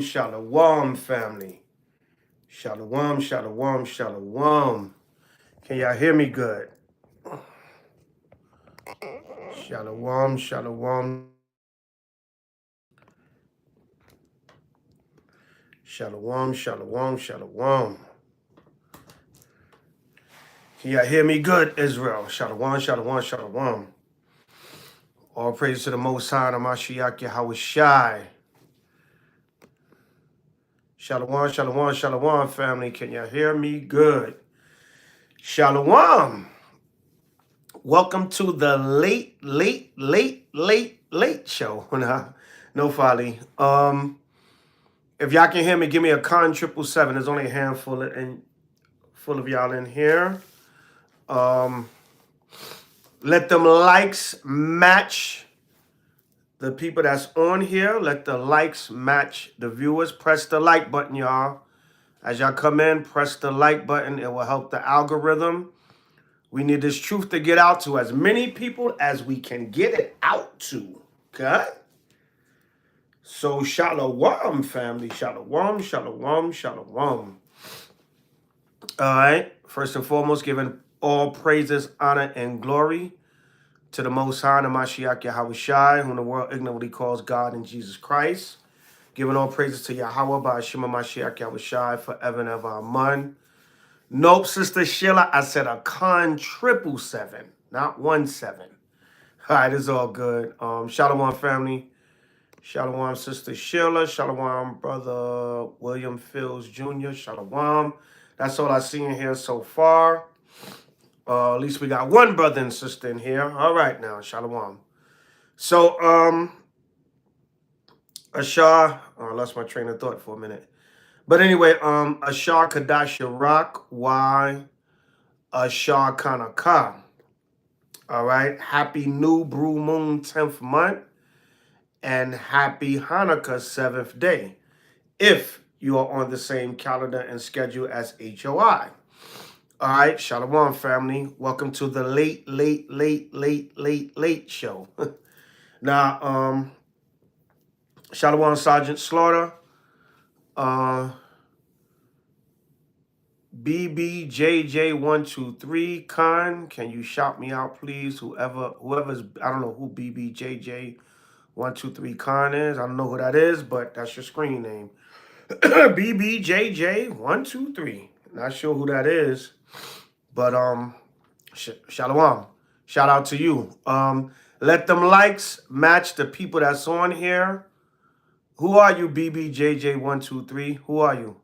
Shalom, family. Shalom, shalom, shalom. Can y'all hear me good? Shalom, shalom. Shalom, shalom, shalom. Can y'all hear me good, Israel? Shalom, shalom, shalom. All praise to the Most High, the Mashiach Yahweh. Shalom, shalom, shalom, family. Can y'all hear me good? Shalom. Welcome to the late show. No folly. If y'all can hear me, give me a con 777. There's only a handful full of y'all in here. Let them likes match the people that's on here. Let the likes match the viewers. Press the like button, y'all. As y'all come in, press the like button. It will help the algorithm. We need this truth to get out to as many people as we can get it out to. Okay? So, shalom, family. Shalom, shalom, shalom. All right. First and foremost, giving all praises, honor, and glory to the Most High, the Mashiach Yahweh, whom the world ignorantly calls God and Jesus Christ. Giving all praises to Yahweh by Shema Mashiach Yahweh forever and ever. Amen. Nope, Sister Sheila, I said a con 777, not 17. All right, it's all good. Shalom, family. Shalom, Sister Sheila. Shalom, Brother William Fields Jr. Shalom. That's all I see in here so far. At least we got one brother and sister in here. All right now, Shalom. So, Ashar, I lost my train of thought for a minute. But anyway, Ashar Kadash Rak, why Ashar HANUKKAH. All right. Happy New Brew Moon 10th month. And happy Hanukkah 7th day. If you are on the same calendar and schedule as HOI. All right. Shalom, family. Welcome to the late show. Now, Shalom, Sergeant Slaughter. BBJJ123 Khan, can you shout me out, please? Whoever's, I don't know who BBJJ123 Khan is. I don't know who that is, but that's your screen name. BBJJ123. Not sure who that is, but shalom. Shout out to you. Let them likes match the people that's on here. Who are you, BBJJ123? Who are you?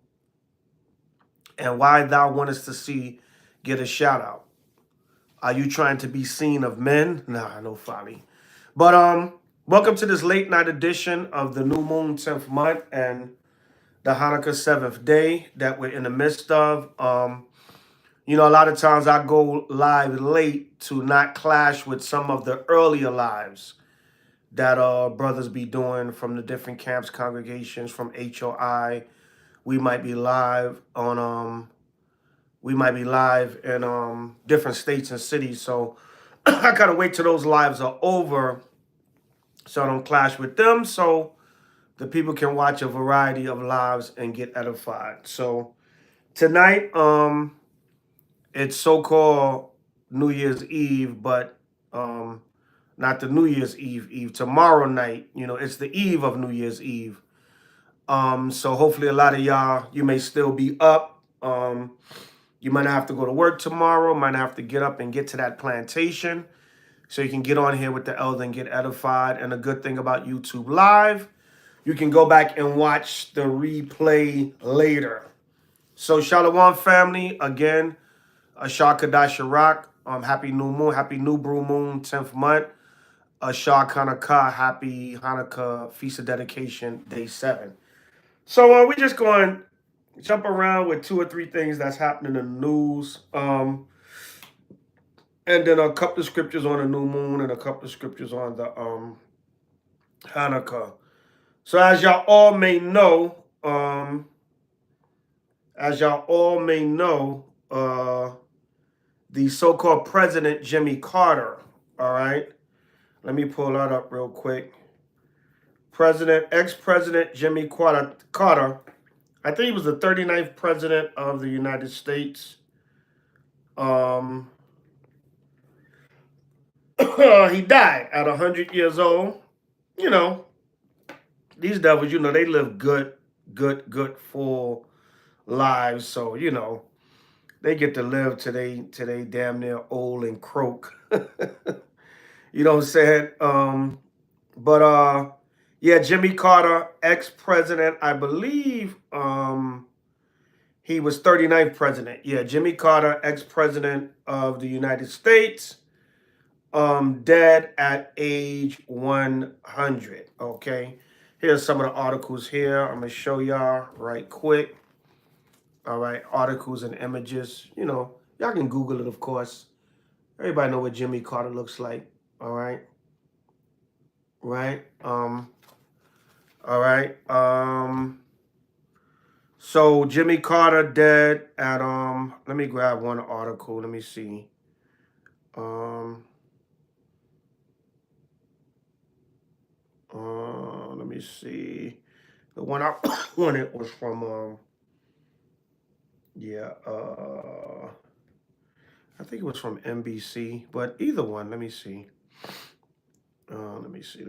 And why thou wantest to see get a shout out? Are you trying to be seen of men? Nah, no folly. But welcome to this late night edition of the new moon 10th month and the Hanukkah 7th day that we're in the midst of. You know, a lot of times I go live late to not clash with some of the earlier lives that brothers be doing from the different camps, congregations, from H.O.I. We might be live on in different states and cities. So I gotta wait till those lives are over so I don't clash with them. So the people can watch a variety of lives and get edified. So tonight, it's so-called New Year's Eve, but not the New Year's Eve. Tomorrow night, you know, it's the eve of New Year's Eve. So hopefully a lot of y'all, you may still be up. You might have to go to work tomorrow, might have to get up and get to that plantation so you can get on here with the elder and get edified. And the good thing about YouTube Live, you can go back and watch the replay later. So Shalom, family. Again, Ashar Kadash Rak. Happy New Moon, Happy New Brew Moon, 10th month. Ashar HANUKKAH, Happy Hanukkah Feast of Dedication, Day 7. So we're just going to jump around with 2 or 3 things that's happening in the news. And then a couple of scriptures on the new moon and a couple of scriptures on the Hanukkah. So as y'all all may know, the so-called President Jimmy Carter, all right? Let me pull that up real quick. Ex-President Jimmy Carter. I think he was the 39th president of the United States. He died at 100 years old. You know, these devils, they live good, full lives. So, they get to live till they damn near old and croak. You know what I'm saying? But yeah, Jimmy Carter, ex-president, I believe he was 39th president. Yeah, Jimmy Carter, ex-president of the United States, dead at age 100. Okay. Here's some of the articles here. I'm gonna show y'all right quick. All right, articles and images. Y'all can Google it, of course. Everybody know what Jimmy Carter looks like. All right. Right. All right. So Jimmy Carter dead at let me grab one article. Let me see. Let me see. The one I wanted was from yeah, I think it was from NBC, but either one, let me see. Let me see.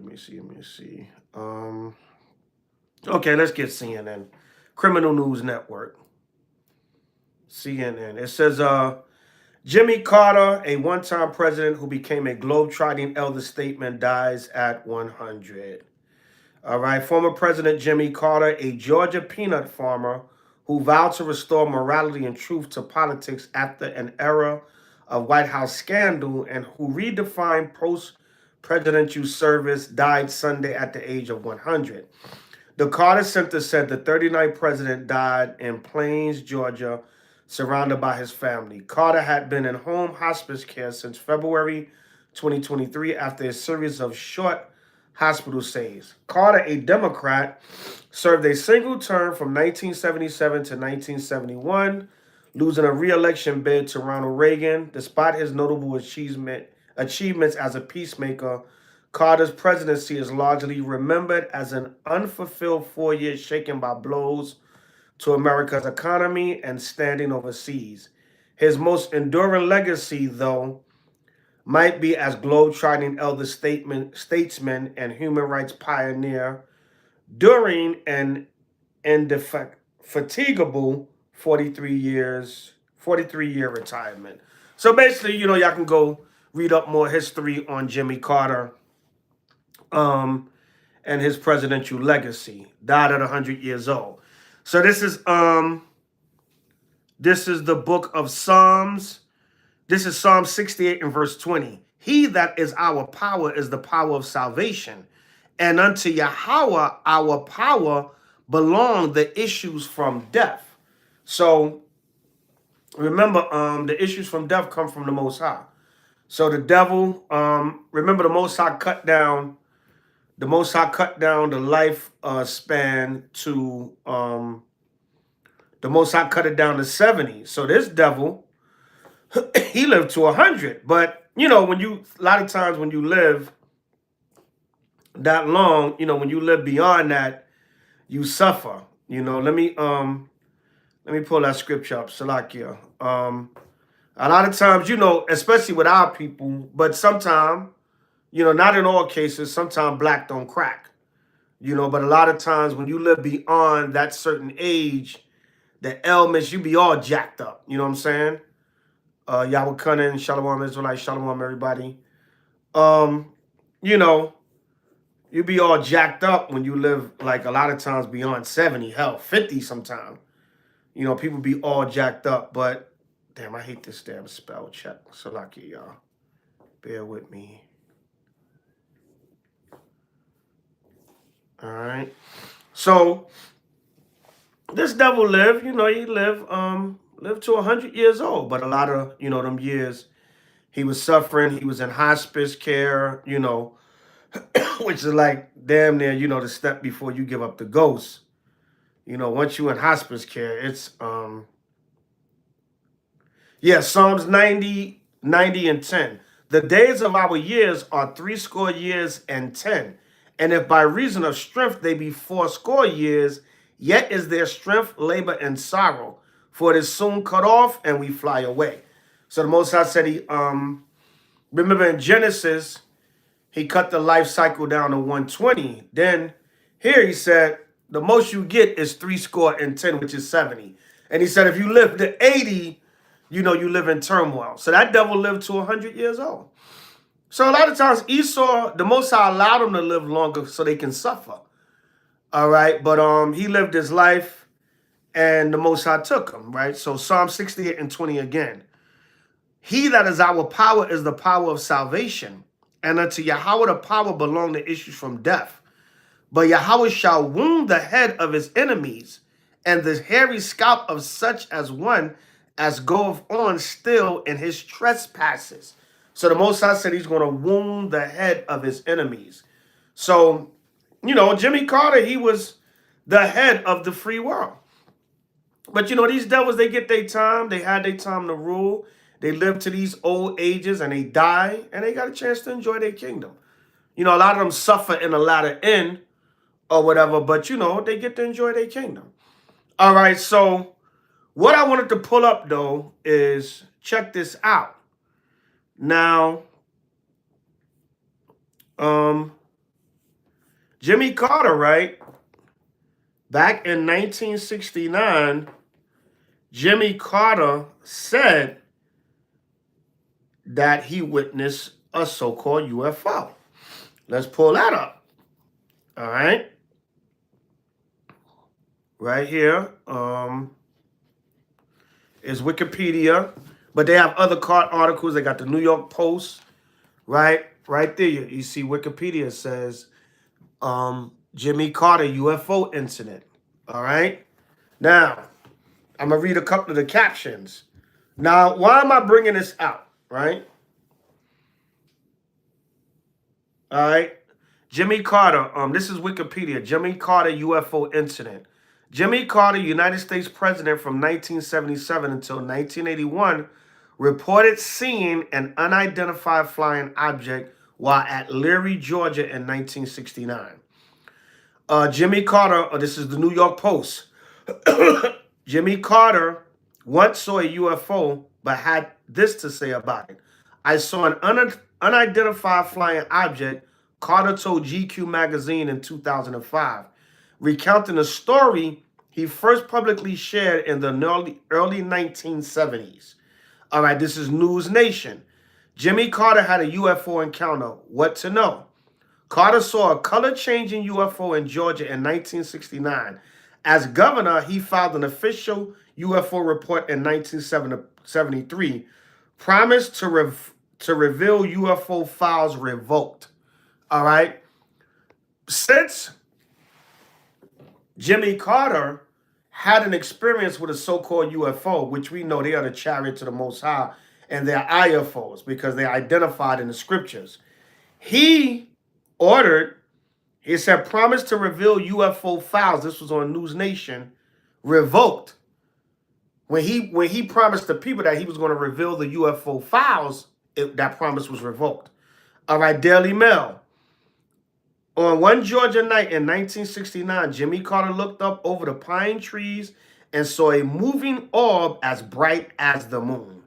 Okay, let's get CNN. Criminal News Network. CNN. It says, Jimmy Carter, a one-time president who became a globe-trotting elder statesman, dies at 100. All right, former President Jimmy Carter, a Georgia peanut farmer who vowed to restore morality and truth to politics after an era of White House scandal and who redefined post-presidential service, died Sunday at the age of 100. The Carter Center said the 39th president died in Plains, Georgia, surrounded by his family. Carter had been in home hospice care since February 2023 after a series of short hospital stays. Carter, a Democrat, served a single term from 1977 to 1971, losing a re-election bid to Ronald Reagan. Despite his notable achievements as a peacemaker, Carter's presidency is largely remembered as an unfulfilled 4 years shaken by blows to America's economy and standing overseas. His most enduring legacy, though, might be as globe-trotting elder statesman and human rights pioneer during an indefatigable 43-year retirement. So basically, y'all can go read up more history on Jimmy Carter and his presidential legacy. Died at 100 years old. So this is the book of Psalms. This is Psalm 68 and verse 20. He that is our power is the power of salvation. And unto Yahweh our power belong the issues from death. So remember, the issues from death come from the Most High. So the devil, remember the Most High cut down the life span to the Most High cut it down to 70. So this devil, he lived to 100. But a lot of times when you live that long, when you live beyond that, you suffer. Let me pull that scripture up, Salakia. A lot of times, especially with our people, but sometimes, not in all cases, sometimes black don't crack. But a lot of times when you live beyond that certain age, the ailments, you be all jacked up. You know what I'm saying? Yahweh Kanan, Shalom Israelite, Shalom everybody. You be all jacked up when you live, like, a lot of times beyond 70, hell, 50 sometimes. People be all jacked up, but damn, I hate this damn spell check. So lucky, y'all. Bear with me. All right. So this devil lived, he lived to 100 years old, but a lot of, them years he was suffering. He was in hospice care, which is like damn near, the step before you give up the ghost. Once you in hospice care, it's Psalms 90 and 10. The days of our years are 80 years and 10, And if by reason of strength they be fourscore years, yet is their strength labor and sorrow, for it is soon cut off and we fly away. So the Most High said he, remember in Genesis, he cut the life cycle down to 120. Then here he said, the most you get is 70, which is 70. And he said, if you live to 80, you know, you live in turmoil. So that devil lived to 100 years old. So a lot of times Esau, the Most High allowed him to live longer so they can suffer. All right. But he lived his life and the Most High took him. Right. So Psalm 68 and 20 again. He that is our power is the power of salvation. And unto Yahweh the power belong the issues from death. But Yahweh shall wound the head of his enemies, and the hairy scalp of such as one as goeth on still in his trespasses. So the Most High said he's going to wound the head of his enemies. So, you know, Jimmy Carter, he was the head of the free world. But, you know, these devils, they get their time. They had their time to rule. They live to these old ages and they die and they got a chance to enjoy their kingdom. You know, a lot of them suffer in the latter end or whatever, but, you know, they get to enjoy their kingdom. All right, so what I wanted to pull up, though, is check this out. Now, Jimmy Carter, right? Back in 1969, Jimmy Carter said that he witnessed a so-called UFO. Let's pull that up. All right. Right here is Wikipedia, but they have other articles. They got the New York Post, right? Right there, you see Wikipedia says Jimmy Carter UFO incident. All right. Now, I'm going to read a couple of the captions. Now, why am I bringing this out, right? All right. Jimmy Carter, this is Wikipedia. Jimmy Carter UFO incident. Jimmy Carter, United States president from 1977 until 1981, reported seeing an unidentified flying object while at Leary, Georgia in 1969. Jimmy Carter, this is the New York Post. Jimmy Carter once saw a UFO, but had this to say about it. I saw an unidentified flying object, Carter told GQ magazine in 2005, recounting a story he first publicly shared in the early 1970s. All right, this is News Nation. Jimmy Carter had a UFO encounter. What to know? Carter saw a color-changing UFO in Georgia in 1969. As governor, he filed an official UFO report in 1973, promised to reveal UFO files revoked. All right. Since Jimmy Carter had an experience with a so-called UFO, which we know they are the chariots of the Most High, and they're IFOs because they're identified in the scriptures. He ordered, he said, promise to reveal UFO files. This was on News Nation, revoked. When he promised the people that he was going to reveal the UFO files, that promise was revoked. All right, Daily Mail. On one Georgia night in 1969, Jimmy Carter looked up over the pine trees and saw a moving orb as bright as the moon.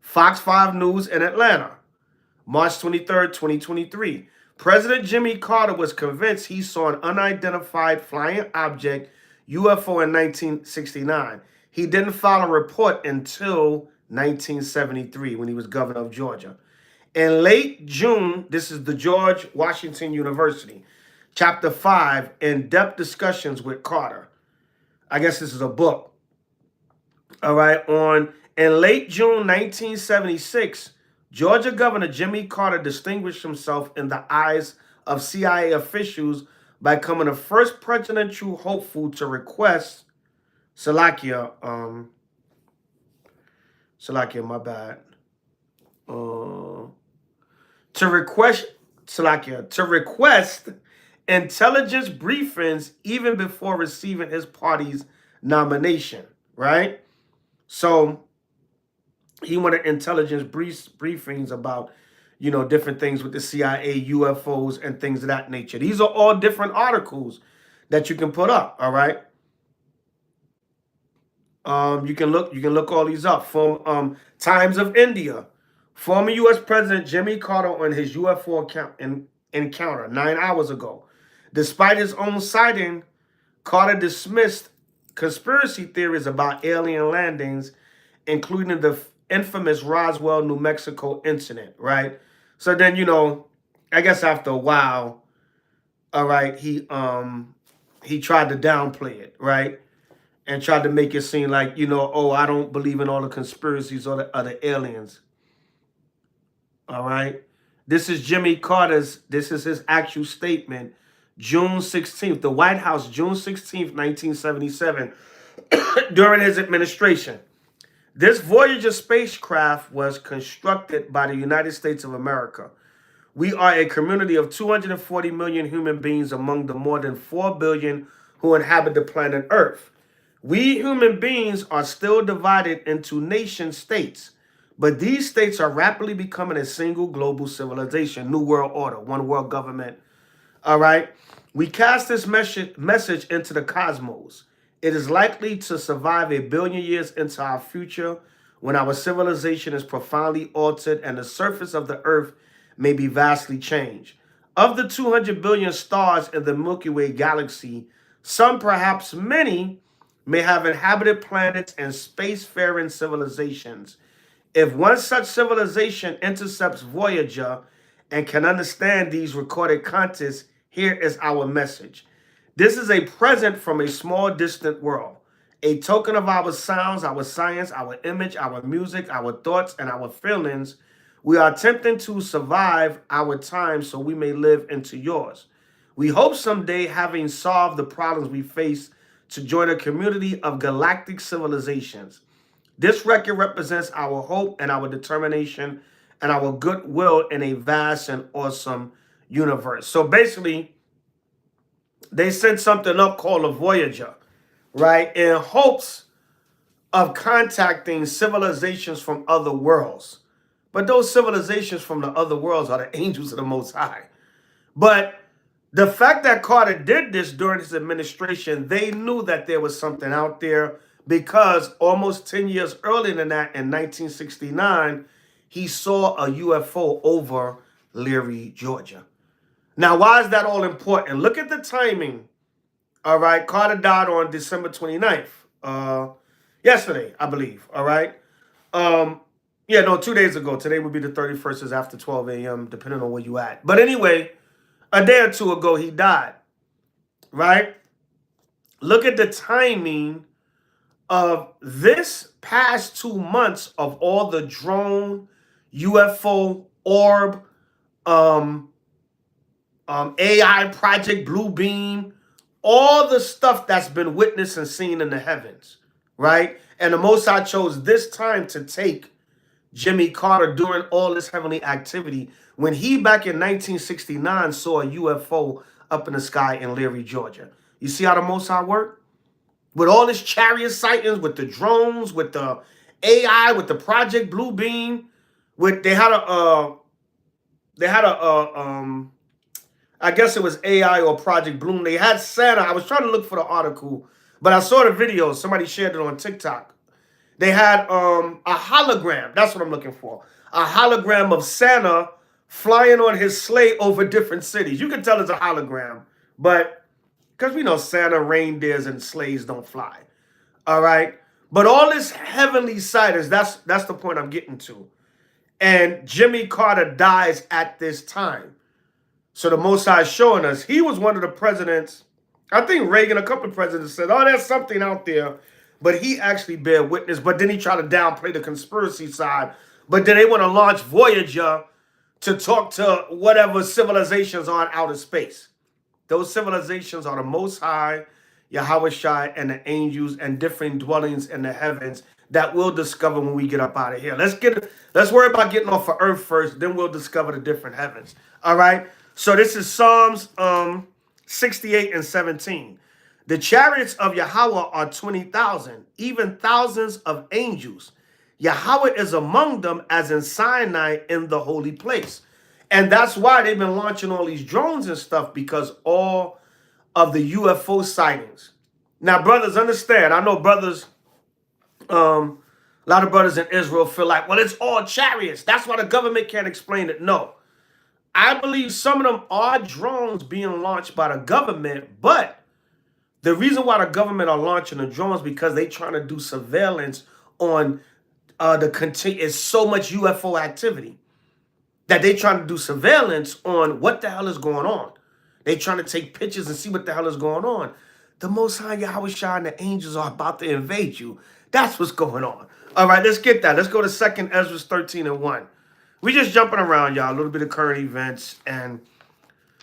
Fox 5 News in Atlanta, March 23rd, 2023. President Jimmy Carter was convinced he saw an unidentified flying object, UFO, in 1969. He didn't file a report until 1973 when he was governor of Georgia. In late June, this is the George Washington University, Chapter 5, In-Depth Discussions with Carter. I guess this is a book. All right. In late June 1976, Georgia Governor Jimmy Carter distinguished himself in the eyes of CIA officials by becoming the first presidential hopeful to request Salakia, my bad. To request intelligence briefings even before receiving his party's nomination, right? So he wanted intelligence briefings about you know, different things with the CIA, UFOs, and things of that nature. These are all different articles that you can put up. All right. You can look all these up from Times of India. Former U.S. President Jimmy Carter on his UFO encounter 9 hours ago. Despite his own sighting, Carter dismissed conspiracy theories about alien landings, including the infamous Roswell, New Mexico incident, right? So then, you know, I guess after a while, all right, he tried to downplay it, right? And tried to make it seem like, you know, oh, I don't believe in all the conspiracies or the other aliens. All right. This is Jimmy Carter's, this is his actual statement, June 16th, the White House, June 16th, 1977, during his administration. This Voyager spacecraft was constructed by the United States of America. We are a community of 240 million human beings among the more than 4 billion who inhabit the planet Earth. We human beings are still divided into nation states, but these states are rapidly becoming a single global civilization, new world order, one world government. All right. We cast this message into the cosmos. It is likely to survive 1 billion years into our future when our civilization is profoundly altered and the surface of the earth may be vastly changed. Of the 200 billion stars in the Milky Way galaxy, some, perhaps many, may have inhabited planets and spacefaring civilizations. If one such civilization intercepts Voyager and can understand these recorded contents, here is our message. This is a present from a small distant world, a token of our sounds, our science, our image, our music, our thoughts, and our feelings. We are attempting to survive our time so we may live into yours. We hope someday, having solved the problems we face, to join a community of galactic civilizations. This record represents our hope and our determination and our goodwill in a vast and awesome universe. So basically, they sent something up called a Voyager, right, in hopes of contacting civilizations from other worlds. But those civilizations from the other worlds are the angels of the Most High. But the fact that Carter did this during his administration, they knew that there was something out there because almost 10 years earlier than that, in 1969, he saw a UFO over Leary, Georgia. Now, why is that all important? Look at the timing. All right. Carter died on December 29th. Yesterday, I believe. All right. Yeah, no, 2 days ago. Today would be the 31st, is after 12 a.m., depending on where you at. But anyway, a day or two ago, he died, right? Look at the timing of this past 2 months of all the drone, UFO, orb, AI Project Blue Beam, all the stuff that's been witnessed and seen in the heavens, right? And the Most High chose this time to take Jimmy Carter during all this heavenly activity when he, back in 1969, saw a UFO up in the sky in Leary, Georgia. You see how the Most High worked? With all this chariot sightings, with the drones, with the AI, with the Project Blue Beam, they had a I guess it was AI or Project Bloom. They had Santa. I was trying to look for the article, but I saw the video. Somebody shared it on TikTok. They had a hologram. That's what I'm looking for. A hologram of Santa flying on his sleigh over different cities. You can tell it's a hologram, but because we know Santa, reindeers, and sleighs don't fly. All right. But all this heavenly sightings, that's the point I'm getting to. And Jimmy Carter dies at this time. So the Most High is showing us he was one of the presidents. I think Reagan, a couple of presidents said, oh, there's something out there. But he actually bear witness. But then he tried to downplay the conspiracy side. But then they want to launch Voyager to talk to whatever civilizations are in outer space. Those civilizations are the Most High, Yahweh, and the angels and different dwellings in the heavens that we'll discover when we get up out of here. Let's worry about getting off of earth first, then we'll discover the different heavens. All right. So this is Psalms 68 and 17. The chariots of Yahweh are 20,000, even thousands of angels. Yahweh is among them as in Sinai in the holy place. And that's why they've been launching all these drones and stuff, because all of the UFO sightings. Now, brothers, understand. I know brothers, a lot of brothers in Israel feel like, well, it's all chariots. That's why the government can't explain it. No. I believe some of them are drones being launched by the government, but the reason why the government are launching the drones because they trying to do surveillance on the continue. It's so much UFO activity that they trying to do surveillance on what the hell is going on. They trying to take pictures and see what the hell is going on. The Most High Yahweh Shai and the angels are about to invade you. That's what's going on. All right, let's get that. Let's go to 2nd Ezra 13:1. We just jumping around, y'all. A little bit of current events.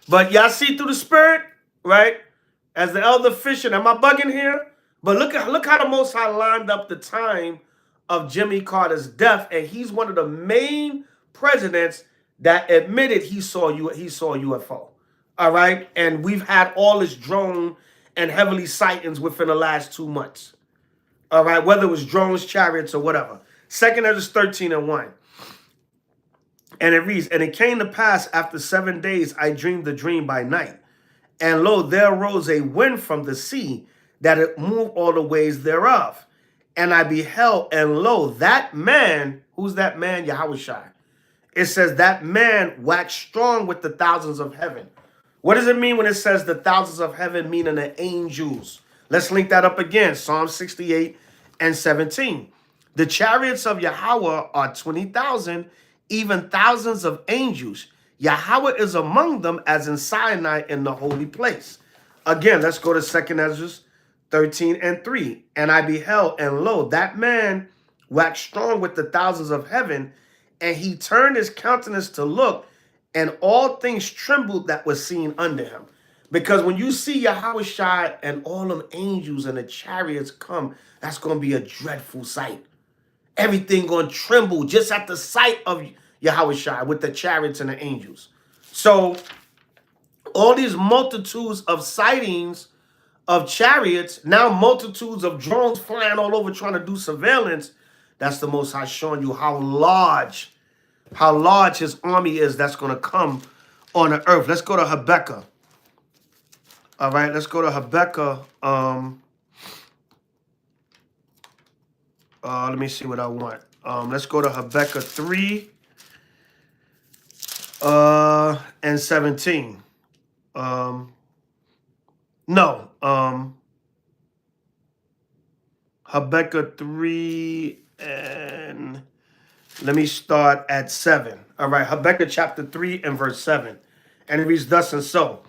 But y'all see through the spirit, right? As the elder Fisher, am I bugging here? But look how the Most High lined up the time of Jimmy Carter's death, and he's one of the main presidents that admitted he saw a UFO. All right, and we've had all this drone and heavily sightings within the last 2 months. All right, whether it was drones, chariots, or whatever. 2nd Ezra 13:1. And it reads, and it came to pass after 7 days, I dreamed the dream by night. And lo, there arose a wind from the sea, that it moved all the ways thereof. And I beheld, and lo, that man, who's that man? Yahweh Shai. It says that man waxed strong with the thousands of heaven. What does it mean when it says the thousands of heaven, meaning the angels? Let's link that up again. Psalm 68:17. The chariots of Yahweh are 20,000, even thousands of angels. Yahweh is among them as in Sinai in the holy place. Again, let's go to 2nd Ezra 13:3. And I beheld, and lo, that man waxed strong with the thousands of heaven, and he turned his countenance to look, and all things trembled that was seen under him. Because when you see Yahweh Shai and all them angels and the chariots come, that's going to be a dreadful sight. Everything going to tremble just at the sight of Yahweh Shai with the chariots and the angels. So all these multitudes of sightings of chariots, now multitudes of drones flying all over trying to do surveillance. That's the Most High showing you how large his army is that's going to come on the earth. Let's go to Habakkuk. All right, let's go to Habakkuk. Let me see what I want. Let's go to Habakkuk 3:17. Habakkuk 3 and let me start at 7. All right, Habakkuk chapter 3 and verse 7. And it reads thus and so.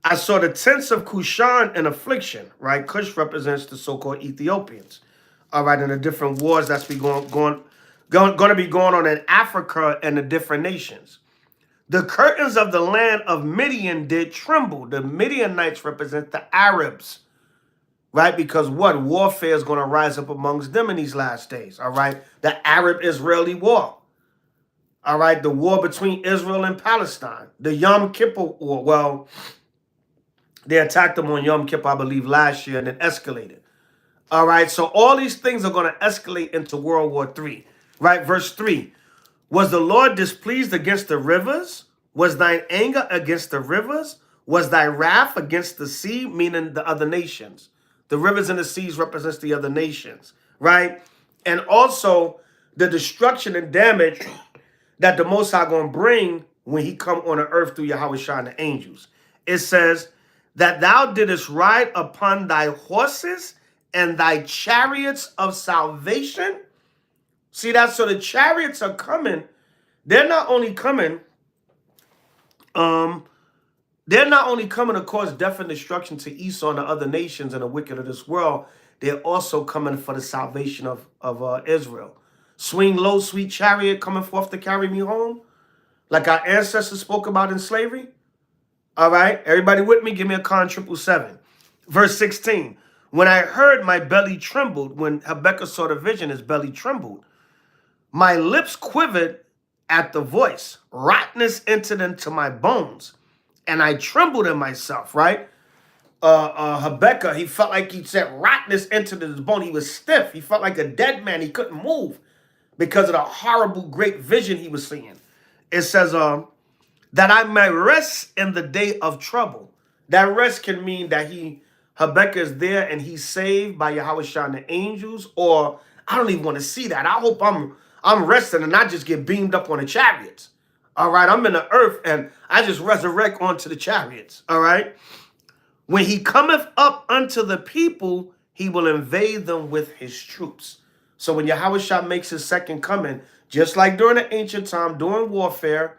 I saw the tents of Cushan in affliction, right? Cush represents the so-called Ethiopians. All right, and the different wars that's going to be going on in Africa and the different nations. The curtains of the land of Midian did tremble. The Midianites represent the Arabs, right? Because what? Warfare is going to rise up amongst them in these last days, all right? The Arab-Israeli war, all right? The war between Israel and Palestine. The Yom Kippur war. Well, they attacked them on Yom Kippur, I believe, last year, and it escalated. All right, so all these things are going to escalate into World War III, right? Verse 3. Was the Lord displeased against the rivers? Was thine anger against the rivers? Was thy wrath against the sea, meaning the other nations? The rivers and the seas represents the other nations, right? And also the destruction and damage that the Most High going to bring when he come on the earth through Yahweh Shai and the angels. It says that thou didst ride upon thy horses and thy chariots of salvation. See that? So the chariots are coming. They're not only coming to cause death and destruction to Esau and the other nations and the wicked of this world. They're also coming for the salvation of Israel. Swing low, sweet chariot coming forth to carry me home, like our ancestors spoke about in slavery. All right, everybody with me? Give me a con 777. Verse 16. When I heard, my belly trembled. When Habakkuk saw the vision, his belly trembled. My lips quivered at the voice. Rottenness entered into my bones, and I trembled in myself, right? Habakkuk, he felt like he said rottenness entered his bone. He was stiff. He felt like a dead man. He couldn't move because of the horrible, great vision he was seeing. It says, that I may rest in the day of trouble. That rest can mean that Habakkuk is there and he's saved by Yahweh Shah and the angels, or I don't even want to see that. I hope I'm resting and I just get beamed up on the chariots. All right, I'm in the earth and I just resurrect onto the chariots. All right. When he cometh up unto the people, he will invade them with his troops. So when Yahweh Shah makes his second coming, just like during the ancient time, during warfare,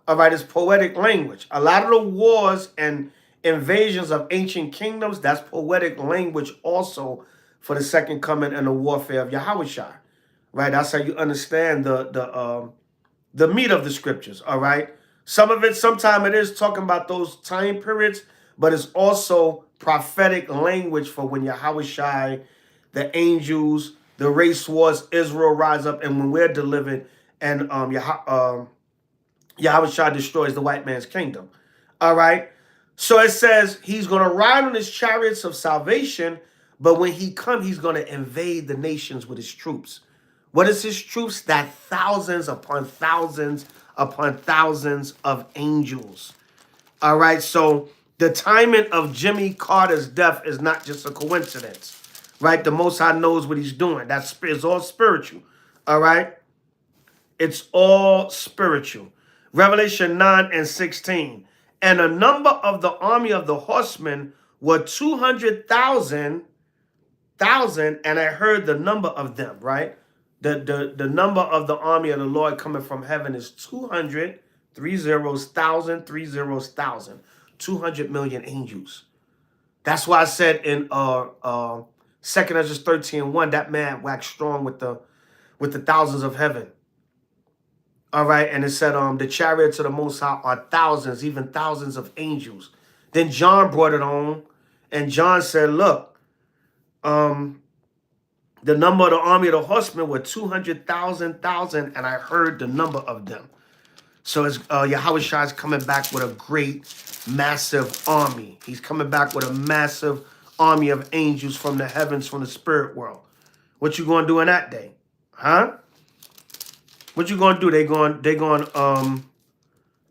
all right, it's poetic language. A lot of the wars and invasions of ancient kingdoms, that's poetic language also for the second coming and the warfare of Yahweh Shah. Right? That's how you understand the meat of the scriptures. All right. Some of it, sometimes it is talking about those time periods, but it's also prophetic language for when Yahweh Shai, the angels, the race wars, Israel rise up, and when we're delivered, and Yahweh Shai destroys the white man's kingdom. All right. So it says he's going to ride on his chariots of salvation, but when he comes, he's going to invade the nations with his troops. What is his troops? That thousands upon thousands upon thousands of angels. All right. So the timing of Jimmy Carter's death is not just a coincidence, right? The Most High knows what he's doing. It's all spiritual. All right. It's all spiritual. Revelation 9 and 16. And the number of the army of the horsemen were 200,000, and I heard the number of them, right? The number of the army of the Lord coming from heaven is 200, 30,000, 30,000, 200 million angels. That's why I said in 2 Ezra 13:1, that man waxed strong with the thousands of heaven. All right, and it said the chariots of the Most High are thousands, even thousands of angels. Then John brought it on, and John said, look, the number of the army of the horsemen were 200,000, and I heard the number of them. So it's Yahweh Shai is coming back with a great, massive army. He's coming back with a massive army of angels from the heavens, from the spirit world. What you gonna do in that day? Huh? What you gonna do? They gonna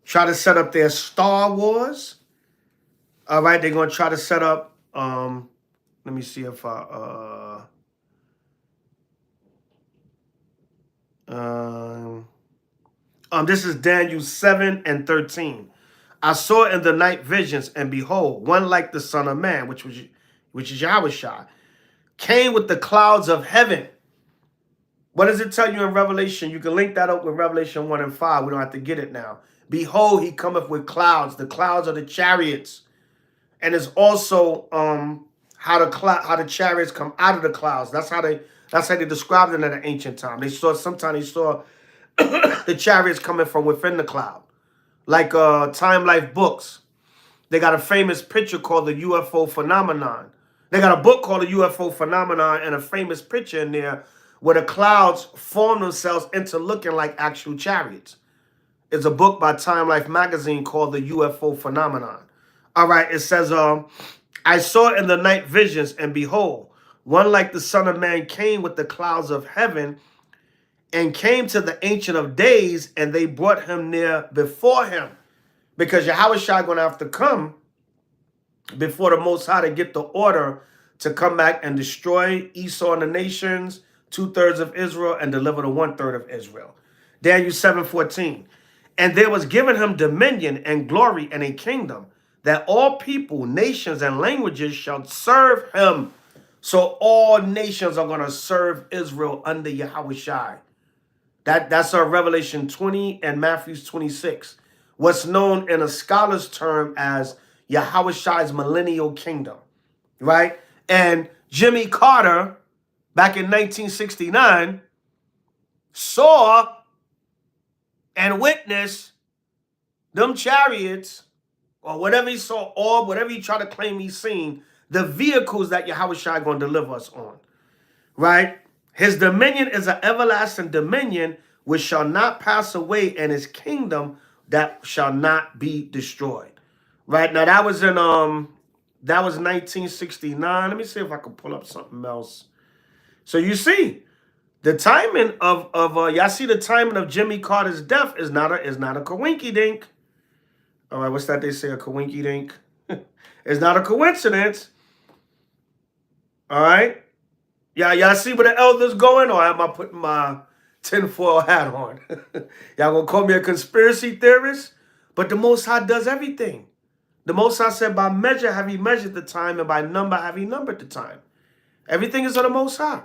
try to set up their Star Wars. All right, they're gonna try to set up let me see if this is Daniel 7 and 13. I saw in the night visions, and behold, one like the Son of Man, which is Yahweh Shai, came with the clouds of heaven. What does it tell you in Revelation? You can link that up with Revelation 1 and 5. We don't have to get it now. Behold, he cometh with clouds. The clouds are the chariots. And it's also how the chariots come out of the clouds. That's how they described it in the ancient time. Sometimes they saw the chariots coming from within the cloud. Like Time Life books. They got a famous picture called the UFO phenomenon. They got a book called the UFO phenomenon and a famous picture in there where the clouds form themselves into looking like actual chariots. It's a book by Time Life magazine called the UFO phenomenon. All right, it says, I saw in the night visions, and behold, one like the Son of Man came with the clouds of heaven, and came to the Ancient of Days, and they brought him near before him. Because Yahweh Shai going to have to come before the Most High to get the order to come back and destroy Esau and the nations, 2/3 of Israel, and deliver the 1/3 of Israel. Daniel 7:14. And there was given him dominion and glory and a kingdom, that all people, nations, and languages shall serve him. So all nations are going to serve Israel under Yahweh Shai. That's our Revelation 20 and Matthew 26. What's known in a scholar's term as Yahweh Shai's millennial kingdom. Right? And Jimmy Carter, back in 1969, saw and witnessed them chariots, or whatever he saw, or whatever he tried to claim he's seen, the vehicles that Yahweh Shai going to deliver us on. Right? His dominion is an everlasting dominion which shall not pass away, and his kingdom that shall not be destroyed. Right? Now that was in 1969. Let me see if I can pull up something else. So you see, the timing of y'all see the timing of Jimmy Carter's death is not a coinky dink. All right, what's that they say? A coinky dink. It's not a coincidence. All right. Yeah, y'all see where the elders going, or am I putting my tinfoil hat on? Y'all gonna call me a conspiracy theorist? But the Most High does everything. The Most High said, by measure have he measured the time, and by number have he numbered the time. Everything is of the Most High.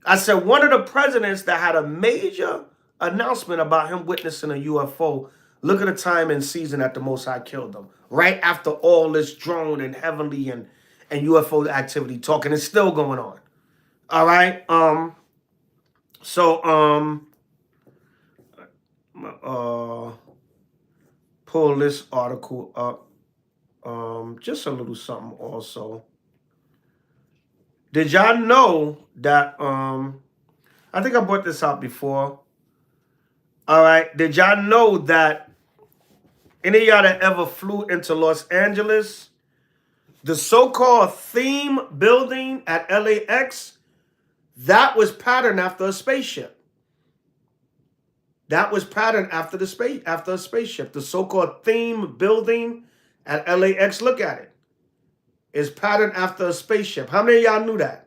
I said one of the presidents that had a major announcement about him witnessing a UFO, look at the time and season that the Most High killed him. Right after all this drone and heavenly and UFO activity talking, it's still going on. All right. Pull this article up. Just a little something also. Did y'all know that I think I brought this out before. All right. Did y'all know that any of y'all that ever flew into Los Angeles, the so-called theme building at LAX, that was patterned after a spaceship. That was patterned after a spaceship. The so-called theme building at LAX, look at it. Is patterned after a spaceship. How many of y'all knew that?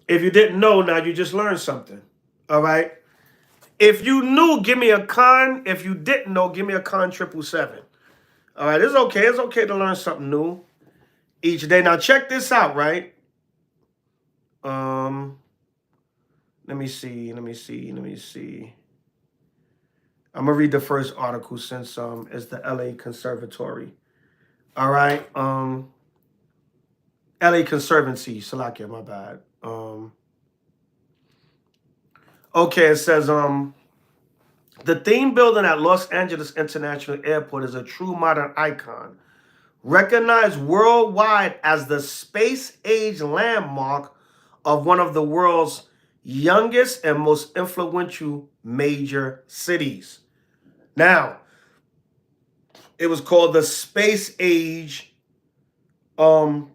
If you didn't know, now you just learned something. All right. If you knew, give me a con. If you didn't know, give me a con 777. All right. It's okay. It's okay to learn something new each day. Now check this out, right? Let me see. I'm gonna read the first article since it's the LA Conservatory. All right. LA Conservancy, Salakia, my bad. Okay, it says the theme building at Los Angeles International Airport is a true modern icon, recognized worldwide as the space-age landmark of one of the world's youngest and most influential major cities. Now, it was called the space-age landmark.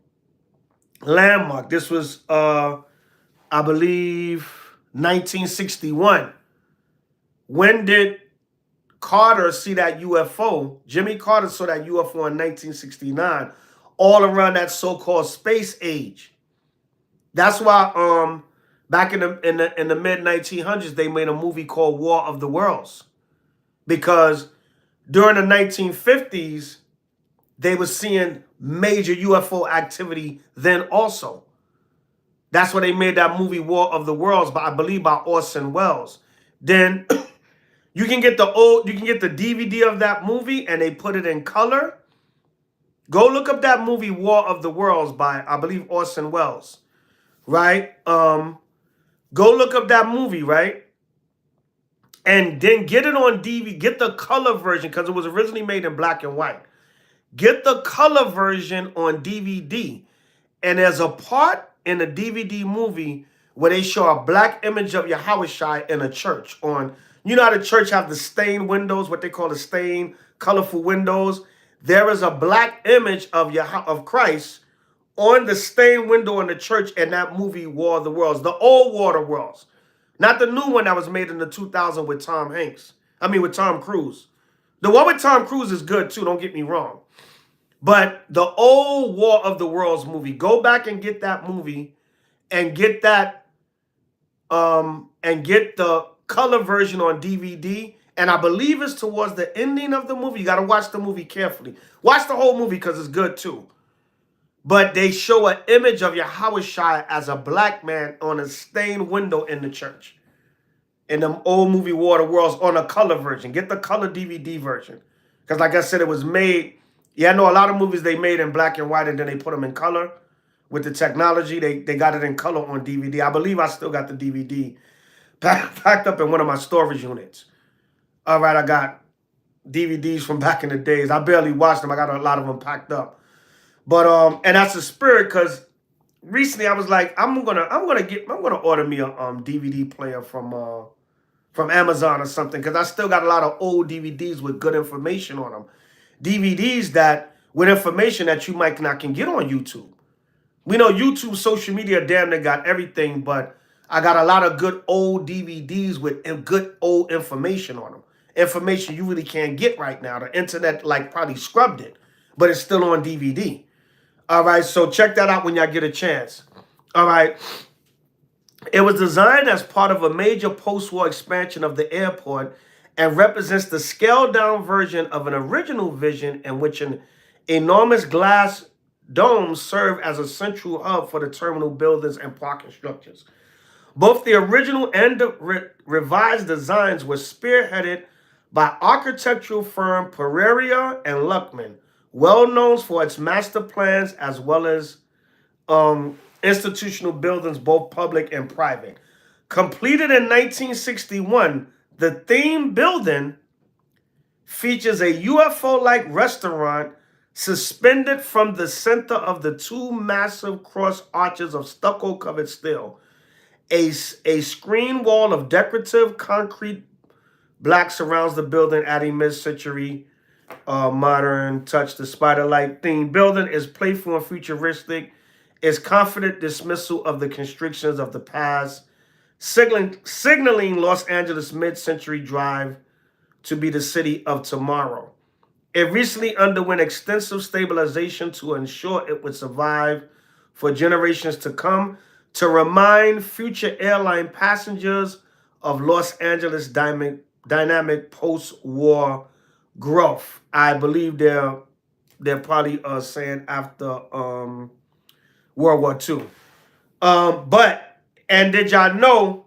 This was, I believe, 1961. When did Carter see that UFO? Jimmy Carter saw that UFO in 1969, all around that so-called space age. That's why back in the mid 1900s they made a movie called War of the Worlds, because during the 1950s they were seeing major UFO activity then also. That's why they made that movie War of the Worlds, I believe by Orson Welles. Then you can get the DVD of that movie and they put it in color. Go look up that movie War of the Worlds by, I believe, Orson Welles. Right? Go look up that movie, right? And then get it on DVD. Get the color version because it was originally made in black and white. Get the color version on DVD. And there's a part in the DVD movie where they show a black image of H.O.I in a church. You know how the church have the stained windows, what they call the stained, colorful windows? There is a black image of Christ on the stained window in the church in that movie War of the Worlds, the old War of the Worlds. Not the new one that was made in the 2000 with Tom Cruise. The one with Tom Cruise is good too, don't get me wrong. But the old War of the Worlds movie, go back and get that movie and get that and get the color version on DVD. And I believe it's towards the ending of the movie. You got to watch the movie carefully. Watch the whole movie because it's good too. But they show an image of Yahushua as a black man on a stained window in the church. In the old movie War of the Worlds on a color version. Get the color DVD version. Because like I said, it was made... Yeah, I know a lot of movies they made in black and white and then they put them in color. With the technology, they got it in color on DVD. I believe I still got the DVD packed up in one of my storage units. All right, I got DVDs from back in the days. I barely watched them. I got a lot of them packed up. But and that's the spirit, because recently I was like, I'm gonna order me a DVD player from Amazon or something, because I still got a lot of old DVDs with good information on them. DVDs that with information that you might not can get on YouTube. We know YouTube, social media, damn near got everything, but I got a lot of good old DVDs with good old information on them. information you really can't get right now. The internet like probably scrubbed it, but it's still on DVD. All right, so check that out when y'all get a chance. All right. It was designed as part of a major post-war expansion of the airport and represents the scaled-down version of an original vision in which an enormous glass dome served as a central hub for the terminal buildings and parking structures. Both the original and the revised designs were spearheaded by architectural firm Pereira and Luckman, well known for its master plans as well as institutional buildings, both public and private. Completed in 1961, the theme building features a UFO-like restaurant suspended from the center of the two massive cross arches of stucco-covered steel. A screen wall of decorative concrete black surrounds the building, adding mid-century modern touch. The spider-like theme building is playful and futuristic. Its confident dismissal of the constrictions of the past, signaling Los Angeles mid-century drive to be the city of tomorrow. It recently underwent extensive stabilization to ensure it would survive for generations to come, to remind future airline passengers of Los Angeles' dynamic post-war growth. I believe they're probably saying after World War II. And did y'all know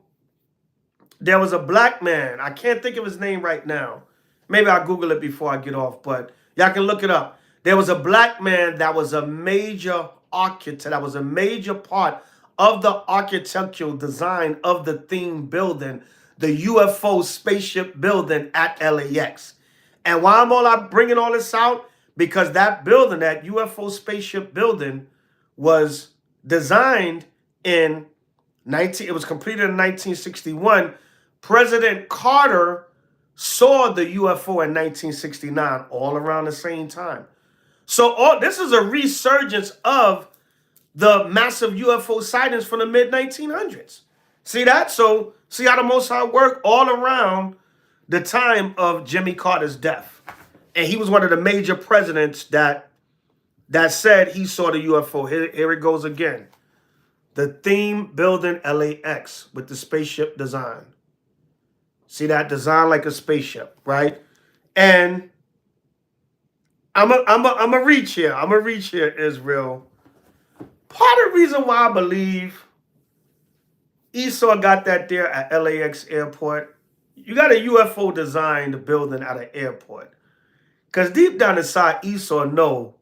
there was a black man? I can't think of his name right now. Maybe I'll Google it before I get off, but y'all can look it up. There was a black man that was a major architect. That was a major part of the architectural design of the theme building, the UFO spaceship building at LAX. And why am I bringing all this out? Because that building, that UFO spaceship building, was designed in it was completed in 1961. President Carter saw the UFO in 1969, all around the same time. So this is a resurgence of the massive UFO sightings from the mid-1900s. See that? So see how the Most High worked all around the time of Jimmy Carter's death. And he was one of the major presidents that said he saw the UFO. Here it goes again. The theme building LAX with the spaceship design. See that? Design like a spaceship, right? And I'm a reach here. I'm a reach here, Israel. Part of the reason why I believe Esau got that there at LAX airport, you got a UFO designed building at an airport. Because deep down inside, Esau know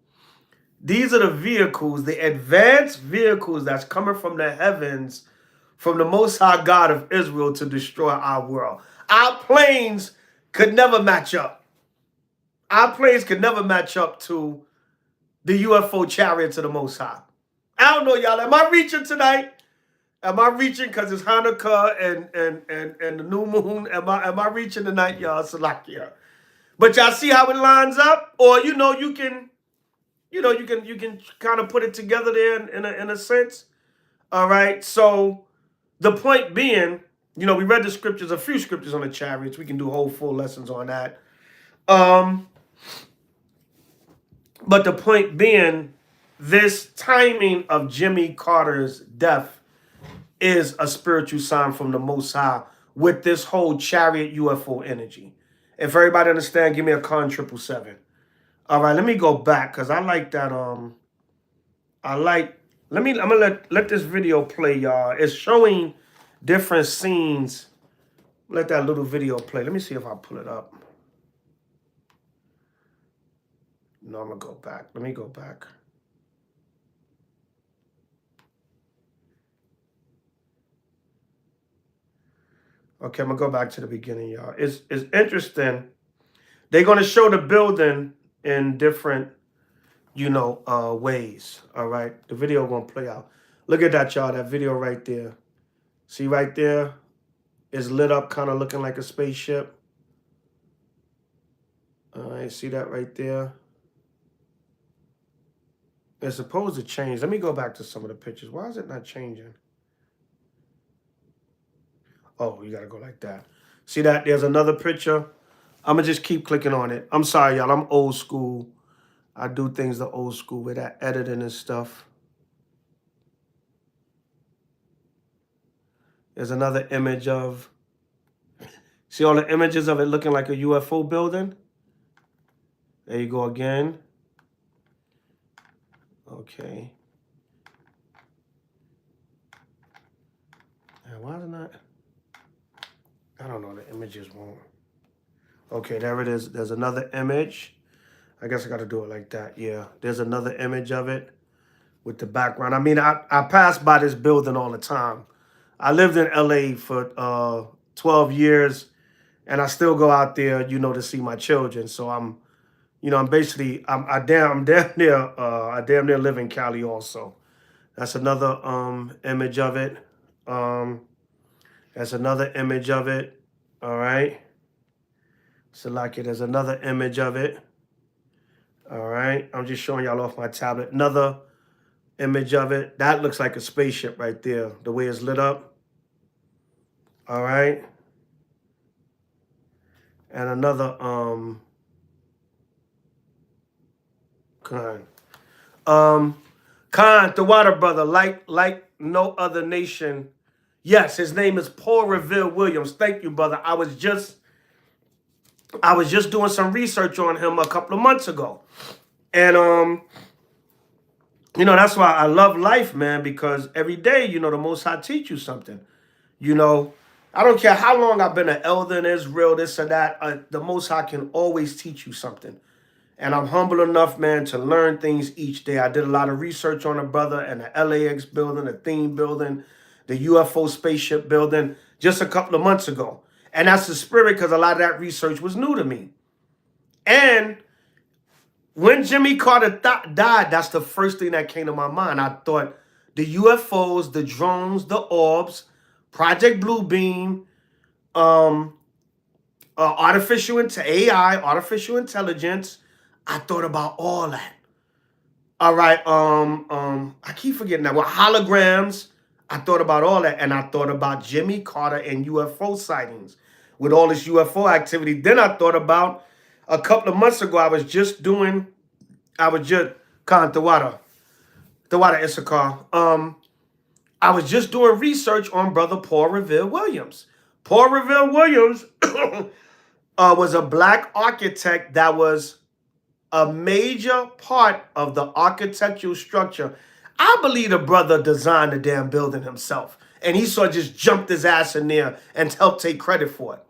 these are the vehicles, the advanced vehicles that's coming from the heavens, from the Most High God of Israel to destroy our world. Our planes could never match up. Our planes could never match up to the UFO chariots of the Most High. I don't know, y'all. Am I reaching tonight? Am I reaching because it's Hanukkah and the new moon? Am I reaching tonight, y'all? Salakia. But y'all see how it lines up? Or you can kind of put it together there in a sense. All right. So the point being, we read the scriptures, a few scriptures on the chariots. We can do whole full lessons on that. But the point being, this timing of Jimmy Carter's death is a spiritual sign from the Most High with this whole chariot UFO energy. If everybody understand, give me a con 777. All right, let me go back because I like that. I'm gonna let this video play, y'all. It's showing different scenes. Let that little video play. Let me see if I pull it up. No, I'm gonna go back. Let me go back. Okay, I'm gonna go back to the beginning, y'all. It's interesting. They're gonna show the building in different, ways. All right, the video gonna play out. Look at that, y'all. That video right there. See right there, is lit up, kind of looking like a spaceship. All right, see that right there. It's supposed to change. Let me go back to some of the pictures. Why is it not changing? Oh, you gotta go like that. See that? There's another picture I'm gonna just keep clicking on it. I'm sorry, y'all. I'm old school. I do things the old school with that editing and stuff. There's another image of, see all the images of it looking like a UFO building? There you go again. Okay. And why isn't that? I don't know, the images won't. Okay, there it is. There's another image. I guess I got to do it like that. Yeah, there's another image of it with the background. I mean, I pass by this building all the time. I lived in LA for 12 years, and I still go out there, you know, to see my children. So I'm, you know, I'm damn near live in Cali also. That's another image of it. That's another image of it. All right. So like it, there's another image of it. All right. I'm just showing y'all off my tablet. Another image of it. That looks like a spaceship right there, the way it's lit up. All right. And another Khan. Khan, the water brother, like no other nation. Yes, his name is Paul Revere Williams. Thank you, brother. I was just doing some research on him a couple of months ago. And you know, that's why I love life, man, because every day, you know, the Most High teach you something. You know, I don't care how long I've been an elder in Israel, this or that, the Most High can always teach you something. And I'm humble enough, man, to learn things each day. I did a lot of research on a brother and the LAX building, the theme building, the UFO spaceship building just a couple of months ago. And that's the spirit, because a lot of that research was new to me. And when Jimmy Carter died, that's the first thing that came to my mind. I thought the UFOs, the drones, the orbs, Project Bluebeam, artificial AI, artificial intelligence. I thought about all that. All right. I keep forgetting that. Well, holograms. I thought about all that, and I thought about Jimmy Carter and UFO sightings with all this UFO activity. Then I thought about a couple of months ago. I was just Khan Tawada Issachar. I was just doing research on brother Paul Revere Williams. Paul Revere Williams was a black architect that was a major part of the architectural structure. I believe the brother designed the damn building himself, and he sort of just jumped his ass in there and helped take credit for it,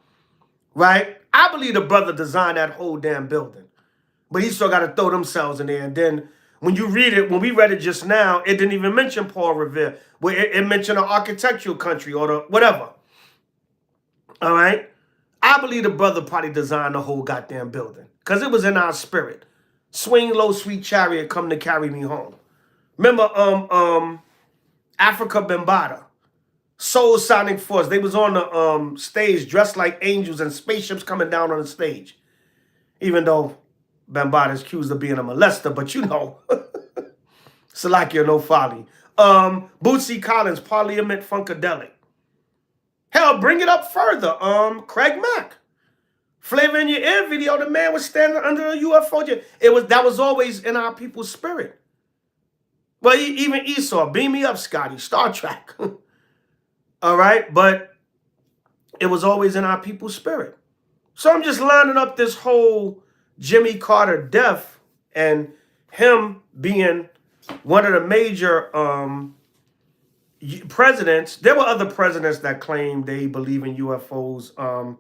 right? I believe the brother designed that whole damn building, but he still got to throw themselves in there. And then when you read it, when we read it just now, it didn't even mention Paul Revere. Well, it mentioned an architectural country or the whatever. All right? I believe the brother probably designed the whole goddamn building because it was in our spirit. Swing low, sweet chariot, come to carry me home. Remember, Africa Bambaataa, Soul Sonic Force. They was on the stage dressed like angels and spaceships coming down on the stage. Even though Bambaataa is accused of being a molester, but you know, Salakia no folly. Bootsy Collins, Parliament Funkadelic. Hell, bring it up further. Craig Mack. Flavor in Your Ear video, the man was standing under a UFO. That was always in our people's spirit. Well, even Esau, beam me up, Scotty, Star Trek. All right, but it was always in our people's spirit. So I'm just lining up this whole Jimmy Carter death and him being one of the major presidents. There were other presidents that claimed they believe in UFOs.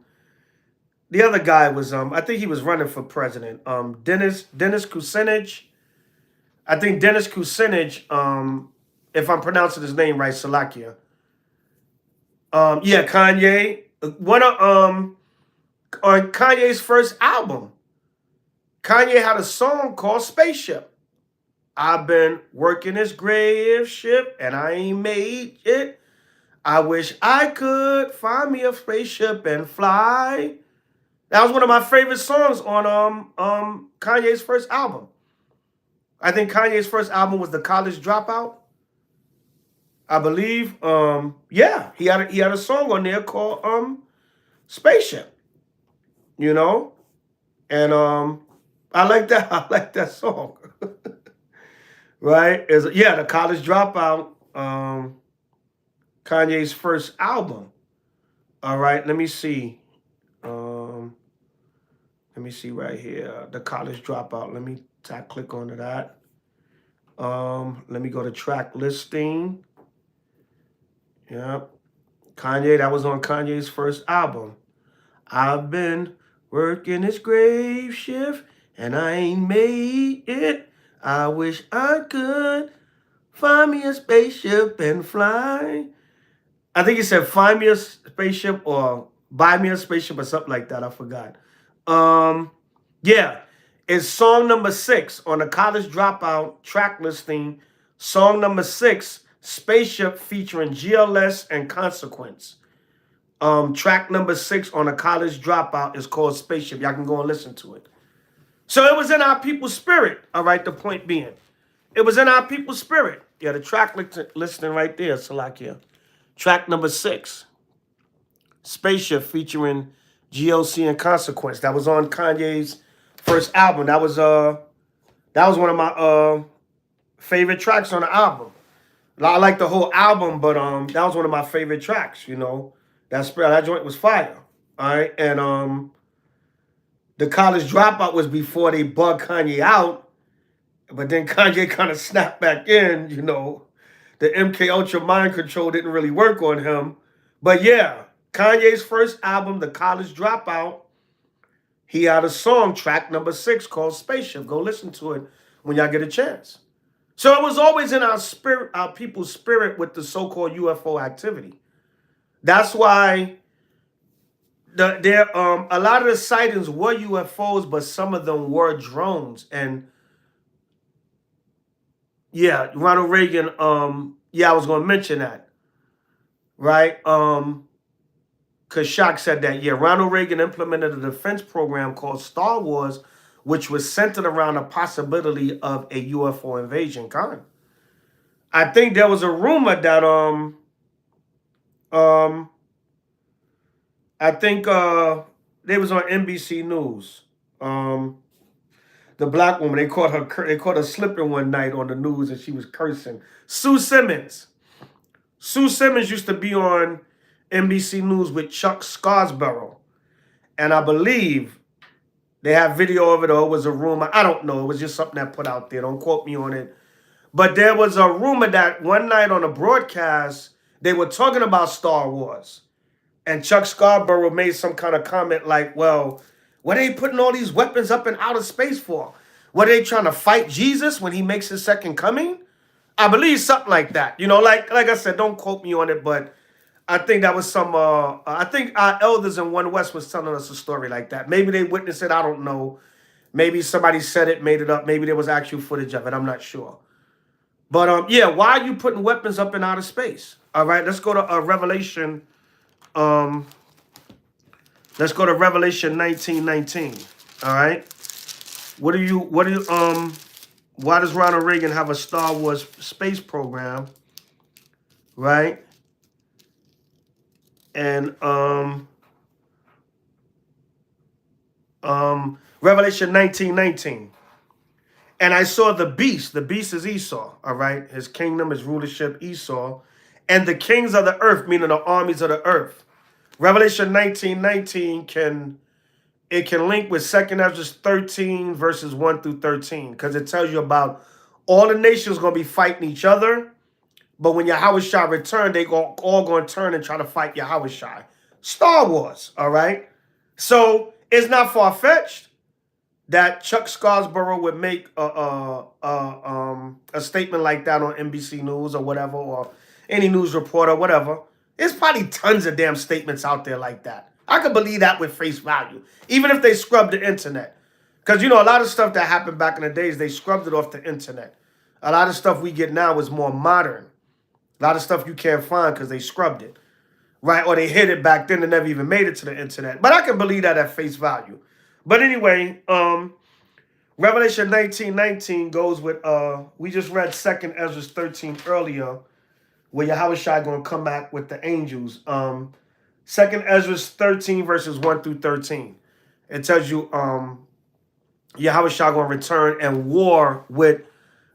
The other guy was, I think he was running for president. Dennis Kucinich. I think Dennis Kucinich, if I'm pronouncing his name right, Salakia. Yeah, Kanye. One of on Kanye's first album, Kanye had a song called Spaceship. I've been working this grave ship and I ain't made it. I wish I could find me a spaceship and fly. That was one of my favorite songs on Kanye's first album. I think Kanye's first album was The College Dropout, I believe. Yeah, he had a song on there called Spaceship. You know, And I like that. I like that song. Right? Yeah, the College Dropout, Kanye's first album. All right, let me see. Um, let me see right here. The College Dropout. Let me click onto that. Let me go to track listing. Yep. Kanye, that was on Kanye's first album. I've been working this grave shift and I ain't made it. I wish I could find me a spaceship and fly. I think he said find me a spaceship or buy me a spaceship or something like that. I forgot. Um, yeah, it's song number 6 on the College Dropout track listing. Song number 6, Spaceship featuring GLS and Consequence. Track number 6 on a College Dropout is called Spaceship. Y'all can go and listen to it. So it was in our people's spirit. All right, the point being, it was in our people's spirit. Yeah, the track listing right there, Salakia. Track number 6, Spaceship featuring GLC and Consequence. That was on Kanye's first album. That was one of my favorite tracks on the album. I like the whole album, but that was one of my favorite tracks, you know. That joint was fire. All right. And the College Dropout was before they bugged Kanye out. But then Kanye kind of snapped back in, you know. The MK Ultra mind control didn't really work on him. But yeah, Kanye's first album, The College Dropout, he had a song, track number 6, called Spaceship. Go listen to it when y'all get a chance. So it was always in our spirit, our people's spirit with the so-called UFO activity. That's why a lot of the sightings were UFOs, but some of them were drones. And yeah, Ronald Reagan, I was gonna mention that. Right? Because Shock said that, yeah, Ronald Reagan implemented a defense program called Star Wars, which was centered around a possibility of a UFO invasion. I think there was a rumor that I think they was on NBC News. The black woman, they caught her slipping one night on the news and she was cursing. Sue Simmons. Sue Simmons used to be on NBC News with Chuck Scarborough. And I believe they have video of it, or it was a rumor. I don't know. It was just something that put out there. Don't quote me on it. But there was a rumor that one night on a broadcast, they were talking about Star Wars. And Chuck Scarborough made some kind of comment like, well, what are they putting all these weapons up in outer space for? What are they trying to fight Jesus when he makes his second coming? I believe something like that. You know, like I said, don't quote me on it, but I think that was some, I think our elders in One West was telling us a story like that. Maybe they witnessed it, I don't know. Maybe somebody said it, made it up. Maybe there was actual footage of it, I'm not sure. But yeah, why are you putting weapons up in outer space? All right, let's go to Revelation. Let's go to Revelation 19:19. All right. Why does Ronald Reagan have a Star Wars space program? Right? And Revelation 19:19. And I saw the beast. The beast is Esau, all right? His kingdom, his rulership, Esau. And the kings of the earth, meaning the armies of the earth. Revelation 19:19 can link with 2nd Ezra 13, verses 1 through 13, because it tells you about all the nations going to be fighting each other. But when Yahushua return, they all going to turn and try to fight Yahushua. Star Wars, all right? So it's not far-fetched that Chuck Scarborough would make a statement like that on NBC News or whatever, or any news reporter, whatever. There's probably tons of damn statements out there like that. I could believe that with face value, even if they scrubbed the internet. Because, you know, a lot of stuff that happened back in the days, they scrubbed it off the internet. A lot of stuff we get now is more modern. A lot of stuff you can't find because they scrubbed it, right? Or they hid it back then and never even made it to the internet. But I can believe that at face value. But anyway, Revelation 19:19 goes with, we just read 2nd Ezra 13 earlier, where Yahushua going to come back with the angels. 2nd Ezra 13, verses 1 through 13. It tells you Yahushua going to return and war with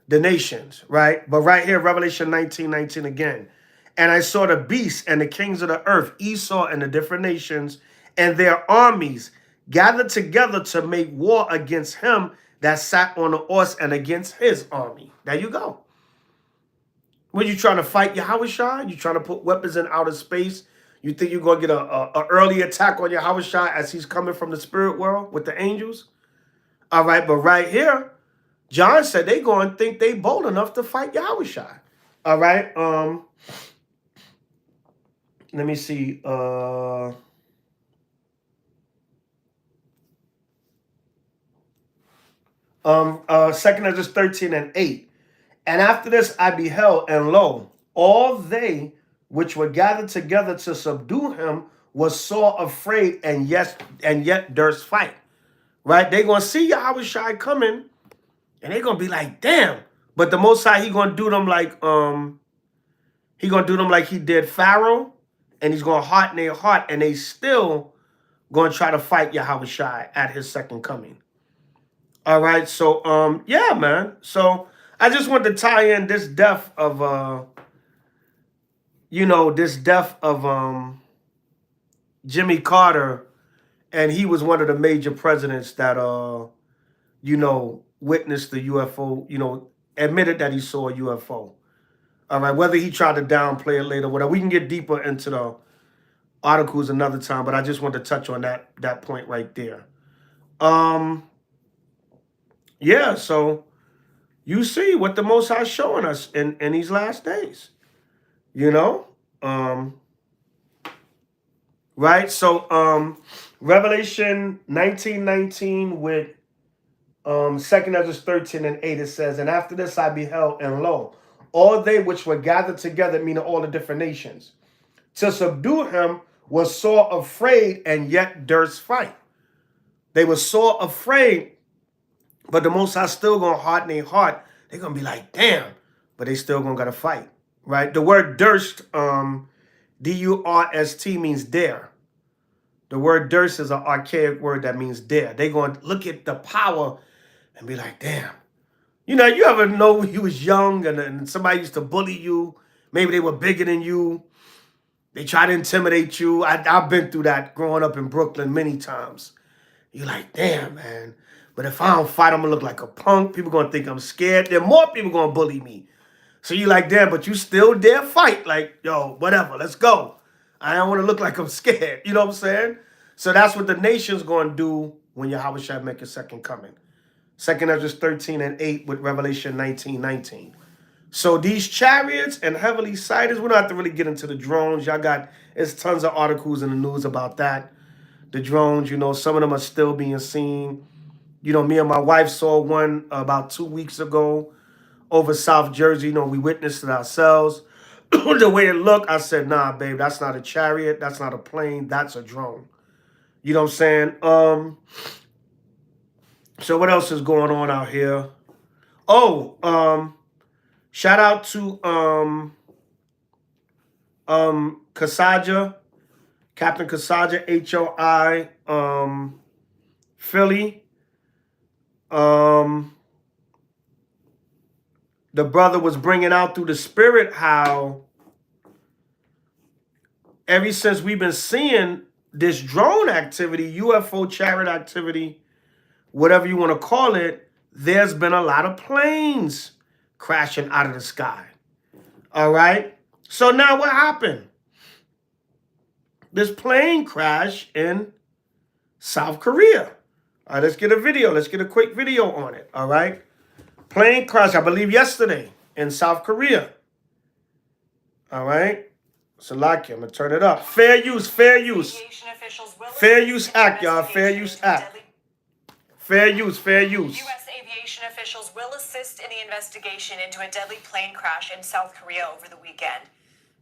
the nations, right? But right here, Revelation 19:19 again. And I saw the beasts and the kings of the earth, Esau and the different nations, and their armies gathered together to make war against him that sat on the horse and against his army. There you go. When you trying to fight Yahushua, you trying to put weapons in outer space. You think you're going to get a early attack on Yahushua as he's coming from the spirit world with the angels? All right, but right here, John said they going to think they bold enough to fight Yahushua. All right. Let me see. Second Ezra 13:8. And after this I beheld, and lo, all they which were gathered together to subdue him was sore afraid, and yet durst fight. Right? They gonna see Yahushua coming, and they gonna be like, damn. But the Most High, he gonna do them like he did Pharaoh, and he's gonna harden their heart, and they still gonna try to fight Yahushua at his second coming. All right, so yeah, man. So I just wanted to tie in this death of Jimmy Carter, and he was one of the major presidents that witnessed the UFO, admitted that he saw a UFO. All right, whether he tried to downplay it later, whatever. We can get deeper into the articles another time, but I just wanted to touch on that point right there. Yeah, so you see what the Most High is showing us in these last days, right? So Revelation 19:19 with Second Ezra 13:8, it says, and after this I beheld, and lo, all they which were gathered together, meaning all the different nations, to subdue him was sore afraid, and yet durst fight. They were sore afraid, but the Most High still gonna harden their heart. They're gonna be like, damn, but they still gonna gotta fight, right? The word durst, D-U-R-S-T, means dare. The word durst is an archaic word that means dare. They gonna look at the power and be like, damn. You ever know when you was young and somebody used to bully you? Maybe they were bigger than you. They try to intimidate you. I've been through that growing up in Brooklyn many times. You're like, damn, man. But if I don't fight, I'm going to look like a punk. People going to think I'm scared. There are more people going to bully me. So you're like, damn, but you still dare fight. Like, yo, whatever, let's go. I don't want to look like I'm scared. You know what I'm saying? So that's what the nation's going to do when Yahushua make a second coming. Second Ezra 13:8 with Revelation 19:19. So these chariots and heavenly sighters, we don't have to really get into the drones. There's tons of articles in the news about that. The drones, some of them are still being seen. Me and my wife saw one about 2 weeks ago over South Jersey. We witnessed it ourselves. The way it looked, I said, nah, babe, that's not a chariot. That's not a plane. That's a drone. You know what I'm saying? So what else is going on out here? Shout out to Kasaja, Captain Kasaja, H.O.I, Philly. The brother was bringing out through the spirit how ever since we've been seeing this drone activity, UFO chariot activity, whatever you want to call it, there's been a lot of planes crashing out of the sky. All right? So now what happened? This plane crash in South Korea. All right, let's get a video. Let's get a quick video on it. All right? Plane crash, I believe, yesterday in South Korea. All right? Salaki, I'm going to turn it up. Fair use, fair use. Fair use act, y'all. Fair use act. Fair use, fair use. U.S. aviation officials will assist in the investigation into a deadly plane crash in South Korea over the weekend.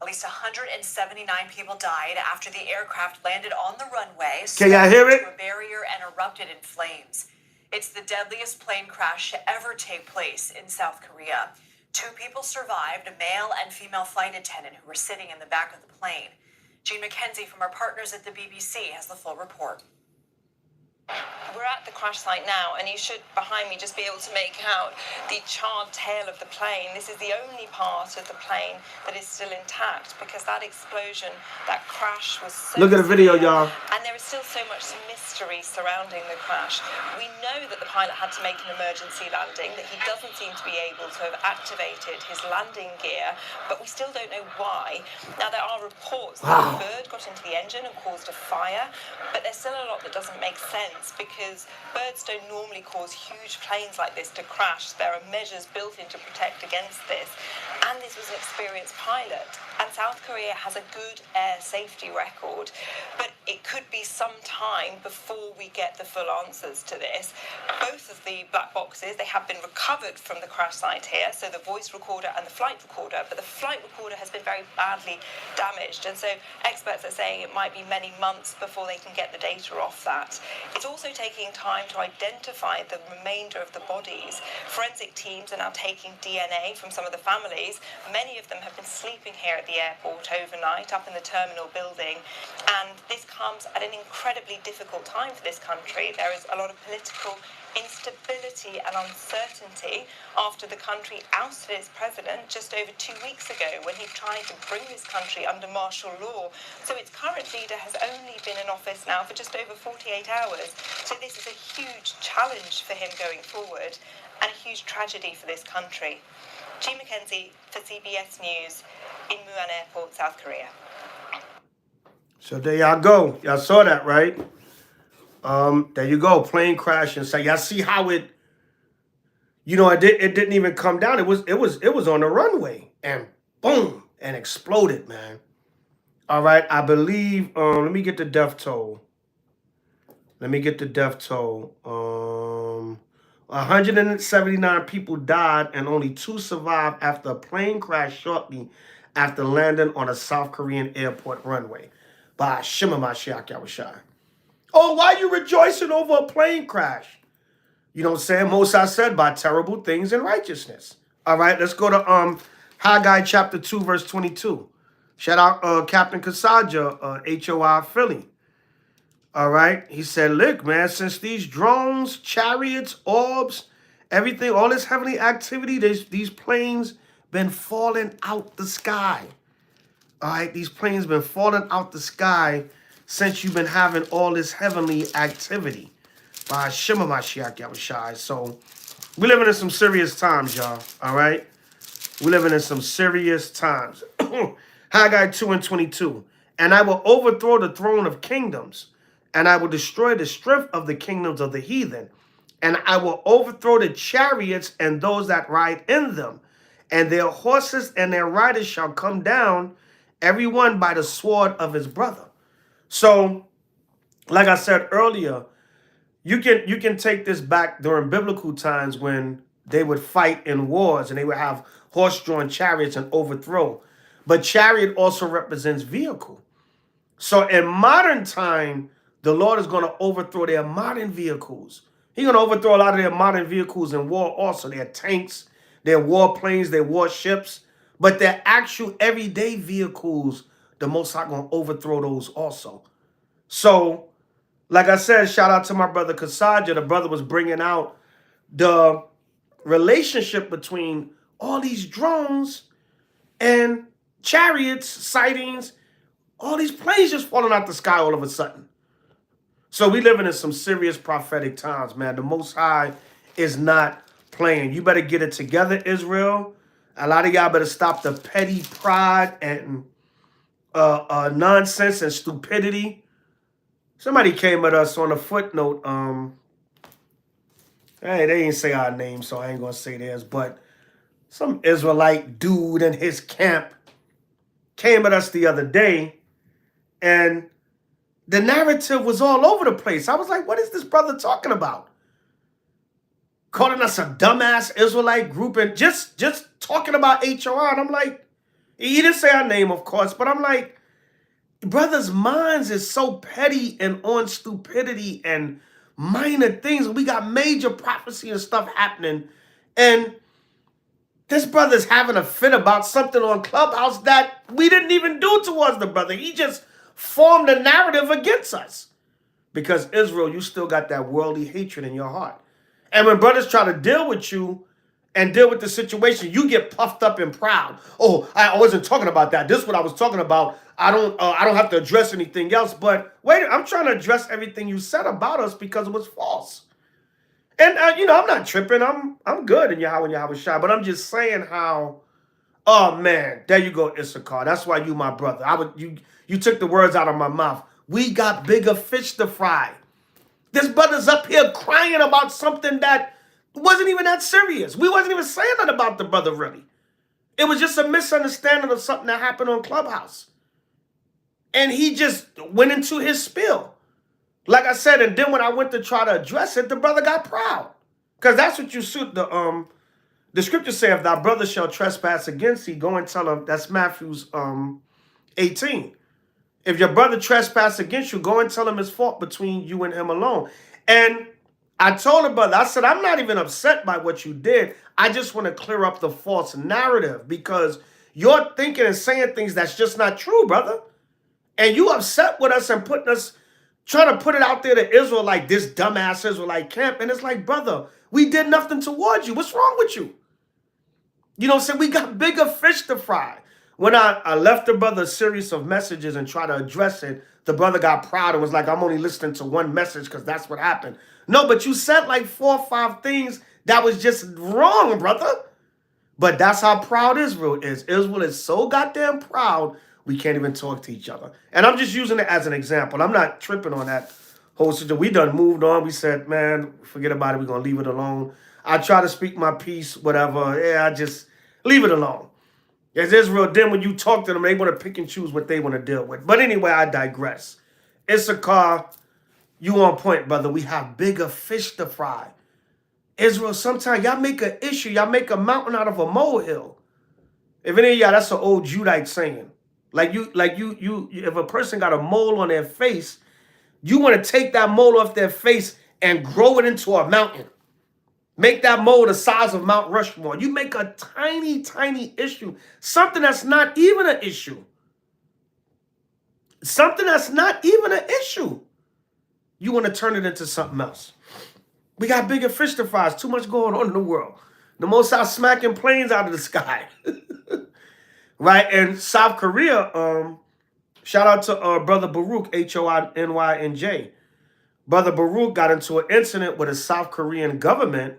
At least 179 people died after the aircraft landed on the runway, Can y'all hear it? To a barrier and erupted in flames. It's the deadliest plane crash to ever take place in South Korea. 2 people survived, a male and female flight attendant who were sitting in the back of the plane. Jean McKenzie from our partners at the BBC has the full report. We're at the crash site now, and you should, behind me, just be able to make out the charred tail of the plane. This is the only part of the plane that is still intact, because that explosion, that crash was so Look at the video, severe, y'all. and there is still so much mystery surrounding the crash. We know that the pilot had to make an emergency landing, that he doesn't seem to be able to have activated his landing gear, but we still don't know why. Now, there are reports that a bird got into the engine and caused a fire, but there's still a lot that doesn't make sense, because birds don't normally cause huge planes like this to crash. There are measures built in to protect against this, and this was an experienced pilot. And South Korea has a good air safety record, but it could be some time before we get the full answers to this. Both of the black boxes, they have been recovered from the crash site here, so the voice recorder and the flight recorder, but the flight recorder has been very badly damaged, and so experts are saying it might be many months before they can get the data off that. It's also taking time to identify the remainder of the bodies. Forensic teams are now taking DNA from some of the families. Many of them have been sleeping here at the airport overnight, up in the terminal building, and this comes at an incredibly difficult time for this country. There is a lot of political instability and uncertainty after the country ousted its president just over 2 weeks ago, when he tried to bring this country under martial law. So its current leader has only been in office now for just over 48 hours. So this is a huge challenge for him going forward, and a huge tragedy for this country. G. Mackenzie for CBS News in Muan Airport, South Korea. So there y'all go. Y'all saw that, right? There you go. Plane crash, and so y'all see how it, it didn't even come down. It was on the runway, and boom, and exploded, man. All right, I believe. Let me get the death toll. 179 people died, and only 2 survived after a plane crash shortly after landing on a South Korean airport runway. By Shema Mashiach Yahushua. Oh, why are you rejoicing over a plane crash? You know what I'm saying? Mosai said, by terrible things and righteousness. All right, let's go to Haggai chapter 2, verse 22. Shout out Captain Kasaja, H.O.I. Philly. All right, he said, look, man, since these drones, chariots, orbs, everything, all this heavenly activity, these planes been falling out the sky. All right, these planes been falling out the sky since you've been having all this heavenly activity. By Shema Mashiach Yahushua. So we're living in some serious times, y'all. All right? We're living in some serious times. Haggai 2 and 22. And I will overthrow the throne of kingdoms, and I will destroy the strength of the kingdoms of the heathen. And I will overthrow the chariots and those that ride in them. And their horses and their riders shall come down, every one by the sword of his brother. So, like I said earlier, you can take this back during biblical times when they would fight in wars and they would have horse-drawn chariots and overthrow. But chariot also represents vehicle. So in modern time, the Lord is going to overthrow their modern vehicles. He's going to overthrow a lot of their modern vehicles in war also. Their tanks, their warplanes, their warships. But their actual everyday vehicles, the Most High going to overthrow those also. So, like I said, shout out to my brother Kasaja. The brother was bringing out the relationship between all these drones and chariots, sightings, all these planes just falling out the sky all of a sudden. So we living in some serious prophetic times, man. The Most High is not playing. You better get it together, Israel. A lot of y'all better stop the petty pride and nonsense and stupidity. Somebody came at us on a footnote. Hey, they didn't say our name, so I ain't gonna say theirs. But some Israelite dude in his camp came at us the other day, and the narrative was all over the place. I was like, what is this brother talking about? Calling us a dumbass Israelite group and just talking about H.O.I. And I'm like, he didn't say our name, of course, but I'm like, brothers' minds is so petty and on stupidity and minor things. We got major prophecy and stuff happening. And this brother's having a fit about something on Clubhouse that we didn't even do towards the brother. He just formed a narrative against us. Because Israel, you still got that worldly hatred in your heart. And when brothers try to deal with you and deal with the situation, you get puffed up and proud. Oh, I wasn't talking about that. This is what I was talking about. I don't have to address anything else. But wait, I'm trying to address everything you said about us because it was false. And you know, I'm not tripping. I'm good in Yahweh and Yahweh Shai. But I'm just saying how. Oh man, there you go, Issachar. That's why you my brother. You took the words out of my mouth. We got bigger fish to fry. This brother's up here crying about something that wasn't even that serious. We wasn't even saying that about the brother, really. It was just a misunderstanding of something that happened on Clubhouse. And he just went into his spiel. Like I said, and then when I went to try to address it, the brother got proud. Because that's what you suit the scripture say, if thy brother shall trespass against thee, go and tell him. That's Matthew's 18. If your brother trespass against you, go and tell him his fault between you and him alone. And I told the brother, I said, I'm not even upset by what you did. I just want to clear up the false narrative because you're thinking and saying things that's just not true, brother. And you upset with us and trying to put it out there to Israel like this dumbass Israelite camp. And it's like, brother, we did nothing towards you. What's wrong with you? You know what I'm saying? We got bigger fish to fry. When I left the brother a series of messages and tried to address it, the brother got proud and was like, I'm only listening to one message because that's what happened. No, but you said like 4 or 5 things that was just wrong, brother. But that's how proud Israel is. Israel is so goddamn proud, we can't even talk to each other. And I'm just using it as an example. I'm not tripping on that whole situation. We done moved on. We said, man, forget about it. We're going to leave it alone. I try to speak my piece, whatever. Yeah, I just leave it alone. As Israel, then when you talk to them, they want to pick and choose what they want to deal with. But anyway, I digress. Issachar, you on point, brother. We have bigger fish to fry. Israel, sometimes y'all make an issue. Y'all make a mountain out of a molehill. If any of y'all, that's an old Judite saying. If a person got a mole on their face, you want to take that mole off their face and grow it into a mountain. Make that mole the size of Mount Rushmore. You make a tiny, tiny issue. Something that's not even an issue. Something that's not even an issue. You want to turn it into something else. We got bigger fish to fry. There's too much going on in the world. The Most High smacking planes out of the sky. Right? And South Korea, shout out to Brother Baruch, H.O.I, Brother Baruch got into an incident with a South Korean government.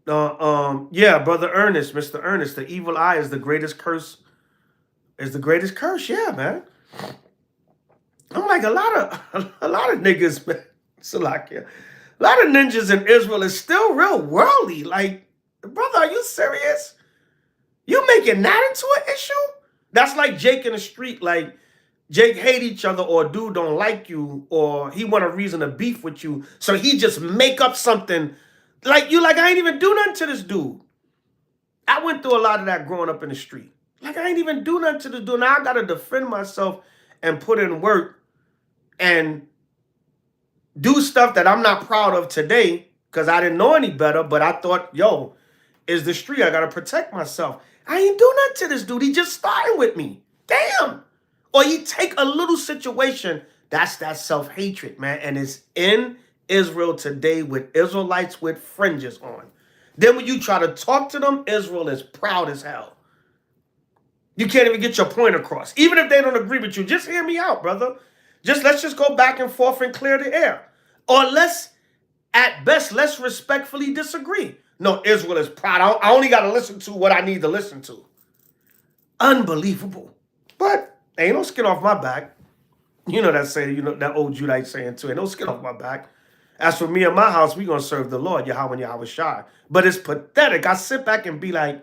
Yeah, Brother Ernest, Mr. Ernest, the evil eye is the greatest curse. Yeah, man. I'm like a lot of niggas, man. Salakia. A lot of ninjas in Israel is still real worldly. Like, brother, are you serious? You making that into an issue? That's like Jake in the street. Like, Jake hate each other, or dude don't like you, or he want a reason to beef with you, so he just make up something. Like, I ain't even do nothing to this dude. I went through a lot of that growing up in the street. Like, I ain't even do nothing to this dude. Now I got to defend myself and put in work and do stuff that I'm not proud of today because I didn't know any better, but I thought, yo, is the street. I got to protect myself. I ain't do nothing to this dude. He just started with me. Damn. Or you take a little situation, that's that self-hatred, man. And it's in Israel today with Israelites with fringes on. Then when you try to talk to them, Israel is proud as hell. You can't even get your point across. Even if they don't agree with you, just hear me out, brother. Let's just go back and forth and clear the air. Or at best, let's respectfully disagree. No, Israel is proud. I only got to listen to what I need to listen to. Unbelievable. But ain't no skin off my back. You know that saying, that old Judite saying too. Ain't no skin off my back. As for me and my house, we going to serve the Lord, Yahweh and Yahweh Shai. But it's pathetic. I sit back and be like,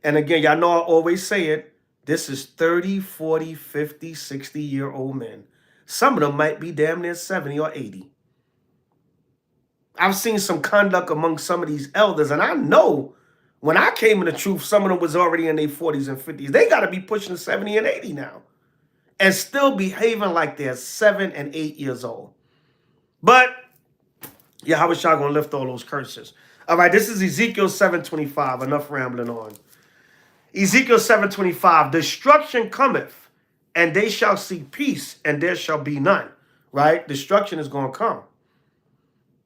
and again, y'all know I always say it, this is 30, 40, 50, 60-year-old men. Some of them might be damn near 70 or 80. I've seen some conduct among some of these elders, and I know when I came in the truth, some of them was already in their 40s and 50s. They got to be pushing 70 and 80 now and still behaving like they're 7 and 8 years old. But Yahweh Shai going to lift all those curses. All right, this is Ezekiel 7:25. Enough rambling on. Ezekiel 7:25. Destruction cometh, and they shall see peace, and there shall be none. right? Destruction is going to come.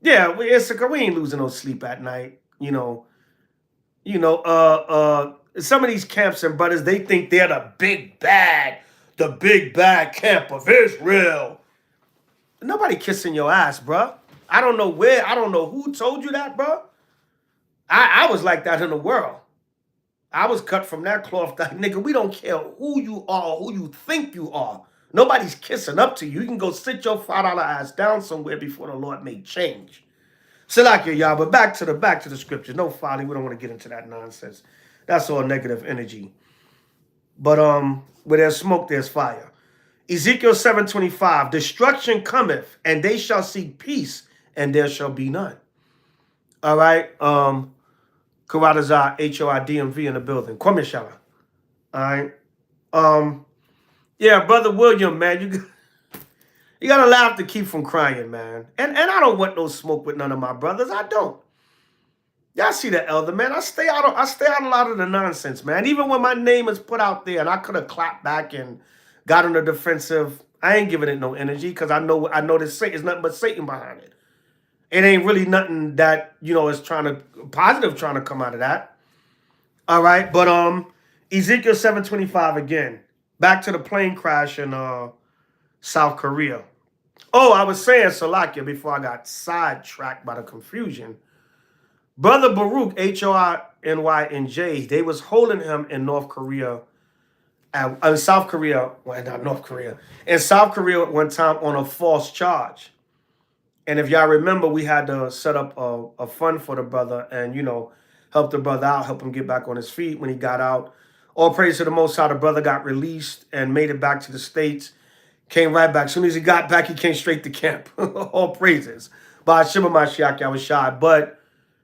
Yeah, we ain't losing no sleep at night. Some of these camps and brothers, they think they're the big bad camp of Israel. Nobody kissing your ass, bruh. I don't know who told you that, bruh. I was like that in the world. I was cut from that cloth. That nigga, we don't care who you are, who you think you are. Nobody's kissing up to you. You can go sit your $5 ass down somewhere before the Lord make change. Salakia, y'all, but back to the scriptures. No folly. We don't want to get into that nonsense. That's all negative energy. But where there's smoke, there's fire. Ezekiel 7:25, destruction cometh, and they shall seek peace, and there shall be none. All right. Karatazar, H.O.I, DMV in the building. Kwame. All right. Yeah, Brother William, man, you gotta laugh to keep from crying, man. And I don't want no smoke with none of my brothers. I don't. Y'all see the elder, man. I stay out a lot of the nonsense, man. Even when my name is put out there and I could have clapped back and got on the defensive, I ain't giving it no energy because I know there's nothing but Satan behind it. It ain't really nothing that, is trying to come out of that. All right, but Ezekiel 7:25 again. Back to the plane crash in South Korea. Oh, I was saying, Salakia, before I got sidetracked by the confusion. Brother Baruch, H.O.I, N.Y, they was holding him in North Korea, in South Korea, well, not North Korea, in South Korea at one time on a false charge. And if y'all remember, we had to set up a fund for the brother and, help the brother out, help him get back on his feet when he got out. All praise to the Most High, the brother got released and made it back to the States. Came right back. As soon as he got back, he came straight to camp. All praises. By Shema Mashiach, I was shy. But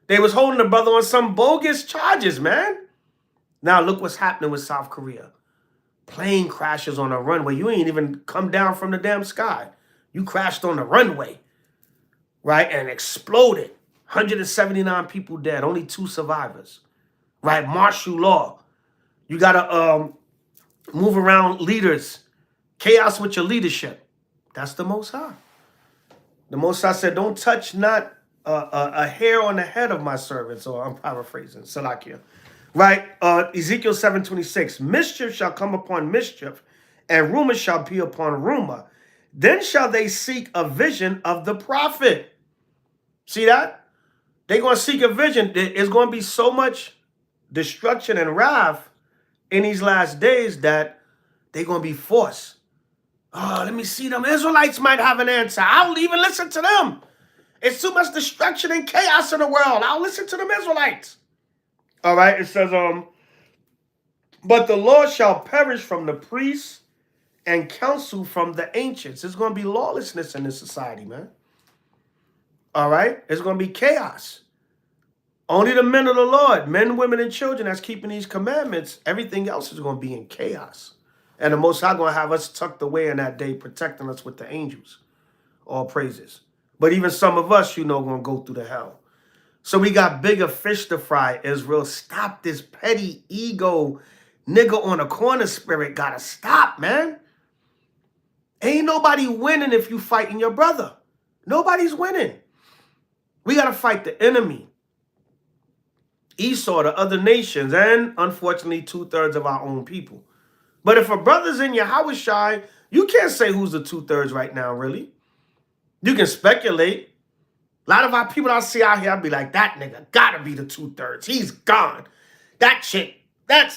they was holding the brother on some bogus charges, man. Now look what's happening with South Korea. Plane crashes on a runway. You ain't even come down from the damn sky. You crashed on the runway, right? And exploded. 179 people dead. Only 2 survivors, right? Martial law. You got to move around leaders. Chaos with your leadership. That's the Most High. The Most High said, don't touch not a hair on the head of my servants. Or I'm paraphrasing. Salakia. Right? Ezekiel 7:26. Mischief shall come upon mischief, and rumor shall be upon rumor. Then shall they seek a vision of the prophet. See that? They're going to seek a vision. There's going to be so much destruction and wrath in these last days that they're going to be forced. Oh, let me see them. Israelites might have an answer. I'll even listen to them. It's too much destruction and chaos in the world. I'll listen to them Israelites. All right, it says, but the Lord shall perish from the priests and counsel from the ancients. There's going to be lawlessness in this society, man. All right, it's going to be chaos. Only the men of the Lord, men, women, and children that's keeping these commandments, everything else is going to be in chaos. And the Most High going to have us tucked away in that day, protecting us with the angels. All praises. But even some of us, going to go through the hell. So we got bigger fish to fry, Israel. Stop this petty ego, nigga on a corner spirit. Gotta stop, man. Ain't nobody winning if you fighting your brother. Nobody's winning. We gotta fight the enemy. Esau, the other nations, and unfortunately 2/3 of our own people. But if a brother's in your H.O.I, you can't say who's the 2/3 right now, really. You can speculate. A lot of our people I see out here, I'll be like, that nigga gotta be the 2/3. He's gone. That chick, I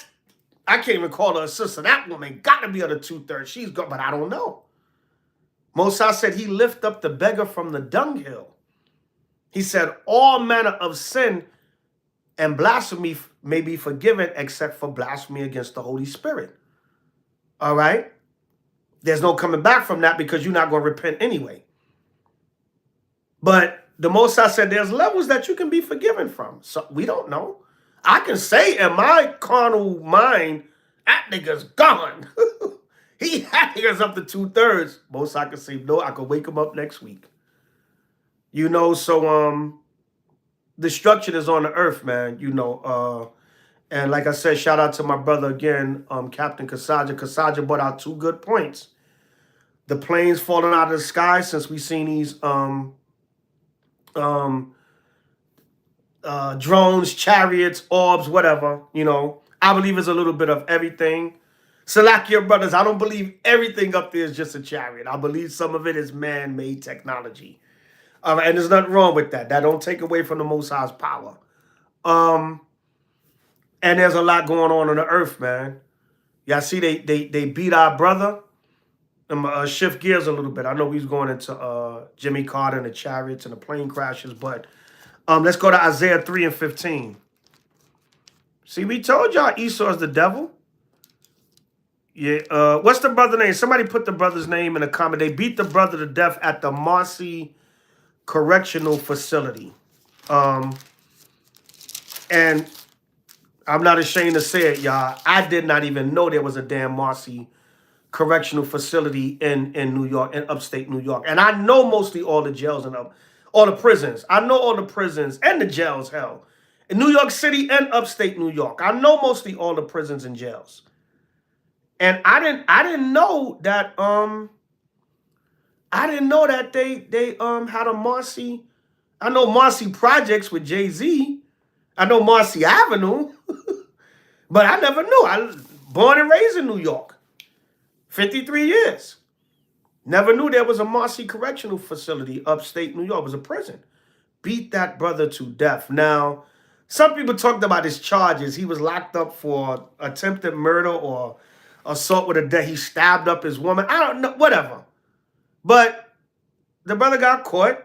can't even call her a sister. That woman gotta be of the 2/3. She's gone, but I don't know. Mosai said he lift up the beggar from the dunghill. He said all manner of sin and blasphemy may be forgiven except for blasphemy against the Holy Spirit. All right? There's no coming back from that because you're not going to repent anyway. But the Most High said there's levels that you can be forgiven from. So we don't know. I can say in my carnal mind, that nigga's gone. He has up to 2/3. Most I can say, no, I could wake him up next week. So destruction is on the earth, man. And like I said, shout out to my brother again, Captain Kasaja. Kasaja brought out 2 good points. the planes falling out of the sky, since we've seen these drones, chariots, orbs, whatever, you know. I believe it's a little bit of everything. Salakia brothers, I don't believe everything up there is just a chariot. I believe some of it is man-made technology. And there's nothing wrong with that. That don't take away from the Most High's power. And there's a lot going on the earth, man. Y'all see they beat our brother. Shift gears a little bit. I know we was going into Jimmy Carter and the chariots and the plane crashes, but let's go to Isaiah 3 and 15. See, we told y'all Esau is the devil. Yeah. What's the brother name? Somebody put the brother's name in the comment. They beat the brother to death at the Marcy Correctional Facility. And I'm not ashamed to say it, y'all. I did not even know there was a damn Marcy Correctional Facility in New York, in upstate New York. And I know mostly all the jails and all the prisons. I know all the prisons and the jails, hell. In New York City and upstate New York. I know mostly all the prisons and jails. And I didn't know that they had a Marcy. I know Marcy Projects with Jay-Z. I know Marcy Avenue. But I never knew. I was born and raised in New York. 53 years. Never knew there was a Marcy Correctional Facility upstate New York. It was a prison. Beat that brother to death. Now, some people talked about his charges. He was locked up for attempted murder or assault with a death. He stabbed up his woman. I don't know. Whatever. But the brother got caught.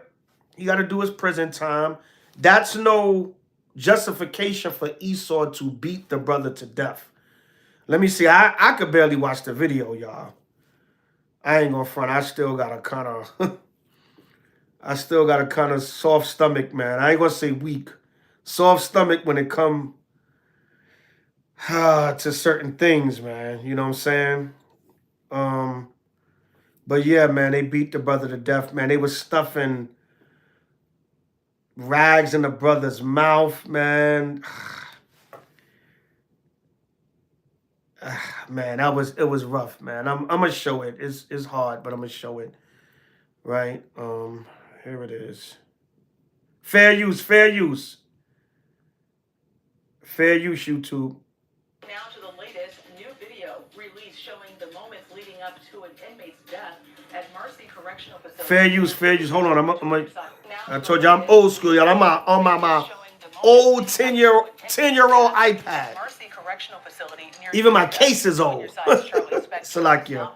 He got to do his prison time. That's no justification for Esau to beat the brother to death. Let me see. I could barely watch the video, y'all. I ain't gonna front. I still got a kind of soft stomach, man. I ain't gonna say weak. Soft stomach when it come to certain things, man. You know what I'm saying? But yeah, man, they beat the brother to death, man. They was stuffing rags in the brother's mouth, man. Man, it was rough, man. I'm gonna show it. It's hard, but I'm gonna show it. Right? Here it is. Fair use, fair use. Fair use, YouTube. Now to the latest new video released showing the moments leading up to an inmate's death at Marcy Correctional Facility. Fair use, fair use. Hold on, I told you I'm old school, y'all. I'm on my old 10-year-old iPad. Marcy Correctional Facility. Even my case is old. Salakia.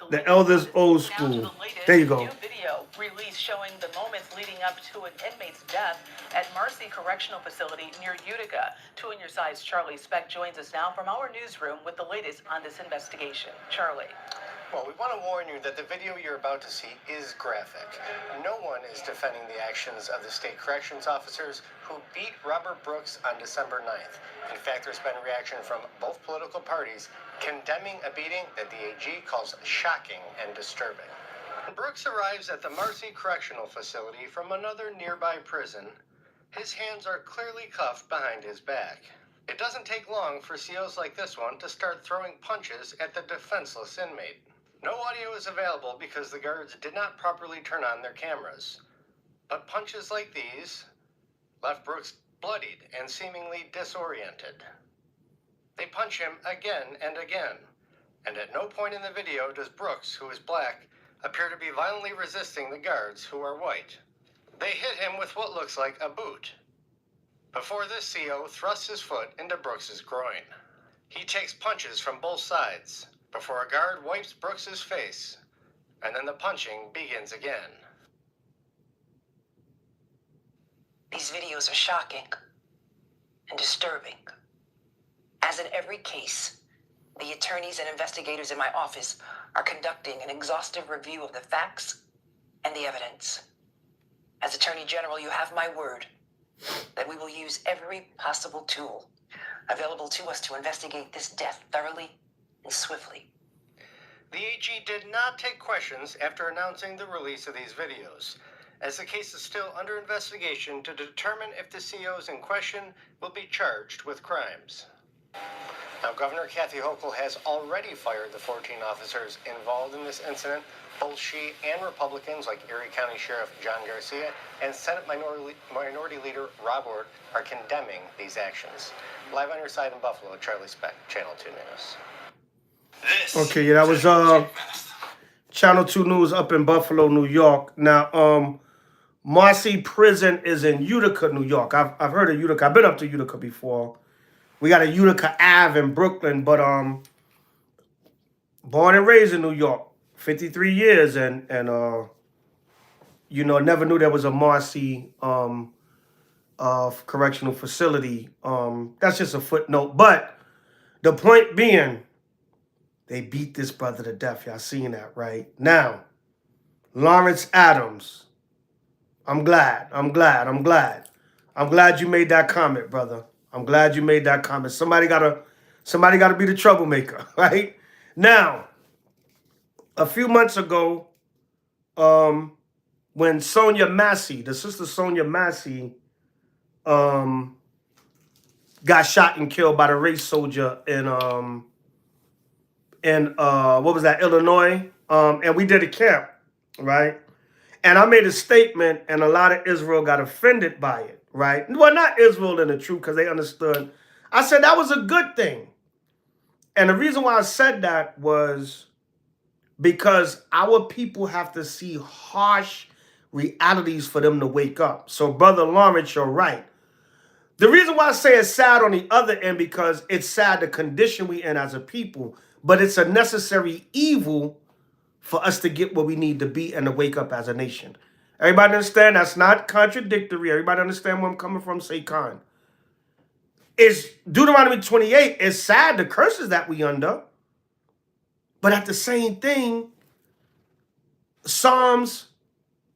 The elders old school. There you go. Video released showing the moments leading up to an inmate's death at Marcy Correctional Facility near Utica. 2 in your size, Charlie Speck joins us now from our newsroom with the latest on this investigation. Charlie. Well, we want to warn you that the video you're about to see is graphic. No one is defending the actions of the state corrections officers who beat Robert Brooks on December 9th. In fact, there's been reaction from both political parties condemning a beating that the AG calls shocking and disturbing. Brooks arrives at the Marcy Correctional Facility from another nearby prison. His hands are clearly cuffed behind his back. It doesn't take long for COs like this one to start throwing punches at the defenseless inmate. No audio is available because the guards did not properly turn on their cameras. But punches like these left Brooks bloodied and seemingly disoriented. They punch him again and again, and at no point in the video does Brooks, who is black, appear to be violently resisting the guards, who are white. They hit him with what looks like a boot, before this CO thrusts his foot into Brooks's groin. He takes punches from both sides, before a guard wipes Brooks's face, and then the punching begins again. These videos are shocking and disturbing. As in every case, the attorneys and investigators in my office are conducting an exhaustive review of the facts and the evidence. As Attorney General, you have my word that we will use every possible tool available to us to investigate this death thoroughly and swiftly. The AG did not take questions after announcing the release of these videos, as the case is still under investigation to determine if the COs in question will be charged with crimes. Now, Governor Kathy Hochul has already fired the 14 officers involved in this incident. Both she and Republicans like Erie County Sheriff John Garcia and Senate Minority Leader Rob Ortt are condemning these actions. Live on your side in Buffalo, Charlie Speck, Channel 2 News. Okay, yeah, that was Channel 2 News up in Buffalo, New York. Now, Marcy Prison is in Utica, New York. I've heard of Utica. I've been up to Utica before. We got a Utica Ave in Brooklyn, but born and raised in New York, 53 years, and you know, never knew there was a Marcy correctional facility. That's just a footnote. But the point being, they beat this brother to death. Y'all seen that, right? Now, Lawrence Adams. I'm glad you made that comment, brother. I'm glad you made that comment. Somebody gotta be the troublemaker, right? Now, a few months ago, when Sonia Massey, the sister Sonia Massey, got shot and killed by the race soldier in what was that, Illinois? And we did a camp, right? And I made a statement, and a lot of Israel got offended by it, right? Well, not Israel in the truth, because they understood. I said that was a good thing. And the reason why I said that was because our people have to see harsh realities for them to wake up. So, Brother Lawrence, you're right. The reason why I say it's sad on the other end, because it's sad the condition we in as a people, but it's a necessary evil for us to get where we need to be and to wake up as a nation. Everybody understand? That's not contradictory. Everybody understand where I'm coming from? Say con. It's Deuteronomy 28. It's sad the curses that we under. But at the same thing, Psalms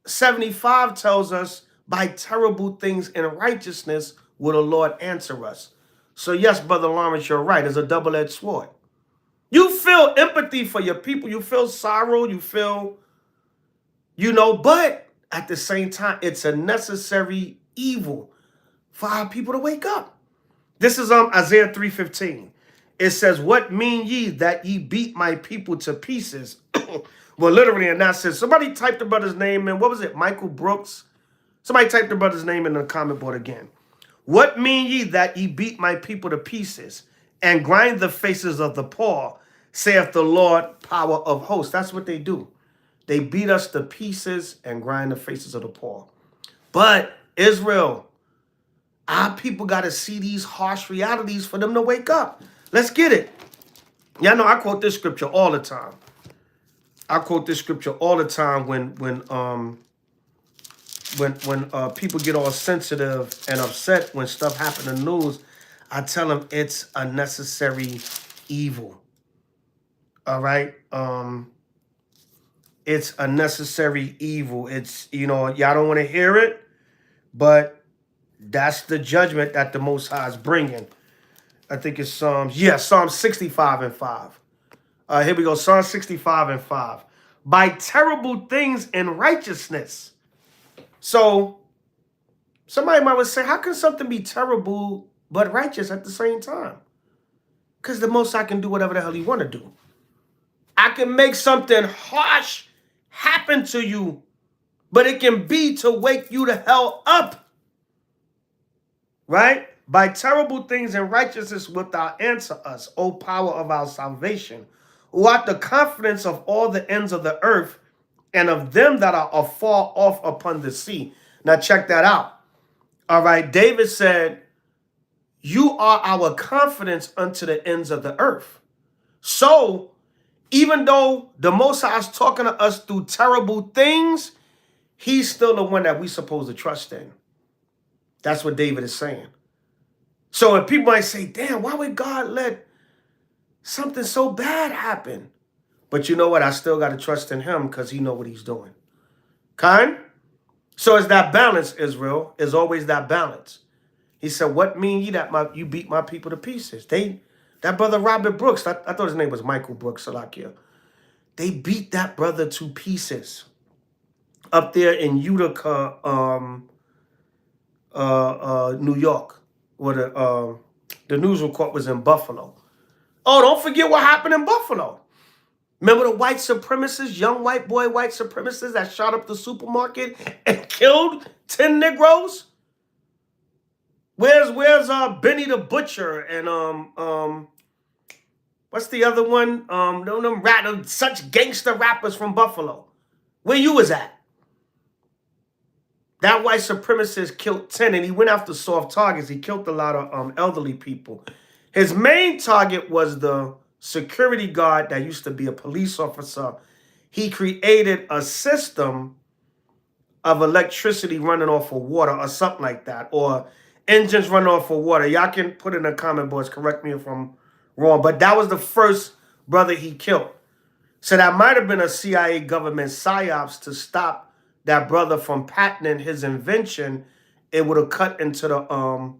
75 tells us, by terrible things in righteousness will the Lord answer us. So yes, Brother Lawrence, you're right. It's a double-edged sword. You feel empathy for your people. You feel sorrow. You feel, you know, but at the same time, it's a necessary evil for our people to wake up. This is Isaiah 3:15. It says, what mean ye that ye beat my people to pieces? Well, literally in that sense, somebody typed the brother's name in. What was it? Michael Brooks. Somebody typed the brother's name in the comment board again. What mean ye that ye beat my people to pieces and grind the faces of the poor, saith the Lord, power of hosts. That's what they do. They beat us to pieces and grind the faces of the poor. But Israel, our people got to see these harsh realities for them to wake up. Let's get it. Y'all know I quote this scripture all the time. I quote this scripture all the time when people get all sensitive and upset when stuff happens in the news. I tell them it's a necessary evil. All right. It's a necessary evil. It's, you know, y'all don't want to hear it, but that's the judgment that the Most High is bringing. I think it's Psalm 65 and 5. Here we go. Psalm 65 and 5. By terrible things in righteousness. So somebody might say, how can something be terrible but righteous at the same time? Because the Most High can do whatever the hell he want to do. I can make something harsh happen to you, but it can be to wake you the hell up. Right? By terrible things in righteousness wilt thou answer us, O power of our salvation, who art the confidence of all the ends of the earth, and of them that are afar off upon the sea. Now check that out. All right, David said, you are our confidence unto the ends of the earth. So, even though the Most High is talking to us through terrible things, he's still the one that we're supposed to trust in. That's what David is saying. So if people might say, damn, why would God let something so bad happen? But you know what? I still got to trust in him because he know what he's doing. Kind? So it's that balance, Israel. Is always that balance. He said, what mean ye that you beat my people to pieces? That brother Robert Brooks, I thought his name was Michael Brooks, Salakia. They beat that brother to pieces up there in Utica, New York, where the news report was in Buffalo. Oh, don't forget what happened in Buffalo. Remember the white supremacists, young white boy white supremacists that shot up the supermarket and killed 10 Negroes? Where's Benny the Butcher and what's the other one? Them such gangster rappers from Buffalo. Where you was at? That white supremacist killed 10 and he went after soft targets. He killed a lot of elderly people. His main target was the security guard that used to be a police officer. He created a system of electricity running off of water or something like that, or engines running off of water. Y'all can put it in the comment boards, correct me if I'm wrong, but that was the first brother he killed. So that might have been a CIA government psyops to stop that brother from patenting his invention. It would have cut into the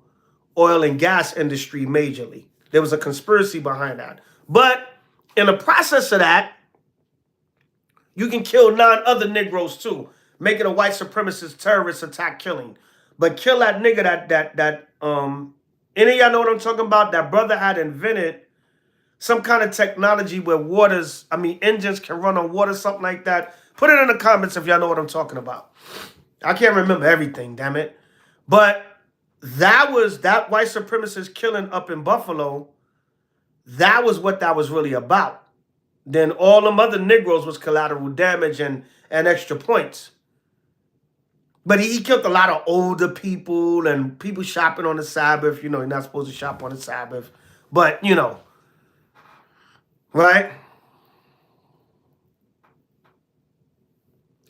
oil and gas industry majorly. There was a conspiracy behind that. But in the process of that, you can kill 9 other Negroes too, making a white supremacist terrorist attack killing. But kill that nigga that any of y'all know what I'm talking about? That brother had invented some kind of technology where engines can run on water, something like that. Put it in the comments if y'all know what I'm talking about. I can't remember everything, damn it. But that white supremacist killing up in Buffalo. That was what that was really about. Then all them other Negroes was collateral damage and extra points. But he killed a lot of older people and people shopping on the Sabbath. You know, you're not supposed to shop on the Sabbath. But, you know, right?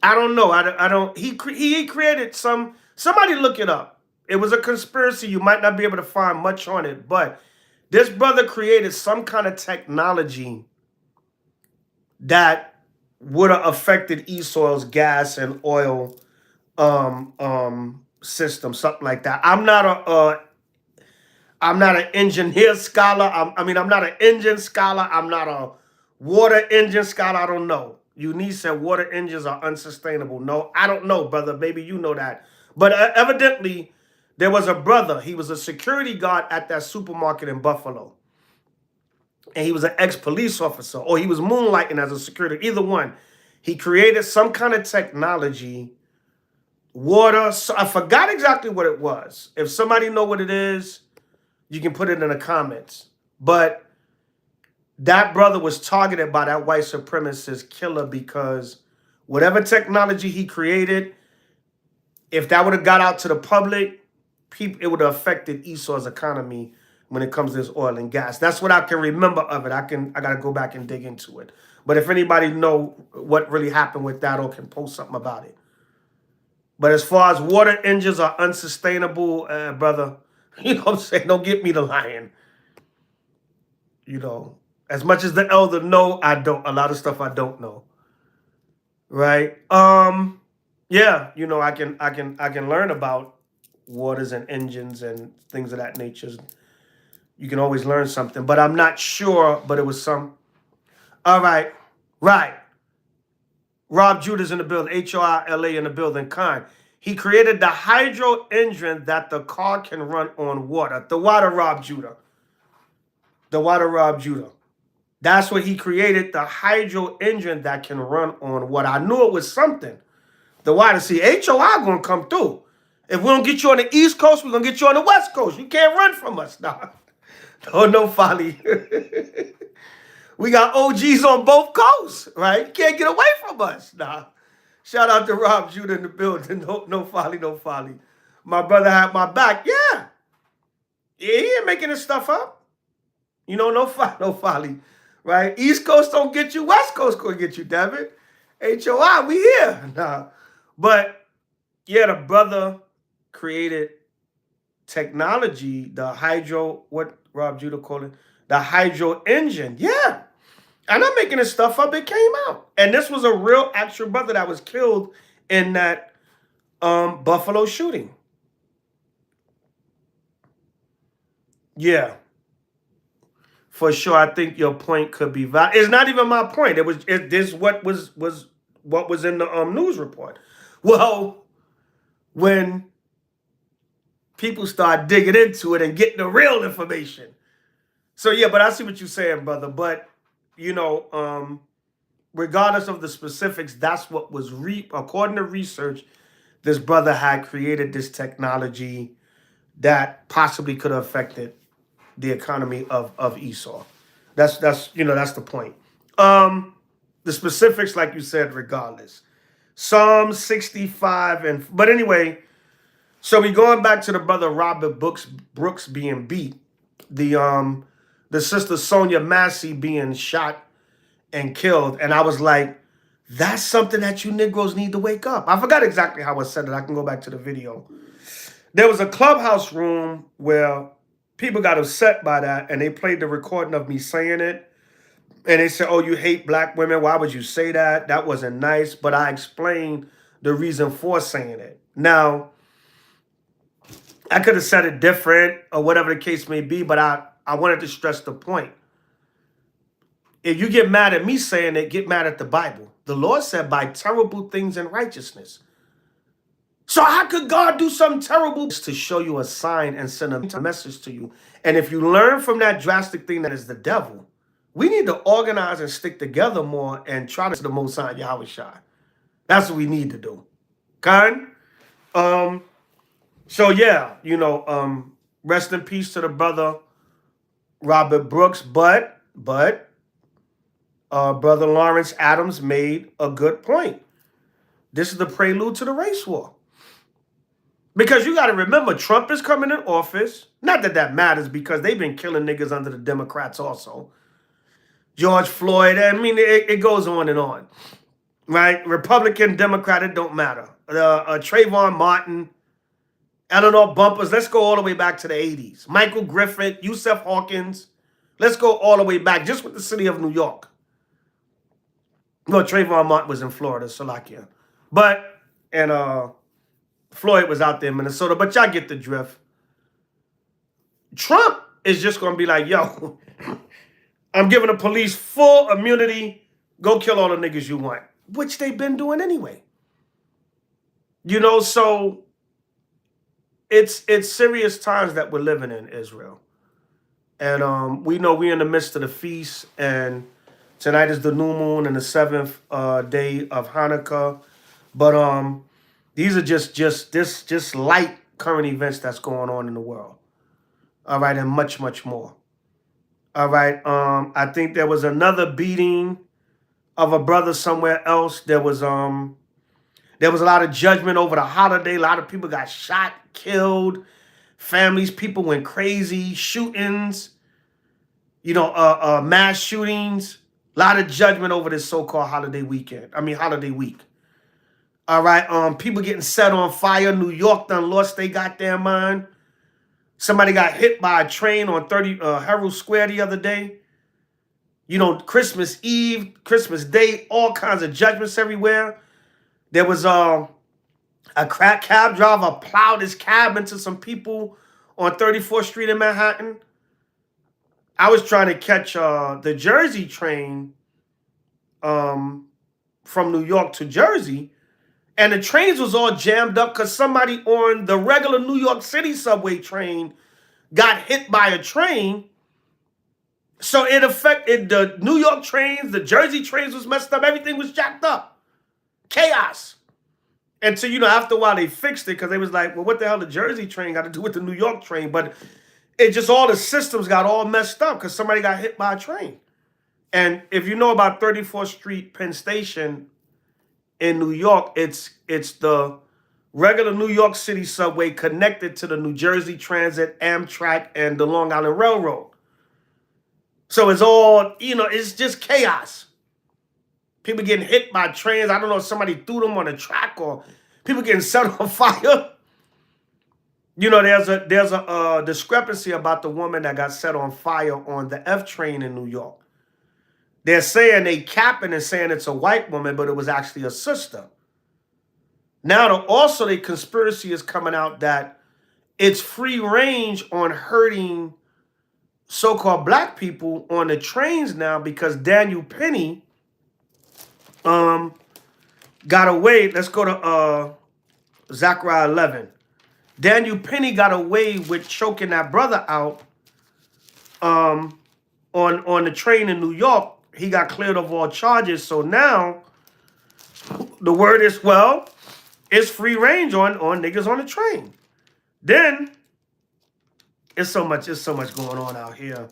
I don't know. I don't. He created somebody look it up. It was a conspiracy. You might not be able to find much on it. But this brother created some kind of technology that would have affected ECCUS gas and oil system, something like that. I'm not an engineer scholar. I'm not an engine scholar. I'm not a water engine scholar. I don't know. Eunice said water engines are unsustainable. No, I don't know, brother. Maybe you know that. But evidently, there was a brother. He was a security guard at that supermarket in Buffalo. And he was an ex-police officer, or he was moonlighting as a security, either one. He created some kind of technology, water. So I forgot exactly what it was. If somebody know what it is, you can put it in the comments. But that brother was targeted by that white supremacist killer because whatever technology he created, if that would have got out to the public, it would have affected Esau's economy when it comes to this oil and gas. That's what I can remember of it. I got to go back and dig into it. But if anybody know what really happened with that or can post something about it. But as far as water engines are unsustainable, brother, you know what I'm saying? Don't get me the lion. You know, as much as the elder know, I don't. A lot of stuff I don't know. Right? Yeah, you know, I can learn about waters and engines and things of that nature. You can always learn something, but I'm not sure, but it was some. All right. Right. Rob Judah's in the building. H.O.I in the building. Khan. He created the hydro engine that the car can run on water. The water Rob Judah. The water Rob Judah. That's what he created, the hydro engine that can run on water. I knew it was something. The water. See, H.O.I going to come through. If we don't get you on the East Coast, we're going to get you on the West Coast. You can't run from us now. No folly. We got OGs on both coasts, right? You can't get away from us. Nah. Shout out to Rob Judah in the building. No folly, no folly. My brother had my back. Yeah. He ain't making this stuff up. You know, no folly. Right? East Coast don't get you. West Coast gonna get you, damn it. HOI, we here. Nah. But, yeah, the brother created technology, the hydro, what Rob Judah called it? The hydro engine. Yeah. I'm not making this stuff up. It came out. And this was a real actual brother that was killed in that Buffalo shooting. Yeah. For sure, I think your point could be valid. It's not even my point. This what was in the news report. Well, when people start digging into it and getting the real information, So yeah, but I see what you're saying, brother. But you know, regardless of the specifics, that's what was according to research. This brother had created this technology that possibly could have affected the economy of Esau. That's you know that's the point. The specifics, like you said, regardless. Psalm 65 but anyway, so we going back to the brother Robert Brooks being beat, the sister Sonia Massey being shot and killed, and I was like, that's something that you Negroes need to wake up. I forgot exactly how I said it. I can go back to the video. There was a clubhouse room where people got upset by that, and they played the recording of me saying it. And they said, oh, you hate black women. Why would you say that? That wasn't nice. But I explained the reason for saying it. Now, I could have said it different or whatever the case may be, but I wanted to stress the point. If you get mad at me saying it, get mad at the Bible. The Lord said, by terrible things and righteousness. So how could God do something terrible? To show you a sign and send a message to you. And if you learn from that drastic thing that is the devil, we need to organize and stick together more and try to the Most High Yahweh Shai. That's what we need to do. Kind? So yeah, you know, rest in peace to the brother Robert Brooks, but brother Lawrence Adams made a good point. This is the prelude to the race war. Because you got to remember, Trump is coming in office. Not that that matters because they've been killing niggas under the Democrats also. George Floyd, I mean, it goes on, right? Republican, Democrat, it don't matter. Trayvon Martin, Eleanor Bumpers, let's go all the way back to the 80s. Michael Griffith, Yusef Hawkins, let's go all the way back, just with the city of New York. No, Trayvon Martin was in Florida, Salakia. But, and Floyd was out there in Minnesota, but y'all get the drift. Trump is just going to be like, yo, I'm giving the police full immunity. Go kill all the niggas you want, which they've been doing anyway. You know, so it's serious times that we're living in Israel. And we know we're in the midst of the feast, and tonight is the new moon and the 7th day of Hanukkah. But these are just light current events that's going on in the world. All right, and much, much more. All right, I think there was another beating of a brother somewhere else. There was a lot of judgment over the holiday. A lot of people got shot, killed, families, people went crazy, shootings, you know, mass shootings. A lot of judgment over this so-called holiday week. All right, people getting set on fire. New York done lost their goddamn mind. Somebody got hit by a train on Herald Square the other day. You know, Christmas Eve, Christmas Day, all kinds of judgments everywhere. There was a crack cab driver plowed his cab into some people on 34th Street in Manhattan. I was trying to catch the Jersey train from New York to Jersey, and the trains was all jammed up because somebody on the regular New York City subway train got hit by a train. So it affected the New York trains, the Jersey trains was messed up, everything was jacked up. Chaos. And so, you know, after a while they fixed it because they was like, well, what the hell the Jersey train got to do with the New York train? But it just, all the systems got all messed up because somebody got hit by a train. And if you know about 34th Street Penn Station in New York, it's the regular New York City subway connected to the New Jersey Transit, Amtrak, and the Long Island Railroad. So it's all, you know, it's just chaos. People getting hit by trains. I don't know if somebody threw them on a track or people getting set on fire. You know, there's a discrepancy about the woman that got set on fire on the F train in New York. They're saying they capping and saying it's a white woman, but it was actually a sister. Now, also the conspiracy is coming out that it's free range on hurting so-called black people on the trains now because Daniel Penny got away. Let's go to Zechariah 11. Daniel Penny got away with choking that brother out on the train in New York, he got cleared of all charges. So now the word is, well, it's free range on niggas on the train. Then it's so much going on out here.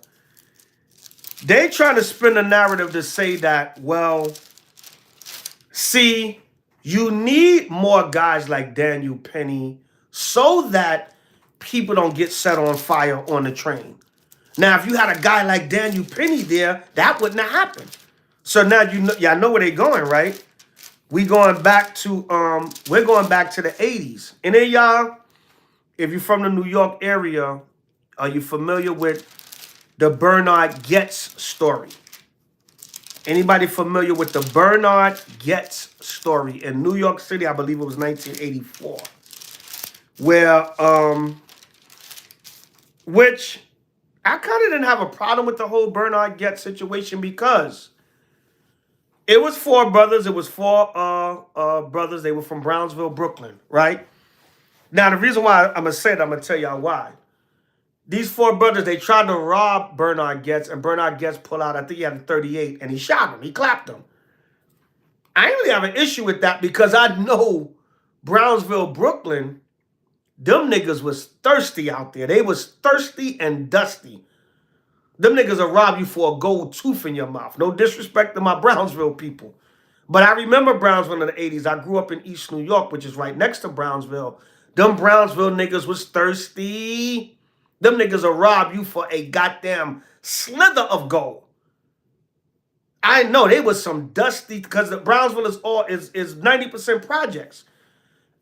They trying to spin a narrative to say that, well, see, you need more guys like Daniel Penny so that people don't get set on fire on the train. Now, if you had a guy like Daniel Penny there, that wouldn't have happened. So now y'all know where they going, right? We're going back to the 80s. And then y'all, if you're from the New York area, are you familiar with the Bernard Getz story? Anybody familiar with the Bernard Getz story in New York City? I believe it was 1984. Where, which I kind of didn't have a problem with the whole Bernard Getz situation because it was four brothers. It was four brothers. They were from Brownsville, Brooklyn, right? Now, the reason why I'm going to say it, I'm going to tell y'all why. These four brothers, they tried to rob Bernard Getz, and Bernard Getz pulled out, I think he had a 38, and he shot him. He clapped him. I ain't really have an issue with that because I know Brownsville, Brooklyn, them niggas was thirsty out there. They was thirsty and dusty. Them niggas will rob you for a gold tooth in your mouth. No disrespect to my Brownsville people. But I remember Brownsville in the 80s. I grew up in East New York, which is right next to Brownsville. Them Brownsville niggas was thirsty. Them niggas will rob you for a goddamn slither of gold. I know they was some dusty, because the Brownsville is 90% projects.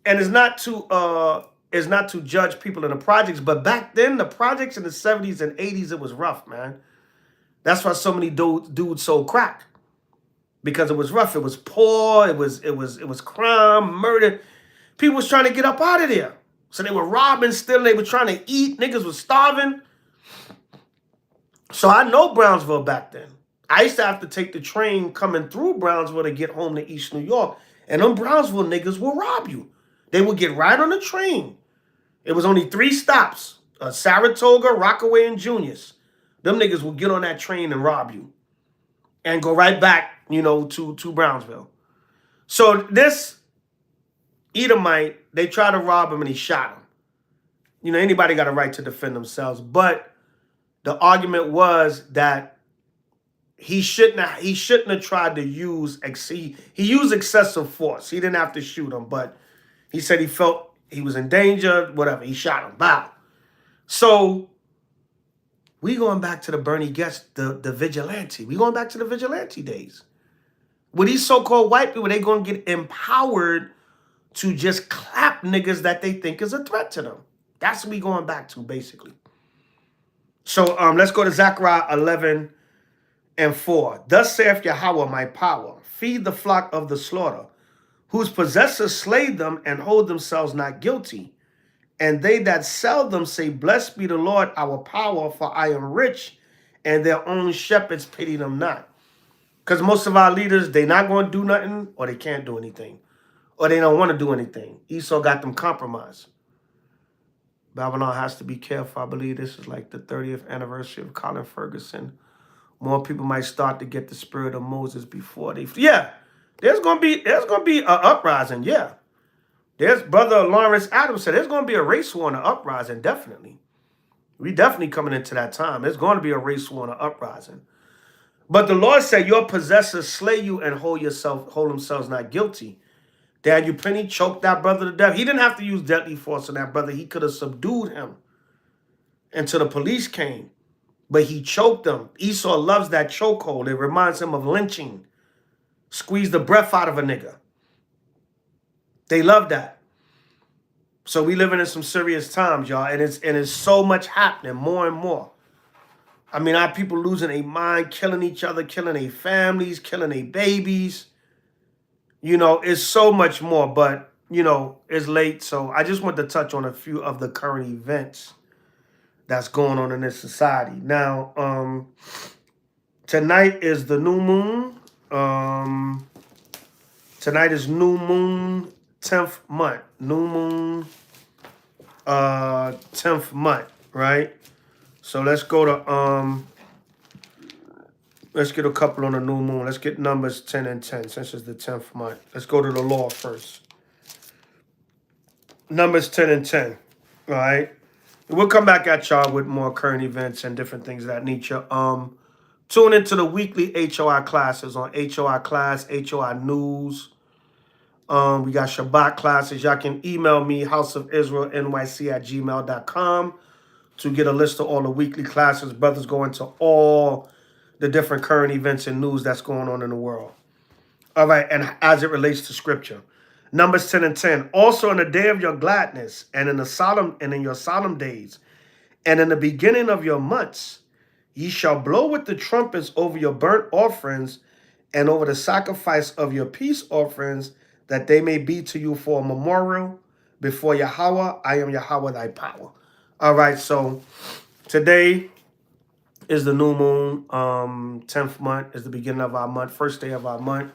And it's not to judge people in the projects, but back then the projects in the 70s and 80s, it was rough, man. That's why so many dudes sold crack. Because it was rough, it was poor, it was crime, murder. People was trying to get up out of there. So they were robbing, stealing, they were trying to eat, niggas was starving. So I know Brownsville back then. I used to have to take the train coming through Brownsville to get home to East New York. And them Brownsville niggas will rob you. They would get right on the train. It was only 3 stops. Saratoga, Rockaway, and Junius. Them niggas will get on that train and rob you. And go right back, to Brownsville. So this Edomite, they tried to rob him and he shot him. Anybody got a right to defend themselves. But the argument was that he shouldn't have tried to use, he used excessive force. He didn't have to shoot him, but he said he felt he was in danger, whatever. He shot him. Bow. So we going back to the Bernie Getz, the vigilante. We going back to the vigilante days. With these so-called white people, they going to get empowered to just clap niggas that they think is a threat to them. That's what we going back to, basically. So let's go to Zechariah 11:4. Thus saith Yahweh my power, feed the flock of the slaughter, whose possessors slay them and hold themselves not guilty. And they that sell them say, blessed be the Lord our power, for I am rich, and their own shepherds pity them not. Because most of our leaders, they not going to do nothing, or they can't do anything. Or they don't want to do anything. Esau got them compromised. Babylon has to be careful. I believe this is like the 30th anniversary of Colin Ferguson. More people might start to get the spirit of Moses before they... Yeah, there's gonna be an uprising, yeah. There's Brother Lawrence Adams said there's gonna be a race war and an uprising, definitely. We definitely coming into that time. There's going to be a race war and an uprising. But the Lord said, your possessors slay you and hold themselves not guilty. Daniel Penny choked that brother to death. He didn't have to use deadly force on that brother. He could have subdued him until the police came. But he choked them. Esau loves that chokehold. It reminds him of lynching. Squeeze the breath out of a nigga. They love that. So we living in some serious times, y'all. And it's so much happening, more and more. I mean, our people losing their mind, killing each other, killing their families, killing their babies. It's so much more, but, it's late. So I just want to touch on a few of the current events that's going on in this society. Now, tonight is the new moon. Tonight is new moon, 10th month. New moon, 10th month, right? So let's go to Let's get a couple on the new moon. Let's get Numbers 10 and 10 since it's the 10th month. Let's go to the law first. Numbers 10 and 10. All right. We'll come back at y'all with more current events and different things of that nature. Tune into the weekly HOI classes on HOI class, HOI news. We got Shabbat classes. Y'all can email me, houseofisraelnyc@gmail.com, to get a list of all the weekly classes. Brothers go into all the different current events and news that's going on in the world. All right, and as it relates to scripture. Numbers 10 and 10. Also in the day of your gladness, and in your solemn days, and in the beginning of your months, ye shall blow with the trumpets over your burnt offerings and over the sacrifice of your peace offerings, that they may be to you for a memorial before Yahweh. I am Yahweh thy power. All right, so today is the new moon. 10th month is the beginning of our month, first day of our month.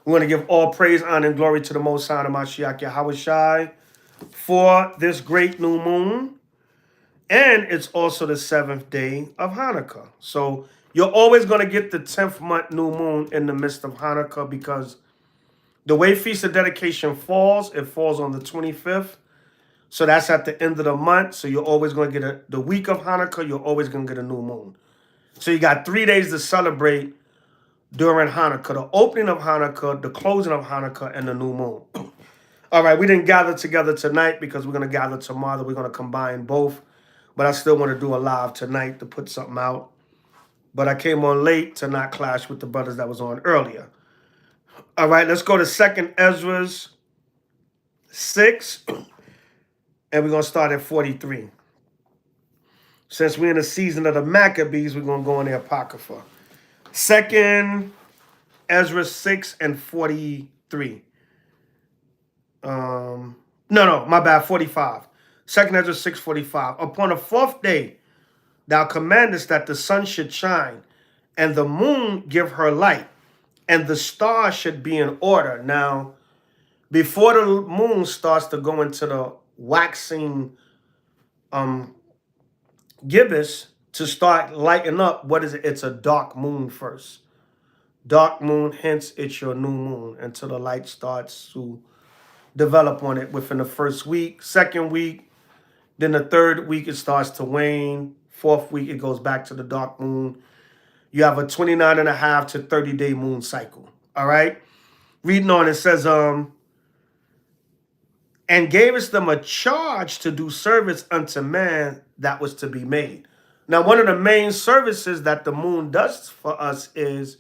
We want to give all praise, honor, and glory to the Most High, Mashiach Yahweh for this great new moon. And it's also the 7th day of Hanukkah. So you're always going to get the 10th month new moon in the midst of Hanukkah, because the way Feast of Dedication falls, it falls on the 25th. So that's at the end of the month. So you're always going to get the week of Hanukkah, you're always going to get a new moon. So you got 3 days to celebrate during Hanukkah, the opening of Hanukkah, the closing of Hanukkah, and the new moon. All right, we didn't gather together tonight because we're going to gather tomorrow. We're going to combine both. But I still want to do a live tonight to put something out. But I came on late to not clash with the brothers that was on earlier. All right, let's go to 2nd Ezra 6. And we're going to start at 43. Since we're in the season of the Maccabees, we're going to go in the Apocrypha. 2nd Ezra 6 and 43. No, my bad, 45. 2nd Ezra 6:45. Upon the 4th day, thou commandest that the sun should shine, and the moon give her light, and the stars should be in order. Now, before the moon starts to go into the waxing gibbous to start lighting up, what is it? It's a dark moon first. Dark moon, hence it's your new moon, until the light starts to develop on it within the first week, second week. Then the 3rd week, it starts to wane. 4th week, it goes back to the dark moon. You have a 29.5 to 30-day moon cycle. All right? Reading on, it says, and gavest them a charge to do service unto man that was to be made. Now, one of the main services that the moon does for us is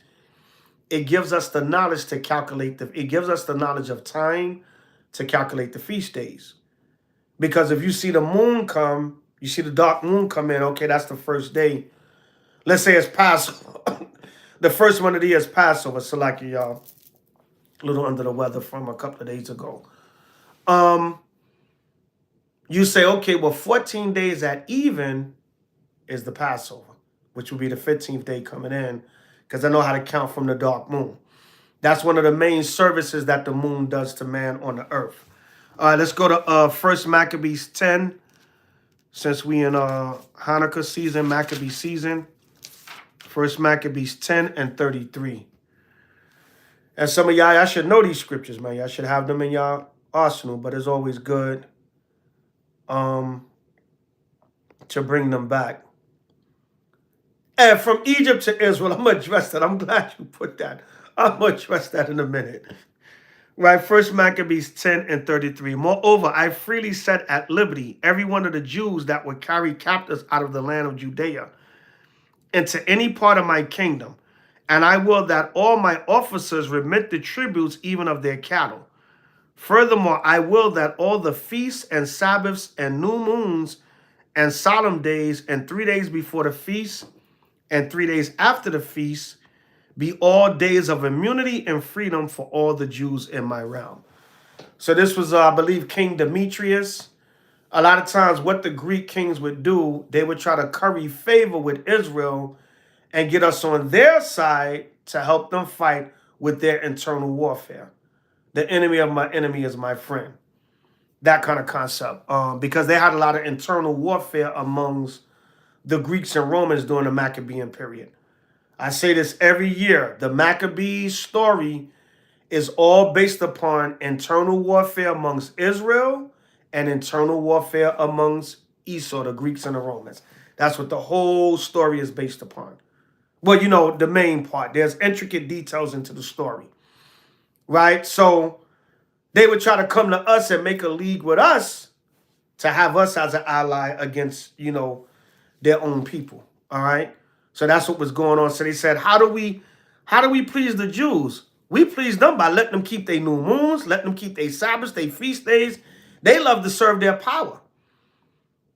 it gives us the knowledge to calculate it gives us the knowledge of time to calculate the feast days. Because if you see the moon come, you see the dark moon come in, okay, that's the first day. Let's say it's Passover. The first one of the year is Passover. So like y'all, a little under the weather from a couple of days ago. You say, okay, well, 14 days at even is the Passover, which will be the 15th day coming in, because I know how to count from the dark moon. That's one of the main services that the moon does to man on the earth. All right, let's go to 1 Maccabees 10. Since we in Hanukkah season, Maccabee season. 1 Maccabees 10 and 33. And some of y'all should know these scriptures, man. Y'all should have them in y'all arsenal, but it's always good to bring them back. And from Egypt to Israel, I'm going to address that. I'm glad you put that. I'm going to address that in a minute. Right, 1 Maccabees 10 and 33. Moreover, I freely set at liberty every one of the Jews that would carry captives out of the land of Judea into any part of my kingdom. And I will that all my officers remit the tributes even of their cattle. Furthermore, I will that all the feasts and Sabbaths and new moons and solemn days and 3 days before the feast and 3 days after the feast be all days of immunity and freedom for all the Jews in my realm. So this was, I believe, King Demetrius. A lot of times what the Greek kings would do, they would try to curry favor with Israel and get us on their side to help them fight with their internal warfare. The enemy of my enemy is my friend. That kind of concept. Because they had a lot of internal warfare amongst the Greeks and Romans during the Maccabean period. I say this every year. The Maccabees story is all based upon internal warfare amongst Israel and internal warfare amongst Esau, the Greeks and the Romans. That's what the whole story is based upon. Well, you know, the main part. There's intricate details into the story, right? So they would try to come to us and make a league with us to have us as an ally against, you know, their own people, all right? So that's what was going on. So they said, how do we please the Jews? We please them by letting them keep their new moons, letting them keep their Sabbaths, their feast days. They love to serve their power.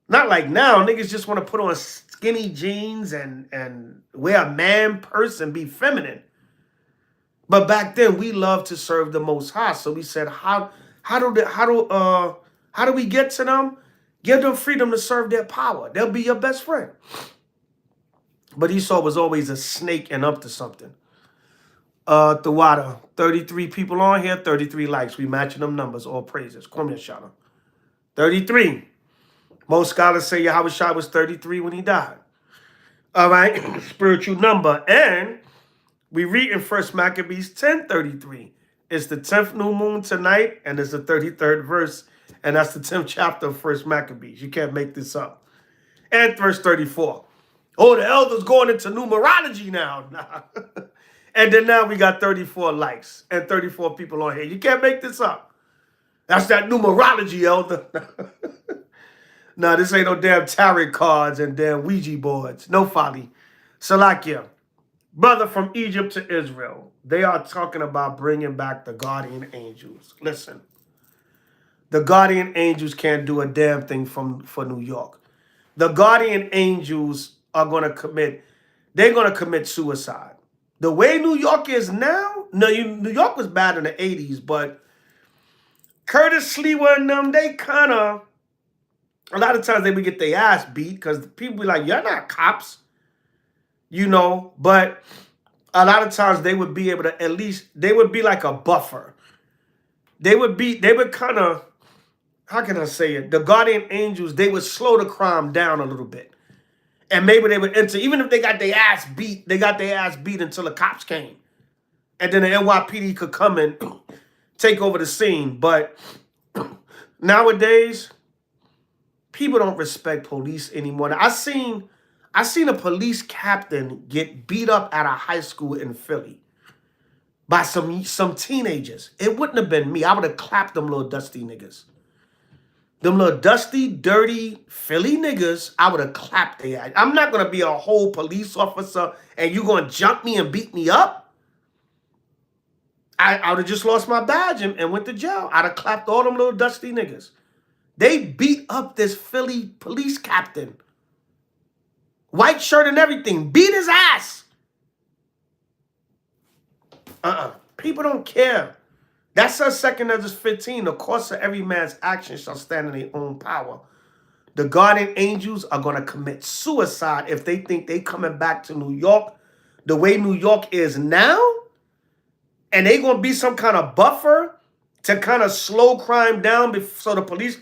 Not like now, niggas just want to put on skinny jeans and wear a man purse and be feminine. But back then, we loved to serve the Most High. So we said, how do we get to them? Give them freedom to serve their power. They'll be your best friend. But Esau was always a snake and up to something. The water, 33 people on here, 33 likes. We matching them numbers, all praises. Come here, Shana. 33. Most scholars say Yahushua was 33 when he died. All right, spiritual number. And we read in 1 Maccabees 10:33. It's the 10th new moon tonight, and it's the 33rd verse, and that's the 10th chapter of 1 Maccabees. You can't make this up. And verse 34. Oh, the elders going into numerology now. Nah. And then now we got 34 likes and 34 people on here. You can't make this up. That's that numerology, elder. No, this ain't no damn tarot cards and damn Ouija boards. No folly. Salakia, brother from Egypt to Israel. They are talking about bringing back the guardian angels. Listen, the guardian angels can't do a damn thing for New York. The guardian angels are going to commit suicide. The way New York is now, no, New York was bad in the 80s, but Curtis Slewa and them, they kind of, a lot of times they would get their ass beat because people be like, you're not cops, you know, but a lot of times they would be able to at least, they would be like a buffer. They would kind of, how can I say it? The guardian angels, they would slow the crime down a little bit. And maybe they would enter, even if they got their ass beat, until the cops came. And then the NYPD could come and take over the scene. But nowadays, people don't respect police anymore. I seen a police captain get beat up at a high school in Philly by some teenagers. It wouldn't have been me. I would have clapped them little dusty niggas. Them little dusty, dirty Philly niggas, I would have clapped their ass. I'm not going to be a whole police officer and you going to jump me and beat me up. I would have just lost my badge and went to jail. I'd have clapped all them little dusty niggas. They beat up this Philly police captain. White shirt and everything. Beat his ass. People don't care. That says 2 Ezra 15. The course of every man's action shall stand in their own power. The guardian angels are going to commit suicide if they think they coming back to New York the way New York is now. And they going to be some kind of buffer to kind of slow crime down so the police...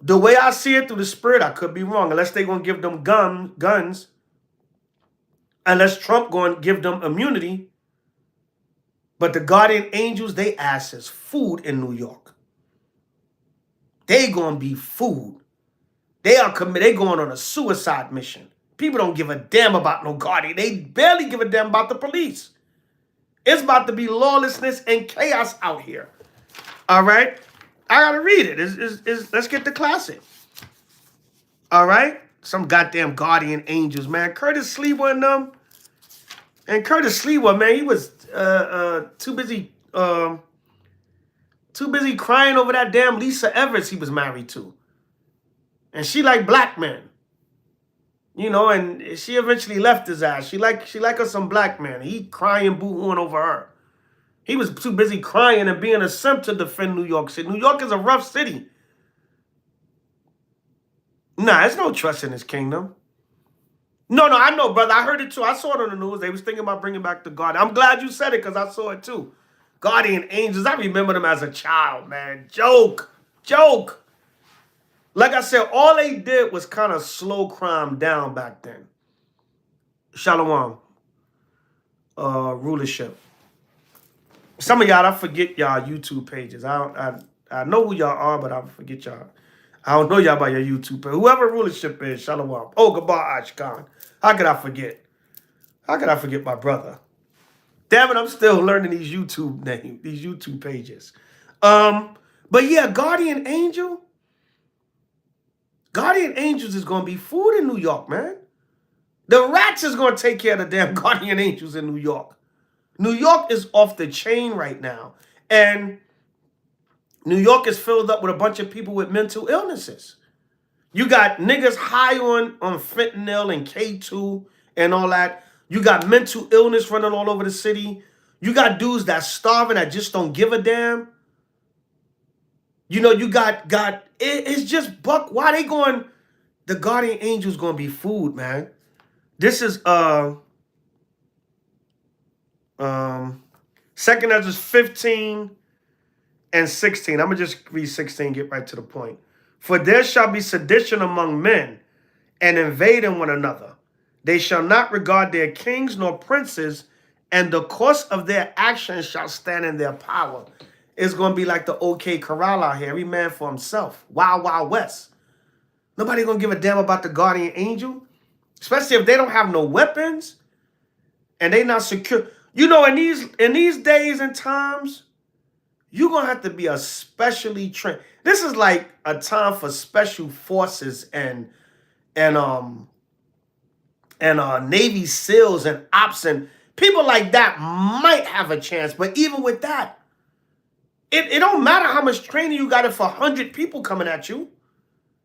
The way I see it through the spirit, I could be wrong. Unless they're going to give them guns. Unless Trump going to give them immunity. But the guardian angels, they ass is food in New York. They going to be food. They going on a suicide mission. People don't give a damn about no guardian. They barely give a damn about the police. It's about to be lawlessness and chaos out here. All right? I got to read it. Let's get the classic. All right? Some goddamn guardian angels, man. Curtis Slewa and them. And Curtis Slewa, man, he was too busy crying over that damn Lisa Evers he was married to. And she like black men. You know, and she eventually left his ass. She like her some black man. He crying, boo-hooing over her. He was too busy crying and being a simp to defend New York City. New York is a rough city. Nah, there's no trust in this kingdom. No, I know, brother. I heard it too. I saw it on the news. They was thinking about bringing back the Guardian. I'm glad you said it because I saw it too. Guardian angels. I remember them as a child, man. Joke. Like I said, all they did was kind of slow crime down back then. Shalom. Rulership. Some of y'all, I forget y'all YouTube pages. I know who y'all are, but I forget y'all. I don't know y'all by your YouTube page. Whoever rulership is, Shalom. Oh, Gabar Ashkan. How could I forget? How could I forget my brother? Damn it, I'm still learning these YouTube names, these YouTube pages. But yeah, Guardian Angel. Guardian Angels is gonna be food in New York, man. The rats is gonna take care of the damn Guardian Angels in New York. New York is off the chain right now. And New York is filled up with a bunch of people with mental illnesses. You got niggas high on fentanyl and K2 and all that. You got mental illness running all over the city. You got dudes that's starving that just don't give a damn. You know, you got it's just buck. Why they going? The Guardian Angel's gonna be food, man. This is 2nd Ezra 15 and 16. I'm gonna just read 16, get right to the point. For there shall be sedition among men, and invading one another. They shall not regard their kings nor princes, and the course of their actions shall stand in their power. It's gonna be like the OK Corral out here, every man for himself. Wild, Wild West. Nobody gonna give a damn about the Guardian Angel, especially if they don't have no weapons and they not secure. You know, in these days and times, you're gonna have to be a specially trained. This is like a time for special forces and Navy SEALs and ops, and people like that might have a chance. But even with that, it don't matter how much training you got if 100 people coming at you.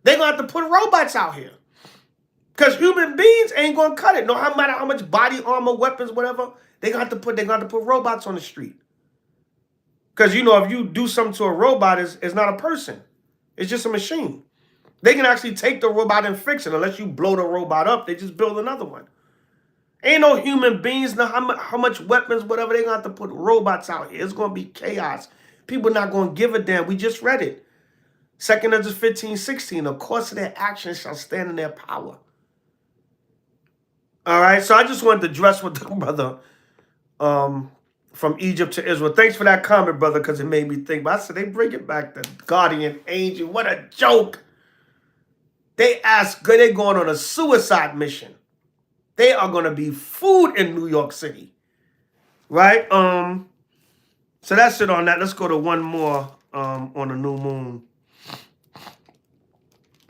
They're gonna have to put robots out here. Because human beings ain't gonna cut it. No matter how much body armor, weapons, whatever, they're gonna have to put robots on the street. Because you know, if you do something to a robot, it's not a person. It's just a machine. They can actually take the robot and fix it. Unless you blow the robot up, they just build another one. Ain't no human beings, no how much weapons, whatever, they're gonna have to put robots out here. It's gonna be chaos. People not gonna give a damn. We just read it. 2nd Ezra 15, 16. The course of their actions shall stand in their power. All right, so I just wanted to address with the brother from Egypt to Israel. Thanks for that comment, brother, because it made me think. But I said, they bring it back, the Guardian Angel. What a joke. They're going on a suicide mission. They are going to be food in New York City. Right? So that's it on that. Let's go to one more on the new moon.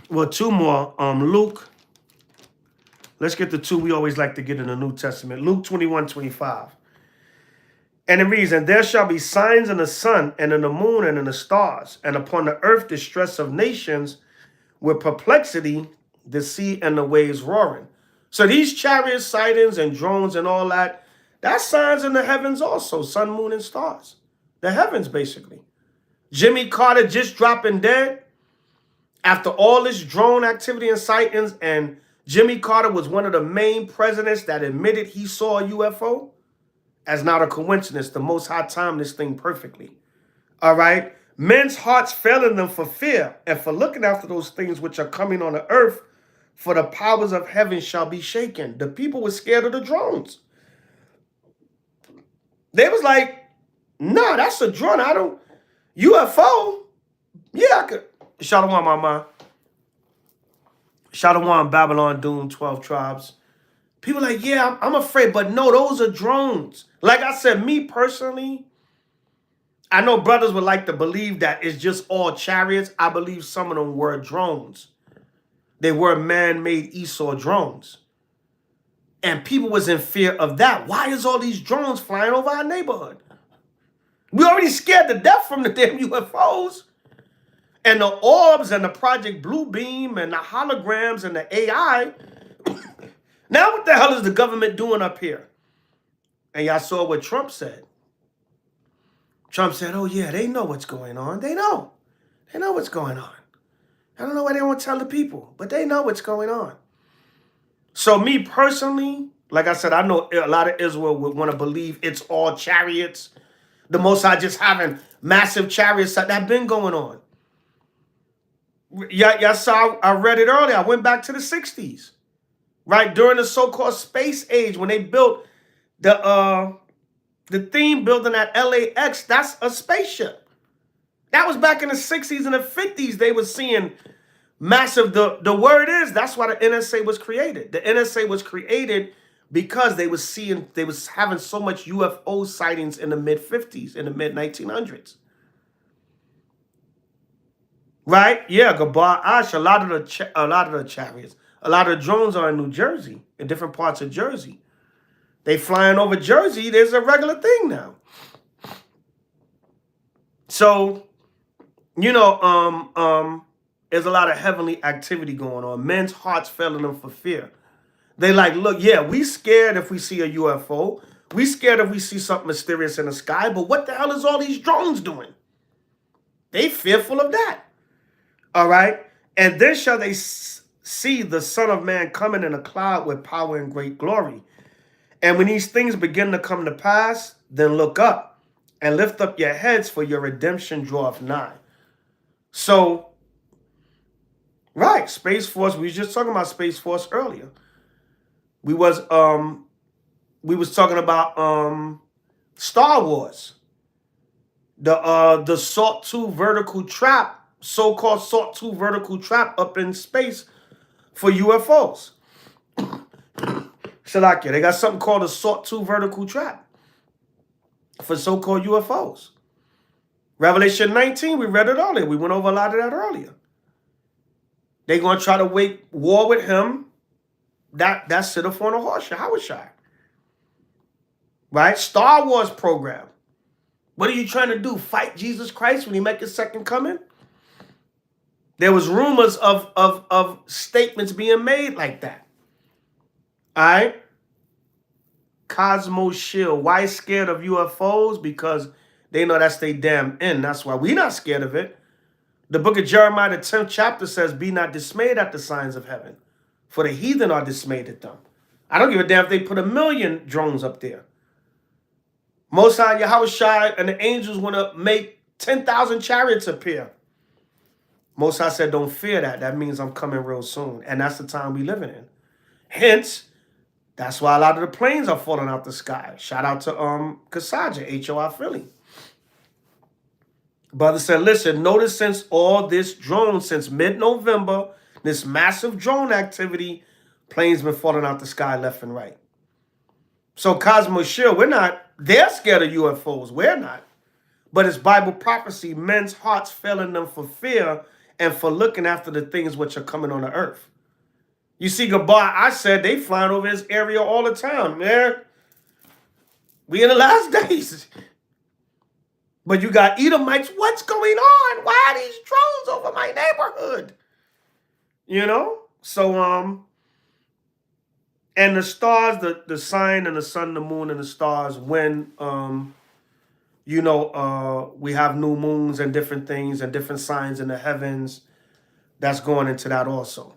Well, two more. Luke. Let's get the two we always like to get in the New Testament. Luke 21:25. And it reads, and there shall be signs in the sun and in the moon and in the stars, and upon the earth distress of nations with perplexity, the sea and the waves roaring. So these chariot sightings and drones and all that, that's signs in the heavens also, sun, moon, and stars. The heavens, basically. Jimmy Carter just dropping dead after all this drone activity and sightings, and Jimmy Carter was one of the main presidents that admitted he saw a UFO. As not a coincidence, the Most High timed this thing perfectly. All right? Men's hearts failing them for fear and for looking after those things which are coming on the earth, for the powers of heaven shall be shaken. The people were scared of the drones. They was like, nah, that's a drone. I don't, UFO? Yeah, I could. Shalom, mama. Shalom, Babylon, Doom, 12 tribes. People like, yeah, I'm afraid, but no, those are drones. Like I said, me personally, I know brothers would like to believe that it's just all chariots. I believe some of them were drones. They were man-made Esau drones. And people was in fear of that. Why is all these drones flying over our neighborhood? We already scared to death from the damn UFOs. And the orbs and the Project Blue Beam and the holograms and the AI. Now what the hell is the government doing up here? And y'all saw what Trump said. Trump said, oh yeah, they know what's going on. They know. They know what's going on. I don't know why they won't tell the people, but they know what's going on. So me personally, like I said, I know a lot of Israel would want to believe it's all chariots. The Most High just having massive chariots that been going on. Y'all saw, I read it earlier. I went back to the 60s. right? During the so-called space age, when they built the theme building at LAX, that's a spaceship. That was back in the 60s and the 50s. They were seeing massive. The word is, that's why the NSA was created. The NSA was created because they was having so much UFO sightings in the mid-50s, in the mid-1900s. Right? Yeah, Gabar Ash, a lot of the chariots, a lot of drones are in New Jersey, in different parts of Jersey. They flying over Jersey, there's a regular thing now. So, you know, there's a lot of heavenly activity going on. Men's hearts failing them for fear. They like, look, yeah, we scared if we see a UFO. We scared if we see something mysterious in the sky, but what the hell is all these drones doing? They fearful of that. All right? And then shall they see the Son of Man coming in a cloud with power and great glory. And when these things begin to come to pass, then look up and lift up your heads, for your redemption draweth nigh. So, right, Space Force, we was just talking about Space Force earlier. We was talking about Star Wars. The Salt 2 vertical trap, so-called Salt 2 vertical trap up in space for UFOs. Shalakia, they got something called a Salt 2 vertical trap for so-called UFOs. Revelation 19, we read it earlier. We went over a lot of that earlier. They're going to try to wage war with him. That sit up on a horse, H.O.I. Right? Star Wars program. What are you trying to do? Fight Jesus Christ when he make his second coming? There was rumors of statements being made like that. All right? Cosmo Shield. Why scared of UFOs? Because they know that's their damn end. That's why we not scared of it. The book of Jeremiah, the 10th chapter says, be not dismayed at the signs of heaven, for the heathen are dismayed at them. I don't give a damn if they put 1 million drones up there. Most High Yahweh and the angels want to make 10,000 chariots appear. Most High said, don't fear that. That means I'm coming real soon. And that's the time we living in. Hence, that's why a lot of the planes are falling out the sky. Shout out to Kasaja, H.O.I. Philly. Brother said, listen, notice since all this drone, since mid-November, this massive drone activity, planes been falling out the sky left and right. So Cosmo Shield, they're scared of UFOs. We're not. But it's Bible prophecy, men's hearts failing them for fear and for looking after the things which are coming on the earth. You see, Gabar, I said they flying over this area all the time, man. We in the last days. But you got Edomites, what's going on? Why are these drones over my neighborhood? You know? So, and the stars, the sign and the sun, the moon, and the stars, when, you know, we have new moons and different things and different signs in the heavens, that's going into that also.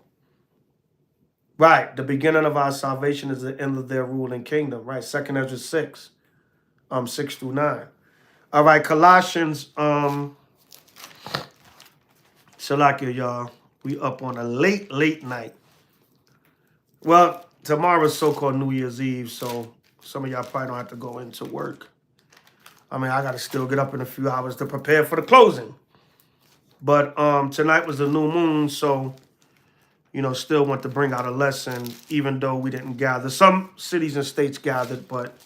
Right. The beginning of our salvation is the end of their ruling kingdom. Right. 2 Ezra 6, 6 through 9. All right. Colossians, Shalakia, y'all. We up on a late night. Well, tomorrow's so-called New Year's Eve, so some of y'all probably don't have to go into work. I mean, I got to still get up in a few hours to prepare for the closing. But tonight was the new moon, so, you know, still want to bring out a lesson, even though we didn't gather. Some cities and states gathered, but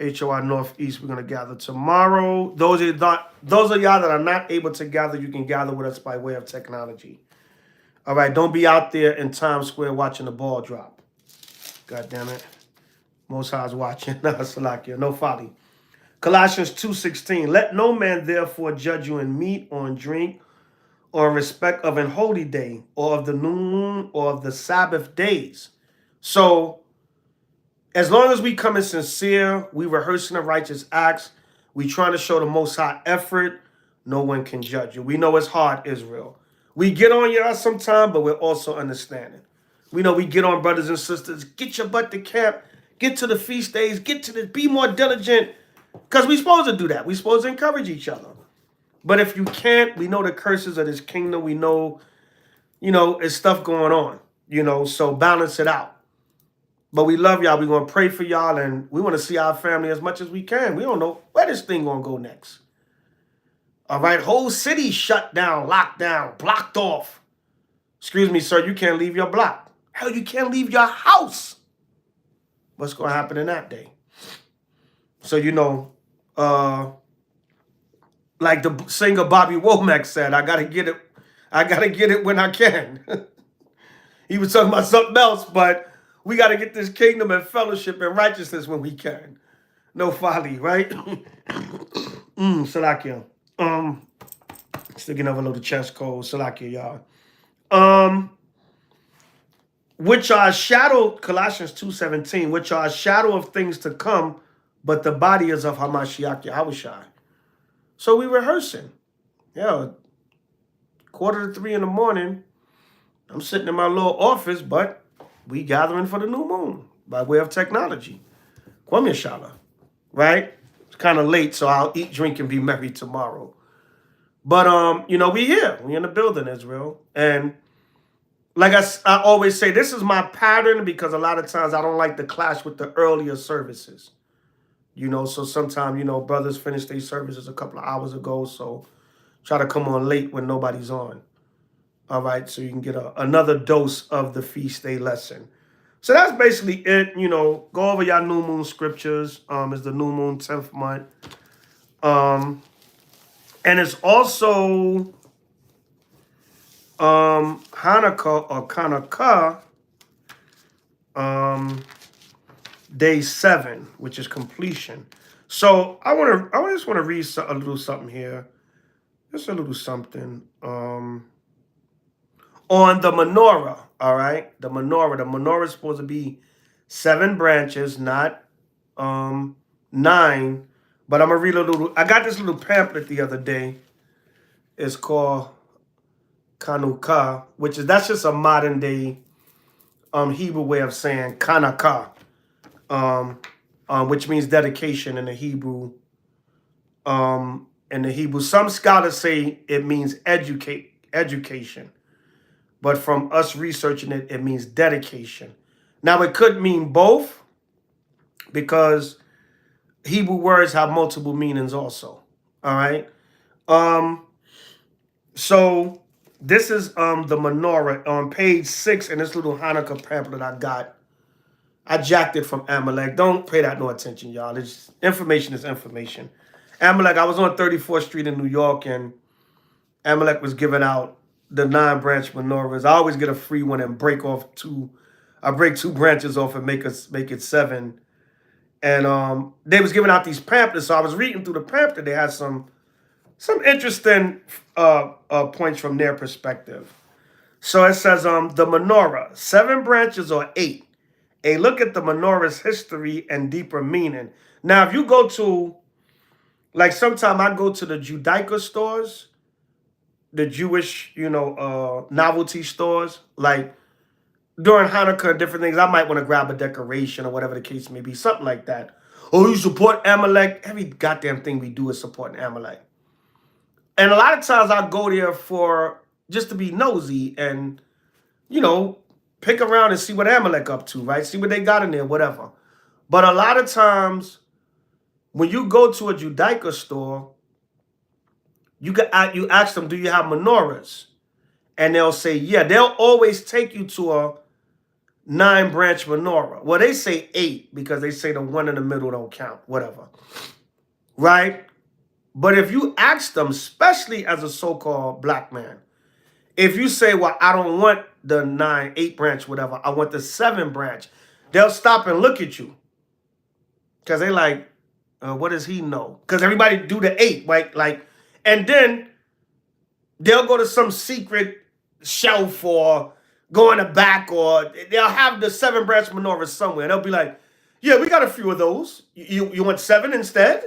H.O.I. Northeast, we're going to gather tomorrow. Those of y'all that are not able to gather, you can gather with us by way of technology. All right, don't be out there in Times Square watching the ball drop. God damn it. Most High's watching. No folly. Colossians 2:16. Let no man therefore judge you in meat or in drink or in respect of an holy day or of the new moon or of the Sabbath days. So, as long as we come in sincere, we rehearsing the righteous acts, we trying to show the Most High effort, no one can judge you. We know it's hard, Israel. We get on y'all sometime, but we're also understanding. We know we get on brothers and sisters, get your butt to camp, get to the feast days, be more diligent, because we're supposed to do that. We're supposed to encourage each other. But if you can't, we know the curses of this kingdom. We know, you know, it's stuff going on. You know, so balance it out. But we love y'all. We're going to pray for y'all, and we want to see our family as much as we can. We don't know where this thing going to go next. All right, whole city shut down, locked down, blocked off. Excuse me, sir, you can't leave your block. Hell, you can't leave your house. What's going to happen in that day? So, you know, like the singer Bobby Womack said, I got to get it. I got to get it when I can. He was talking about something else, but we got to get this kingdom and fellowship and righteousness when we can. No folly, right? Salakia. Still getting over a little chest cold. Salakia, y'all. Which are a shadow, Colossians 2:17, which are a shadow of things to come, but the body is of Hamashiach Yahushua. So we rehearsing. Yeah, 2:45 in the morning. I'm sitting in my little office, but we gathering for the new moon by way of technology. Kwame Shala, right? It's kind of late, so I'll eat, drink, and be merry tomorrow. But, you know, we here. We in the building, Israel. And like I always say, this is my pattern because a lot of times I don't like to clash with the earlier services. You know, so sometimes, you know, brothers finish their services a couple of hours ago, so try to come on late when nobody's on. All right, so you can get another dose of the feast day lesson. So that's basically it. You know, go over your new moon scriptures. It's the new moon 10th month. And it's also Hanukkah or Hanukkah day 7, which is completion. So I just want to read a little something here. Just a little something. On the menorah, all right? The menorah. The menorah is supposed to be 7 branches, not 9. But I'm going to read a little. I got this little pamphlet the other day. It's called HANUKKAH, that's just a modern day Hebrew way of saying Hanukkah, which means dedication in the Hebrew. Some scholars say it means education. But from us researching it, it means dedication. Now, it could mean both because Hebrew words have multiple meanings also. All right? So this is the menorah on page 6 in this little Hanukkah pamphlet I got. I jacked it from Amalek. Don't pay that no attention, y'all. Information is information. Amalek, I was on 34th Street in New York, and Amalek was giving out the 9-branch menorahs. I always get a free one and break off 2. I break 2 branches off and make it 7. And they was giving out these pamphlets. So I was reading through the pamphlet. They had some interesting points from their perspective. So it says the menorah, 7 branches or 8. A look at the menorah's history and deeper meaning. Now, if you go to, like, sometime I go to the Judaica stores, the Jewish, novelty stores, like during Hanukkah and different things, I might want to grab a decoration or whatever the case may be, something like that. Oh, you support Amalek? Every goddamn thing we do is supporting Amalek. And a lot of times I go there for just to be nosy and, pick around and see what Amalek up to, right? See what they got in there, whatever. But a lot of times when you go to a Judaica store, you ask them, do you have menorahs? And they'll say, yeah. They'll always take you to a 9-branch menorah. Well, they say 8 because they say the one in the middle don't count, whatever. Right? But if you ask them, especially as a so-called black man, if you say, well, I don't want the 8 branch, whatever, I want the 7 branch, they'll stop and look at you. Because they like, what does he know? Because everybody do the 8, right? Like, and then they'll go to some secret shelf or go in the back, or they'll have the 7-branch menorah somewhere. And they'll be like, yeah, we got a few of those. You want 7 instead?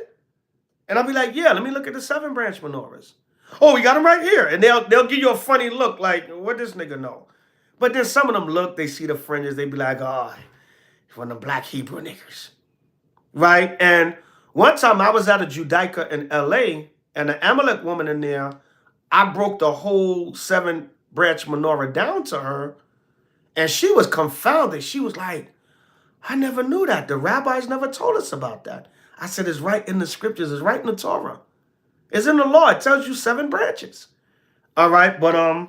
And I'll be like, yeah, let me look at the 7-branch menorahs. Oh, we got them right here. And they'll give you a funny look like, what does this nigga know? But then some of them look, they see the fringes, they be like, oh, he's one of them black Hebrew niggers. Right? And one time I was at a Judaica in LA, and an Amalek woman in there, I broke the whole 7-branch menorah down to her, And she was confounded. She was like, I never knew that. The rabbis never told us about that. I said, it's right in the scriptures. It's right in the Torah. It's in the law. It tells you 7 branches. All right. But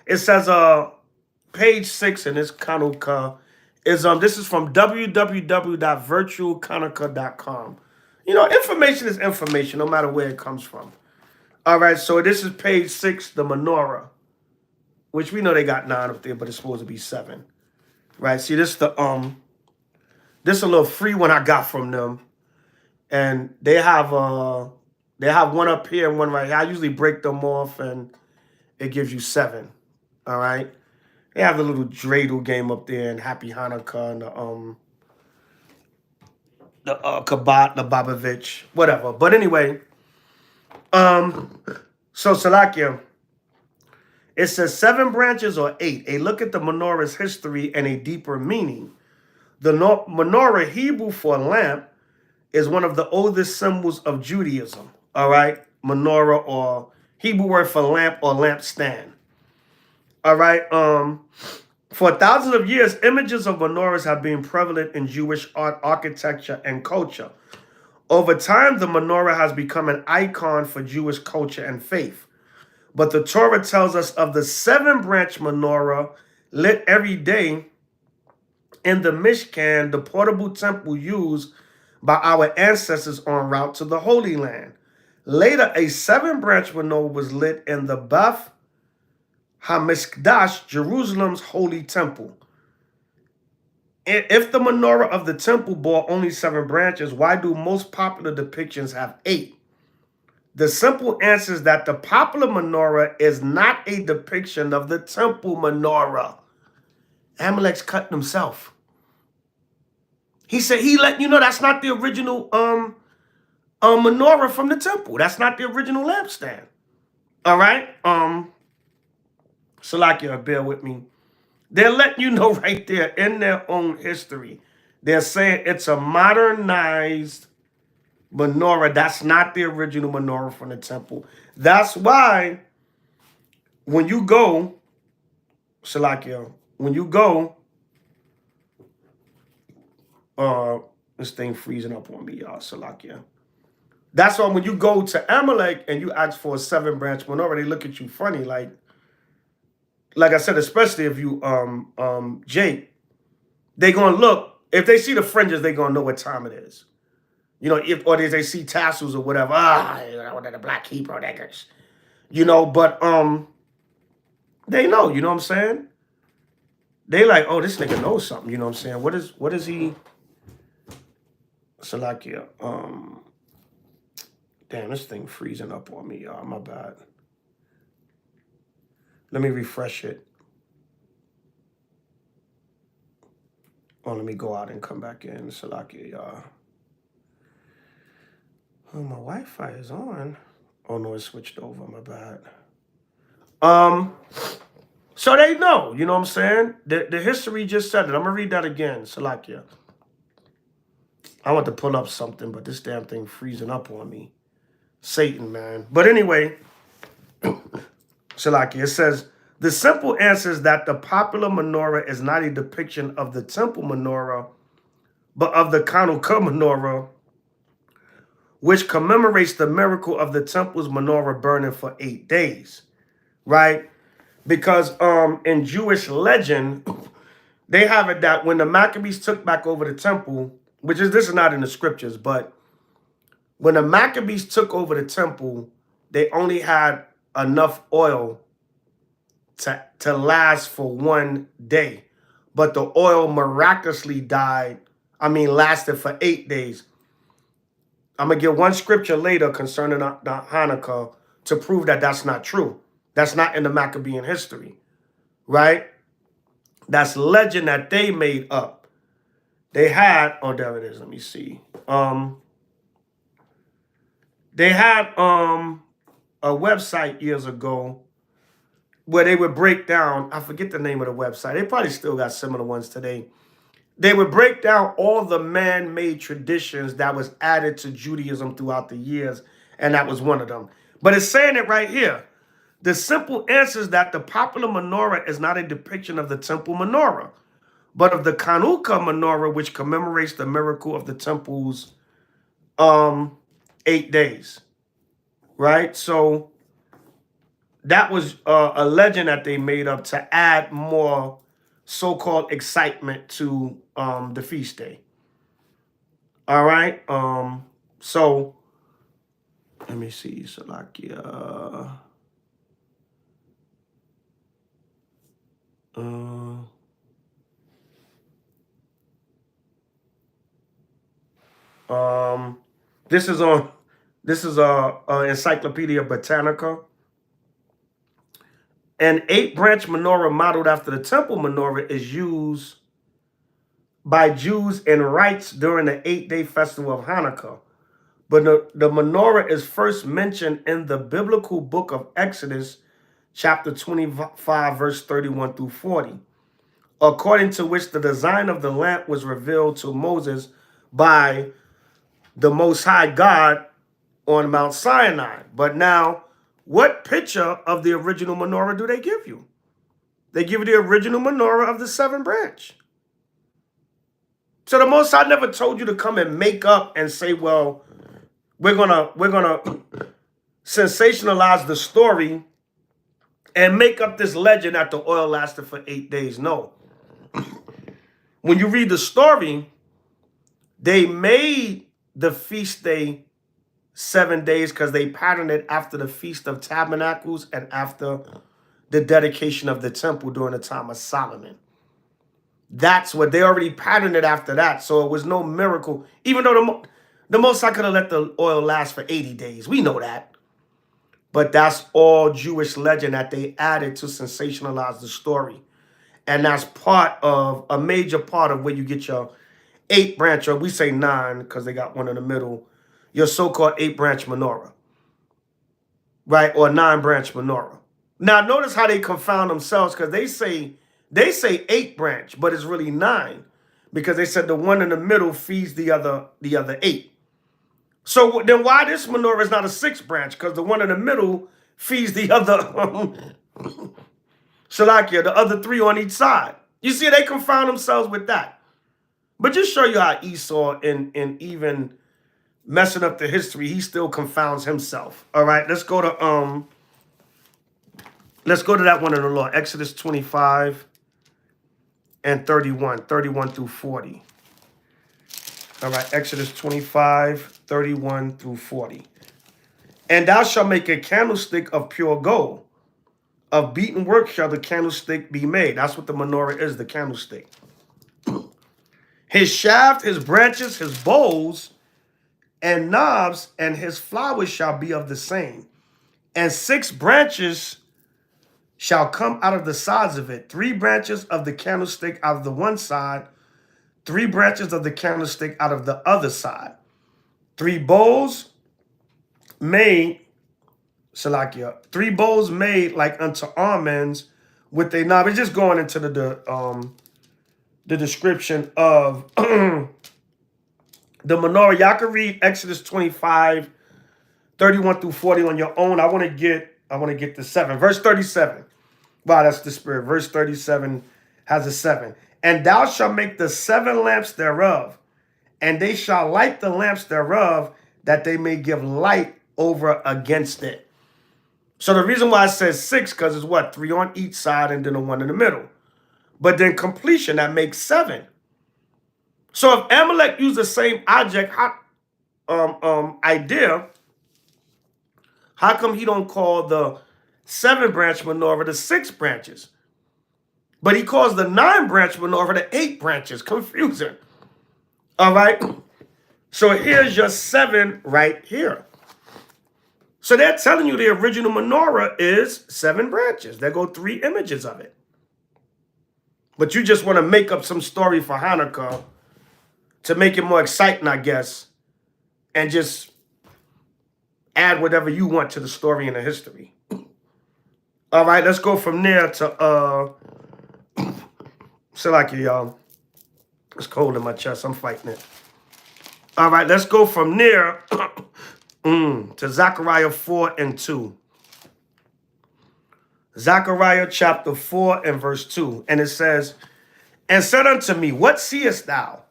it says page 6 in this HANUKKAH is this is from www.virtualhanukkah.com. You know, information is information, no matter where it comes from. All right, so this is page 6, the menorah, which we know they got 9 up there, but it's supposed to be 7. Right? See, this the this a little free one I got from them, and they have one up here and one right here. I usually break them off, and it gives you 7. All right. They have the little dreidel game up there, and Happy Hanukkah, and the Kabbat, the Babovich, whatever. But anyway, so Salakia, it says 7 branches or 8. A look at the menorah's history and a deeper meaning. The menorah, Hebrew for lamp, is one of the oldest symbols of Judaism. All right, menorah, or Hebrew word for lamp or lampstand. All right. For thousands of years, images of menorahs have been prevalent in Jewish art, architecture, and culture. Over time, the menorah has become an icon for Jewish culture and faith. But the Torah tells us of the 7-branch menorah lit every day in the Mishkan, the portable temple used by our ancestors en route to the Holy Land. Later, a 7-branch menorah was lit in the Beth HaMikdash, Jerusalem's holy temple. If the menorah of the temple bore only 7 branches, why do most popular depictions have 8? The simple answer is that the popular menorah is not a depiction of the temple menorah. Amalek's cutting himself. He said that's not the original menorah from the temple. That's not the original lampstand. All right? Salakia, bear with me. They're letting you know right there in their own history. They're saying it's a modernized menorah. That's not the original menorah from the temple. That's why when you go, Salakia, this thing freezing up on me, y'all, Salakia. That's why when you go to Amalek and you ask for a 7-branch menorah, they look at you funny, like I said, especially if you Jake, they gonna look, if they see the fringes, they gonna know what time it is. You know, or they see tassels or whatever. One of the black Hebrew niggas. You know, but they know, you know what I'm saying? They like, oh, this nigga knows something, you know what I'm saying? What is he? Salakia, damn, this thing freezing up on me, y'all. My bad. Let me refresh it. Oh, let me go out and come back in. Salakia, y'all. Oh, my Wi-Fi is on. Oh, no, it switched over. My bad. So they know, you know what I'm saying? The history just said it. I'm going to read that again. Salakia. I want to pull up something, but this damn thing freezing up on me. Satan, man. But anyway, Salakia, it says, the simple answer is that the popular menorah is not a depiction of the temple menorah, but of the HANUKKAH menorah, which commemorates the miracle of the temple's menorah burning for 8 days, right? Because in Jewish legend, they have it that when the Maccabees took back over the temple, this is not in the scriptures, but when the Maccabees took over the temple, they only had enough oil to last for 1 day. But the oil miraculously lasted for 8 days. I'm going to give one scripture later concerning the Hanukkah to prove that that's not true. That's not in the Maccabean history, right? That's legend that they made up. They had, oh, there it is. Let me see. They had a website years ago where they would break down, I forget the name of the website. They probably still got similar ones today. They would break down all the man-made traditions that was added to Judaism throughout the years, and that was one of them. But it's saying it right here. The simple answer is that the popular menorah is not a depiction of the temple menorah, but of the HANUKKAH menorah, which commemorates the miracle of the temple's 8 days. Right? So that was a legend that they made up to add more so-called excitement to the feast day. All right. So let me see. Salakia. This is Encyclopedia Britannica. An 8-branch menorah modeled after the temple menorah is used by Jews in rites during the 8-day festival of Hanukkah. But the menorah is first mentioned in the biblical book of Exodus, chapter 25, verse 31 through 40, according to which the design of the lamp was revealed to Moses by the Most High God on Mount Sinai. But now, what picture of the original menorah do they give you? They give you the original menorah of the 7-branch. So the Most High never told you to come and make up and say, well, we're gonna sensationalize the story and make up this legend that the oil lasted for 8 days. No. When you read the story, they made the feast day 7 days because they patterned it after the Feast of Tabernacles and after the dedication of the temple during the time of Solomon. That's what they already patterned it after that. So it was no miracle, even though the Most High could have let the oil last for 80 days. We know that. But that's all Jewish legend that they added to sensationalize the story. And that's a major part of where you get your 8-branch, or we say 9 because they got one in the middle, your so-called 8-branch menorah, right? Or 9-branch menorah. Now, notice how they confound themselves because they say 8-branch, but it's really 9 because they said the one in the middle feeds the other 8. So then why this menorah is not a 6-branch? Because the one in the middle feeds the other, Shalakia, the other 3 on each side. You see, they confound themselves with that. But just show you how Esau, in even messing up the history, he still confounds himself. All right, let's go to that one in the law, Exodus 25 and 31 through 40. All right, Exodus 25, 31 through 40. And thou shalt make a candlestick of pure gold. Of beaten work shall the candlestick be made. That's what the menorah is, the candlestick. His shaft, his branches, his bowls, and knobs, and his flowers shall be of the same. And 6 branches shall come out of the sides of it. 3 branches of the candlestick out of the one side, 3 branches of the candlestick out of the other side. 3 bowls made, Salakia, 3 bowls made like unto almonds with a knob. It's just going into the description of the menorah. Y'all can read Exodus 25, 31 through 40 on your own. I want to get to 7. Verse 37. Wow, that's the spirit. Verse 37 has a 7. And thou shalt make the 7 lamps thereof, and they shall light the lamps thereof, that they may give light over against it. So the reason why it says 6, because it's what? 3 on each side and then the one in the middle. But then completion, that makes 7. So if Amalek used the same object idea, how come he don't call the 7-branch menorah the 6 branches? But he calls the 9-branch menorah the 8 branches. Confusing. All right. So here's your 7 right here. So they're telling you the original menorah is 7 branches. There go 3 images of it. But you just want to make up some story for Hanukkah to make it more exciting, I guess, and just add whatever you want to the story and the history. All right, let's go from there to Salakia, y'all. It's cold in my chest. I'm fighting it. All right, let's go from there to Zechariah 4 and 2. Zechariah chapter 4 and verse 2. And it says, and said unto me, what seest thou?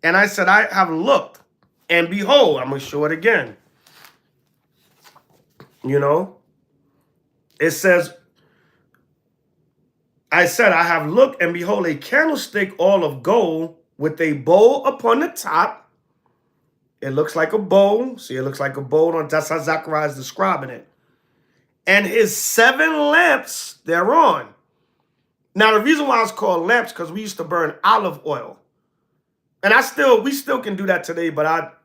And I said, I have looked, and behold, I'm going to show it again. You know, it says, I said, I have looked, and behold, a candlestick all of gold with a bowl upon the top. It looks like a bowl. See, it looks like a bowl. That's how Zechariah is describing it. And his 7 lamps thereon. Now, the reason why it's called lamps, because we used to burn olive oil. And we still can do that today, but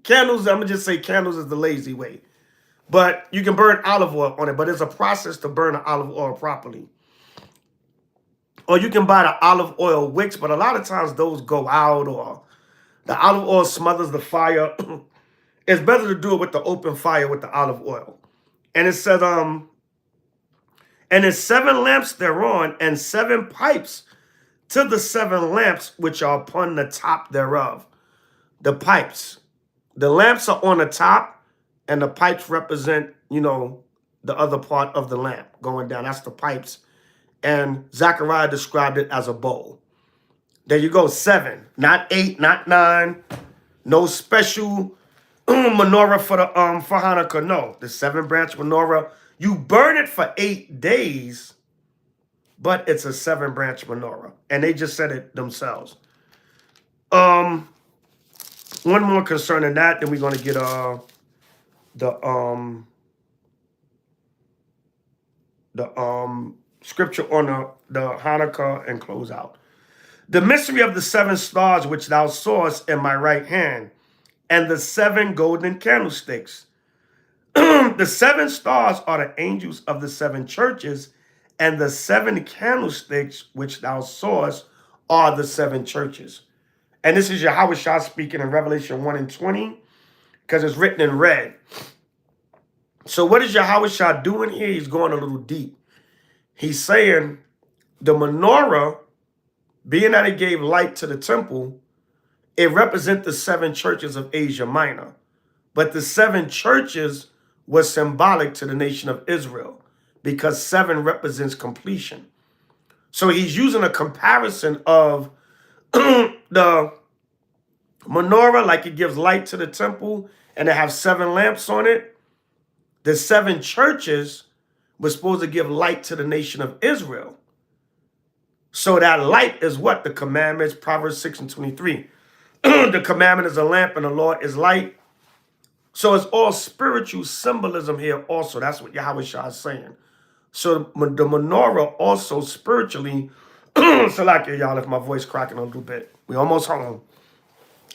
candles, I'm going to just say candles is the lazy way. But you can burn olive oil on it, but there's a process to burn the olive oil properly. Or you can buy the olive oil wicks, but a lot of times those go out, or the olive oil smothers the fire. It's better to do it with the open fire with the olive oil. And it said, and there's 7 lamps thereon, and 7 pipes to the 7 lamps which are upon the top thereof. The pipes. The lamps are on the top, and the pipes represent, you know, the other part of the lamp going down. That's the pipes. And Zechariah described it as a bowl. There you go, 7, not 8, not 9. No special menorah for Hanukkah. No, the 7-branch menorah. You burn it for 8 days, but it's a 7-branch menorah, and they just said it themselves. One more concerning that, then we're gonna get the scripture on the Hanukkah and close out. The mystery of the 7 stars which thou sawest in my right hand, and the 7 golden candlesticks. The 7 stars are the angels of the 7 churches, and the 7 candlesticks which thou sawest are the 7 churches. And this is Yahweh speaking in Revelation 1 and 20, because it's written in red. So what is Yahweh doing here? He's going a little deep. He's saying the menorah, being that it gave light to the temple, it represents the 7 churches of Asia Minor. But the 7 churches was symbolic to the nation of Israel, because 7 represents completion. So he's using a comparison of the menorah, like it gives light to the temple, and it have 7 lamps on it. The 7 churches were supposed to give light to the nation of Israel. So that light is what? The commandments, Proverbs 6 and 23. The commandment is a lamp and the law is light. So it's all spiritual symbolism here also. That's what Yahweh Shah is saying. So the menorah also spiritually, so like y'all, if my voice cracking a little bit, we almost home.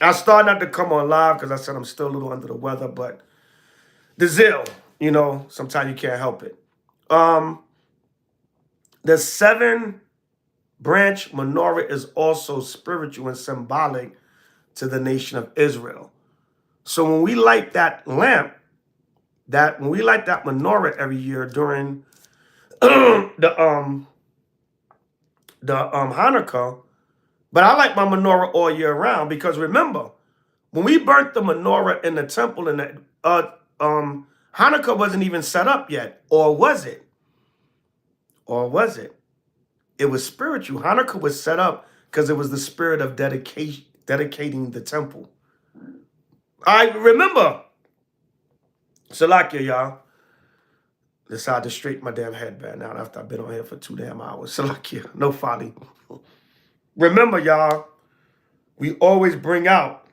I started not to come on live because I said I'm still a little under the weather, but the zeal, you know, sometimes you can't help it. The 7-branch menorah is also spiritual and symbolic to the nation of Israel. So when we light that lamp, when we light that menorah every year during the Hanukkah, but I like my menorah all year round, because remember, when we burnt the menorah in the temple, and Hanukkah wasn't even set up yet, or was it? Or was it? It was spiritual. Hanukkah was set up because it was the spirit of dedicating the temple. I remember, Salakia, y'all. Decided to straighten my damn headband out after I've been on here for 2 damn hours. Salakia, no folly. Remember, y'all, we always bring out,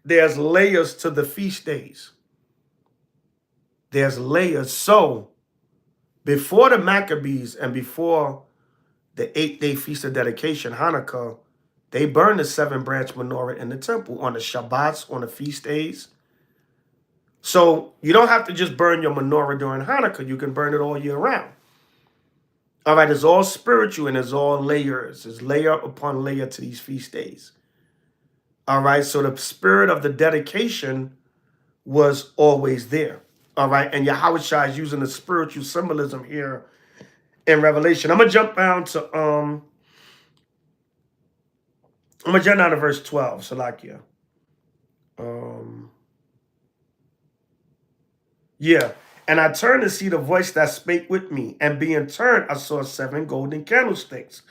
there's layers to the feast days. There's layers. So before the Maccabees and before the 8-day Feast of Dedication, Hanukkah, they burned the 7-branch menorah in the temple on the Shabbats, on the feast days. So you don't have to just burn your menorah during Hanukkah. You can burn it all year round. All right, it's all spiritual and it's all layers. It's layer upon layer to these feast days. All right, so the spirit of the dedication was always there. All right, and Yahweh Shai is using the spiritual symbolism here in Revelation. I'm going to jump down to verse 12, Salakia. Yeah, And I turned to see the voice that spake with me. And being turned, I saw 7 golden candlesticks.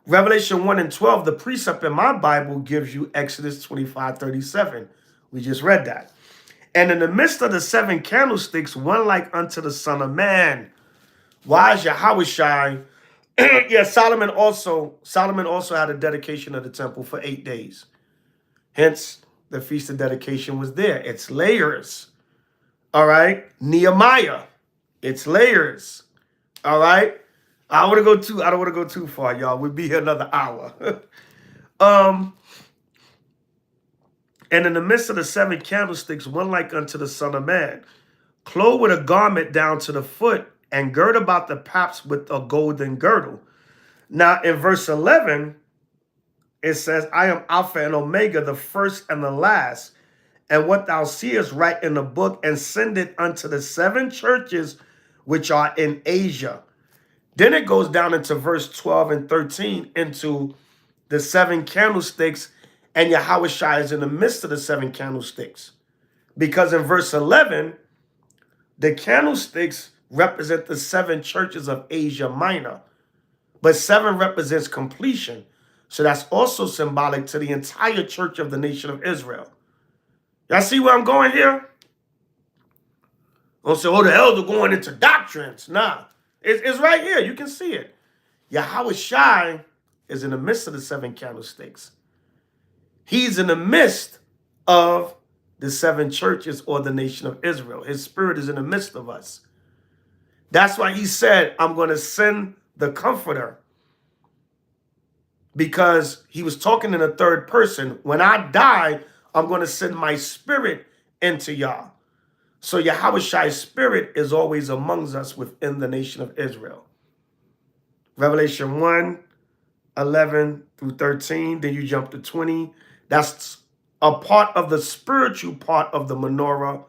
Revelation 1 and 12, the precept in my Bible gives you Exodus 25:37. We just read that. And in the midst of the 7 candlesticks, one like unto the Son of Man. Why is Yahweh? Yeah, Solomon also had a dedication of the temple for 8 days. Hence, the Feast of Dedication was there. It's layers. All right. Nehemiah. It's layers. All right. I don't want to go too far, y'all. We'll be here another hour. And in the midst of the 7 candlesticks, one like unto the Son of Man, clothed with a garment down to the foot, and girt about the paps with a golden girdle. Now, in verse 11, it says, I am Alpha and Omega, the first and the last. And what thou seest, write in the book, and send it unto the 7 churches which are in Asia. Then it goes down into verse 12 and 13 into the 7 candlesticks, and Yahweh is in the midst of the 7 candlesticks. Because in verse 11, the candlesticks represent the 7 churches of Asia Minor, but 7 represents completion. So that's also symbolic to the entire church of the nation of Israel. Y'all see where I'm going here? Don't say, oh, the elder going into doctrines. Nah, it's right here. You can see it. Yahweh is in the midst of the 7 candlesticks. He's in the midst of the 7 churches or the nation of Israel. His spirit is in the midst of us. That's why he said, I'm going to send the comforter. Because he was talking in the third person. When I die, I'm going to send my spirit into y'all. So Yahweh's spirit is always amongst us within the nation of Israel. Revelation 1, 11 through 13. Then you jump to 20. That's a part of the spiritual part of the menorah,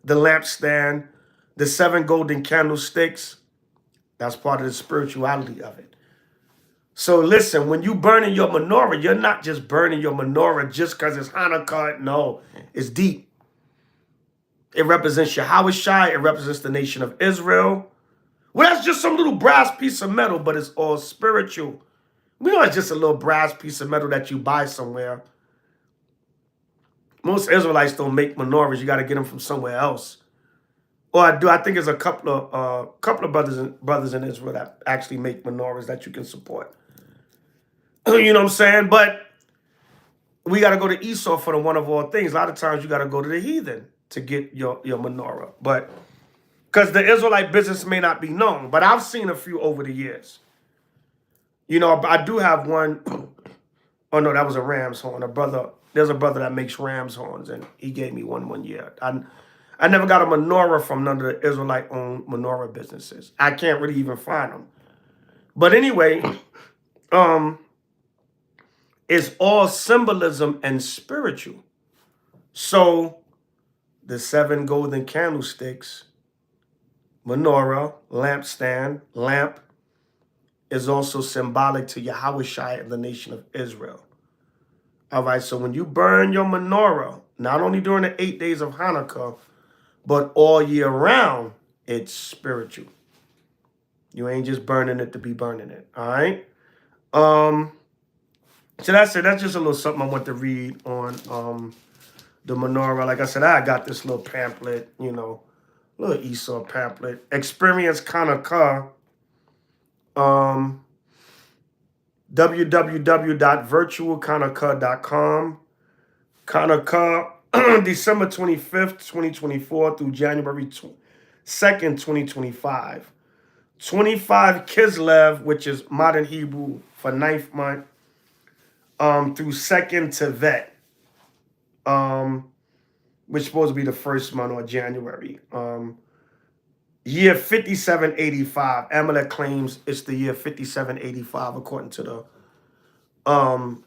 the lampstand, the 7 golden candlesticks. That's part of the spirituality of it. So listen, when you burning your menorah, you're not just burning your menorah just because it's Hanukkah. No, it's deep. It represents Yahweh. It represents the nation of Israel. Well, that's just some little brass piece of metal, but it's all spiritual. We know it's just a little brass piece of metal that you buy somewhere. Most Israelites don't make menorahs. You got to get them from somewhere else. Or I do. I think there's a couple of brothers in Israel that actually make menorahs that you can support. You know what I'm saying? But we got to go to Esau for the one of all things. A lot of times you got to go to the heathen to get your menorah. But because the Israelite business may not be known. But I've seen a few over the years. You know, I do have one. Oh, no, that was a ram's horn. There's a brother that makes ram's horns, and he gave me one year. I never got a menorah from none of the Israelite-owned menorah businesses. I can't really even find them. But anyway, it's all symbolism and spiritual. So the 7 golden candlesticks, menorah, lampstand, lamp, is also symbolic to Yahweh of the nation of Israel. All right, so when you burn your menorah, not only during the 8 days of Hanukkah, but all year round, it's spiritual. You ain't just burning it to be burning it, all right? So that's it. That's just a little something I want to read on the menorah. Like I said, I got this little pamphlet, you know, little Esau pamphlet. Experience HANUKKAH. www.virtualhanukkah.com. HANUKKAH, December 25th, 2024 through January 2nd, 2025. 25 Kislev, which is modern Hebrew for 9th month, through 2nd Tevet, which is supposed to be the 1st month or January. Year 5785. Amalek claims it's the year 5785 according to the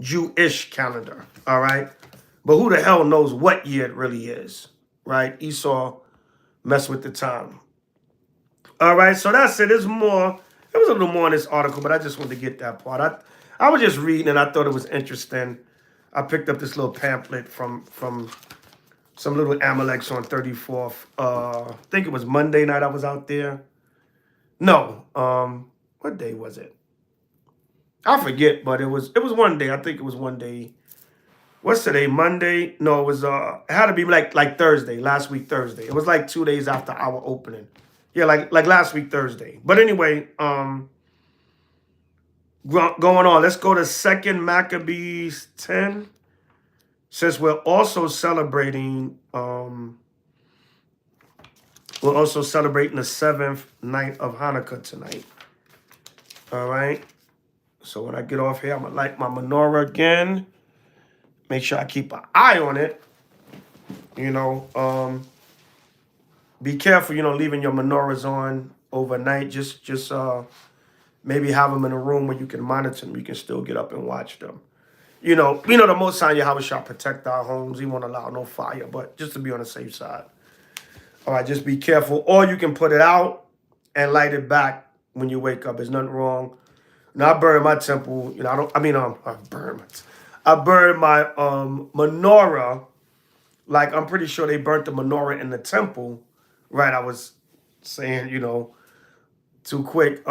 Jewish calendar. All right. But who the hell knows what year it really is, right? Esau messed with the time. All right. So that's it. There's more. There was a little more in this article, but I just wanted to get that part. I was just reading and I thought it was interesting. I picked up this little pamphlet from some little Amaleks on 34th. I think it was Monday night I was out there. No, what day was it? I forget, but it was one day. I think it was one day. What's today? Monday? No, it had to be like Thursday, last week Thursday. It was like 2 days after our opening. Yeah, like last week Thursday. But anyway, going on. Let's go to 2nd Maccabees 10. Since we're also celebrating the 7th night of Hanukkah tonight. All right. So when I get off here, I'm gonna light my menorah again. Make sure I keep an eye on it. You know, be careful, you know, leaving your menorahs on overnight. Just maybe have them in a room where you can monitor them. You can still get up and watch them. You know, the Most High Yahweh shall protect our homes. He won't allow no fire, but just to be on the safe side. All right, just be careful. Or you can put it out and light it back when you wake up. There's nothing wrong. Now, I burn my temple. You know, I burned my menorah. Like, I'm pretty sure they burnt the menorah in the temple. Right, I was saying, you know, too quick.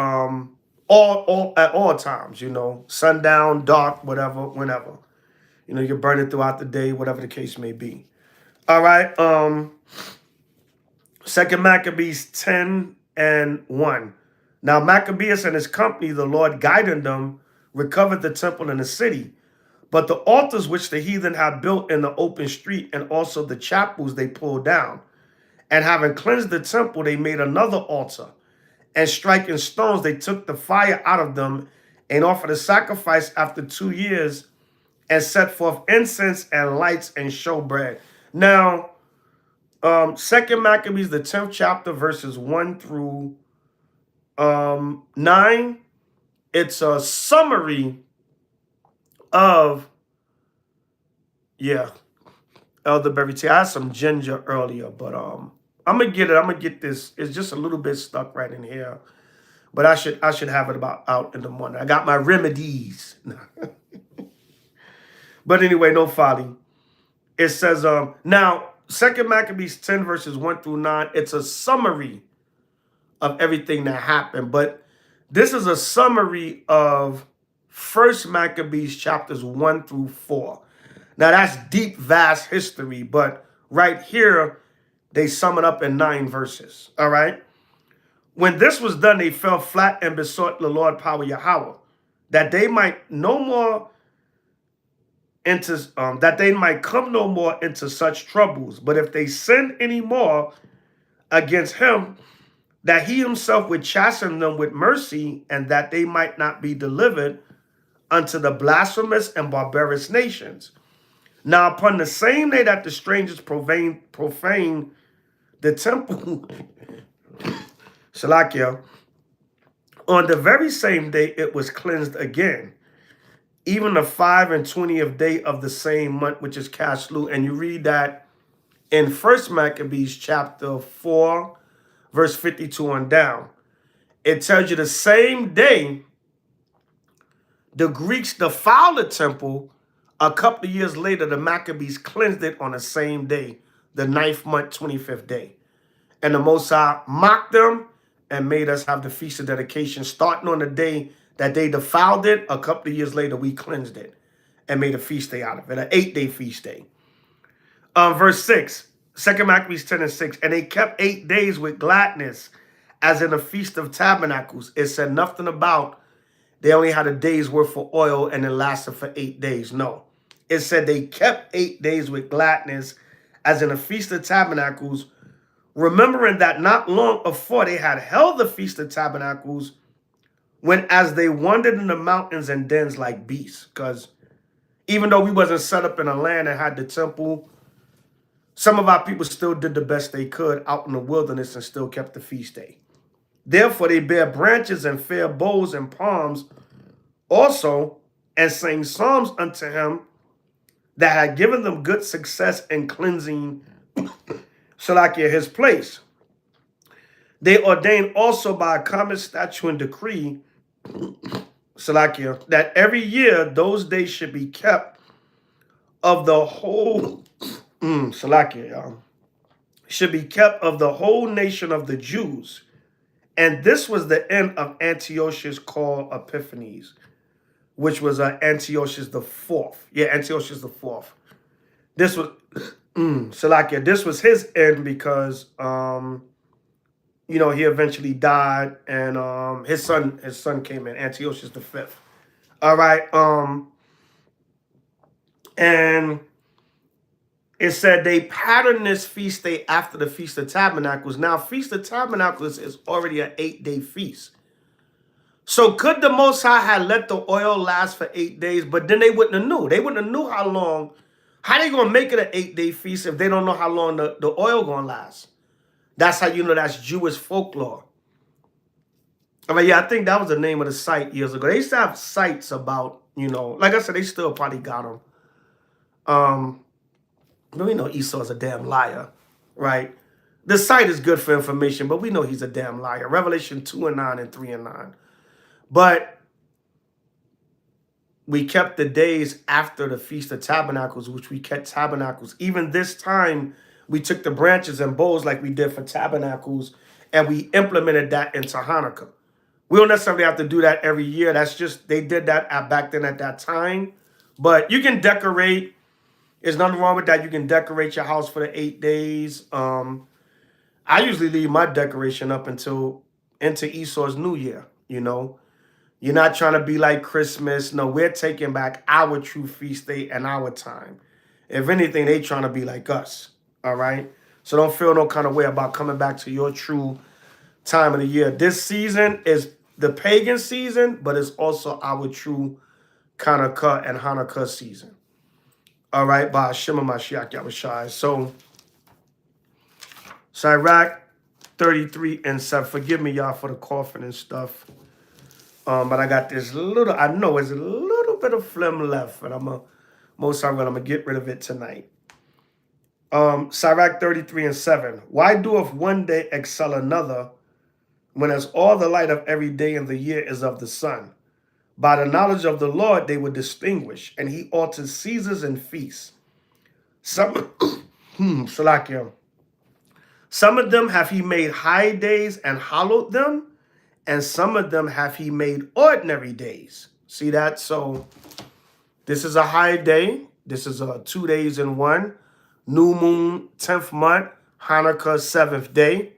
All at all times, you know, sundown, dark, whatever, whenever. You know, you can burn it throughout the day, whatever the case may be. All right. 2nd Maccabees 10:1. Now Maccabeus and his company, the Lord guiding them, recovered the temple and the city. But the altars which the heathen had built in the open street and also the chapels they pulled down. And having cleansed the temple, they made another altar. And striking stones, they took the fire out of them and offered a sacrifice after 2 years and set forth incense and lights and showbread. Now, 2nd Maccabees, the 10th chapter, verses 1 through 9. It's a summary of, elderberry tea. I had some ginger earlier, but I'm gonna get this. It's just a little bit stuck right in here, but I should have it out in the morning. I got my remedies. But anyway, no folly. It says now 2nd Maccabees 10 verses 1 through 9. It's a summary of everything that happened, but this is a summary of 1st Maccabees chapters 1 through 4. Now that's deep, vast history, but right here, they sum it up in 9 verses. All right. When this was done, they fell flat and besought the Lord power Yahweh, that they might come no more into such troubles. But if they sinned any more against him, that he himself would chasten them with mercy, and that they might not be delivered unto the blasphemous and barbarous nations. Now, upon the same day that the strangers profane the temple, Shalakia, on the very same day it was cleansed again, even the 25th day of the same month, which is Caslu. And you read that in 1st Maccabees chapter 4, verse 52 on down. It tells you the same day the Greeks defiled the temple. A couple of years later, the Maccabees cleansed it on the same day, the 9th month, 25th day. And the Most High mocked them and made us have the Feast of Dedication, starting on the day that they defiled it. A couple of years later, we cleansed it and made a feast day out of it, an 8-day feast day. Verse 6, 2nd Maccabees 10:6. And they kept 8 days with gladness, as in a Feast of Tabernacles. It said nothing about they only had a day's worth of oil and it lasted for 8 days. No. It said they kept 8 days with gladness, as in a Feast of Tabernacles, remembering that not long before they had held the Feast of Tabernacles, when as they wandered in the mountains and dens like beasts. Because even though we wasn't set up in a land and had the temple, some of our people still did the best they could out in the wilderness and still kept the feast day. Therefore they bare branches and fair boughs and palms also, and sang psalms unto him that had given them good success in cleansing Shalakia his place. They ordained also by a common statute and decree, Shalakia, that every year those days should be kept of the whole Salakia, y'all. Should be kept of the whole nation of the Jews. And this was the end of Antiochus called Epiphanes, which was Antiochus the fourth. Yeah, Antiochus the fourth. This was Salakia. This was his end because he eventually died, and his son came in, Antiochus the fifth. All right. And it said they patterned this feast day after the Feast of Tabernacles. Now, Feast of Tabernacles is already an 8-day feast. So could the Most High have let the oil last for 8 days, but then they wouldn't have knew. They wouldn't have knew how long. How they going to make it an 8-day feast if they don't know how long the oil going to last? That's how you know that's Jewish folklore. I mean, yeah, I think that was the name of the site years ago. They used to have sites about, like I said, they still probably got them. But we know Esau's a damn liar, right? The site is good for information, but we know he's a damn liar. Revelation 2:9 and 3:9. But we kept the days after the Feast of Tabernacles, which we kept tabernacles. Even this time, we took the branches and boughs like we did for tabernacles, and we implemented that into Hanukkah. We don't necessarily have to do that every year. That's just, they did that back then at that time. But you can decorate. There's nothing wrong with that. You can decorate your house for the 8 days. I usually leave my decoration up into Esau's New Year, You're not trying to be like Christmas. No, we're taking back our true feast day and our time. If anything, they trying to be like us, all right? So don't feel no kind of way about coming back to your true time of the year. This season is the pagan season, but it's also our true HANUKKAH and Hanukkah season. All right, by Shema Mashiach Yahushai. So, Sirach 33 and 7. Forgive me, y'all, for the coughing and stuff. But I got this little, I know it's a little bit of phlegm left, and I'm going to get rid of it tonight. Sirach 33 and 7. Why doeth one day excel another, when as all the light of every day in the year is of the sun? By the knowledge of the Lord they would distinguish, and he alters seasons and feasts. Some of them have he made high days and hallowed them, and some of them have he made ordinary days. See that? So this is a high day. This is 2 days in one. New moon, 10th month, Hanukkah, 7th day.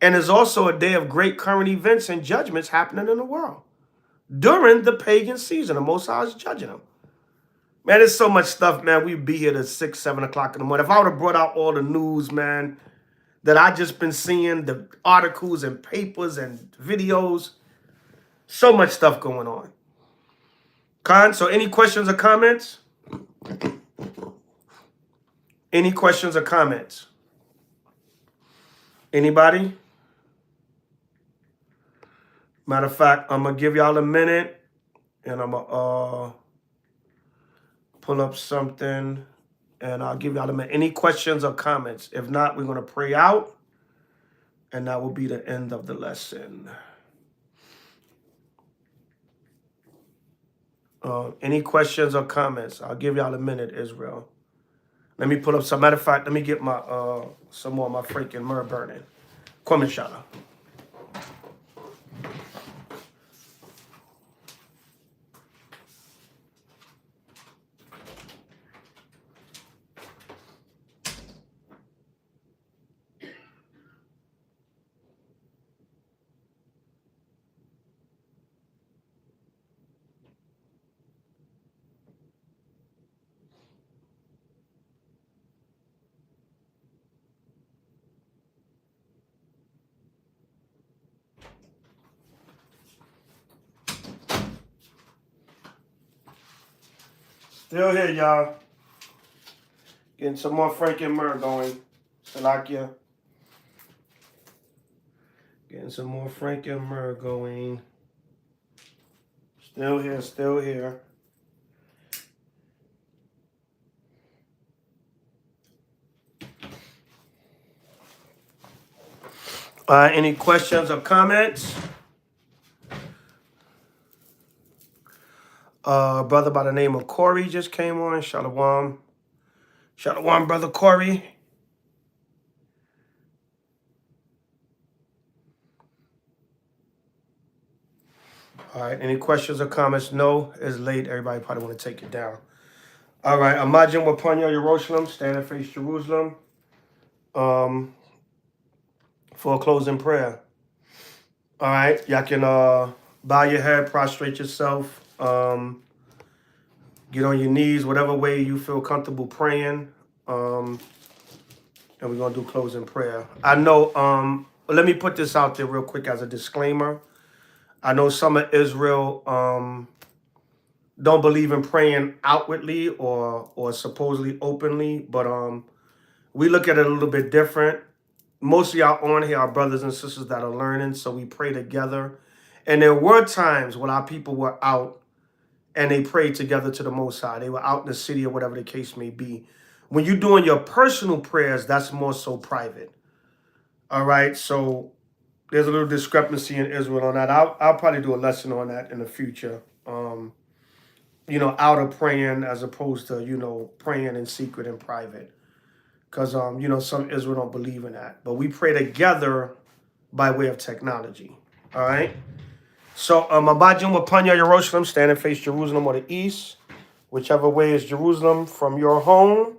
And is also a day of great current events and judgments happening in the world. During the pagan season, the Most High is judging them. Man, there's so much stuff, man. We'd be here till 6, 7 o'clock in the morning. If I would have brought out all the news, man, that I just been seeing, the articles and papers and videos, so much stuff going on. Khan, so any questions or comments? Any questions or comments? Anybody? Matter of fact, I'm going to give y'all a minute, and I'm going to pull up something, and I'll give y'all a minute. Any questions or comments? If not, we're going to pray out, and that will be the end of the lesson. Any questions or comments? I'll give y'all a minute, Israel. Let me pull up some. Matter of fact, let me get my some more of my freaking myrrh burning. Come inshallah. Still here, y'all. Getting some more Frank and Myrrh going. Salakia. Getting some more Frank and Myrrh going. Still here, still here. Any questions or comments? Brother by the name of Corey just came on. Shalom. Shalom, Brother Corey. All right, any questions or comments? No, it's late. Everybody probably want to take it down. All right, imagine Wapanyo Jerusalem, stand and face Jerusalem. For a closing prayer. All right, y'all can bow your head, prostrate yourself, get on your knees, whatever way you feel comfortable praying. And we're gonna do closing prayer. I know. Let me put this out there real quick as a disclaimer. I know some of Israel don't believe in praying outwardly or supposedly openly, but we look at it a little bit different. Most of y'all on here are brothers and sisters that are learning, so we pray together. And there were times when our people were out and they prayed together to the Most High. They were out in the city or whatever the case may be. When you're doing your personal prayers, that's more so private. All right, so there's a little discrepancy in Israel on that. I'll probably do a lesson on that in the future. Out of praying as opposed to, praying in secret and private. Because, some Israel don't believe in that. But we pray together by way of technology. All right? So, Abajim Wapanya Jerusalem, stand and face Jerusalem or the east. Whichever way is Jerusalem from your home.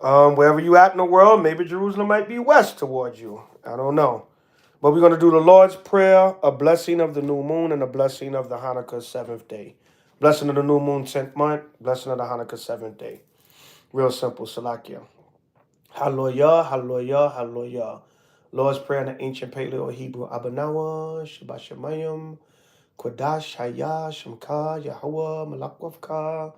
Wherever you at in the world, maybe Jerusalem might be west towards you. I don't know. But we're going to do the Lord's Prayer, a blessing of the new moon, and a blessing of the Hanukkah 7th day. Blessing of the new moon 10th month, blessing of the Hanukkah 7th day. Real simple, Salakia. Hallelujah, hallelujah, hallelujah. Lord's Prayer in the ancient Paleo Hebrew Abanawa, Shabbat Shemayim, Kodash, Haya, Shemka, Yahweh, Malakwavka,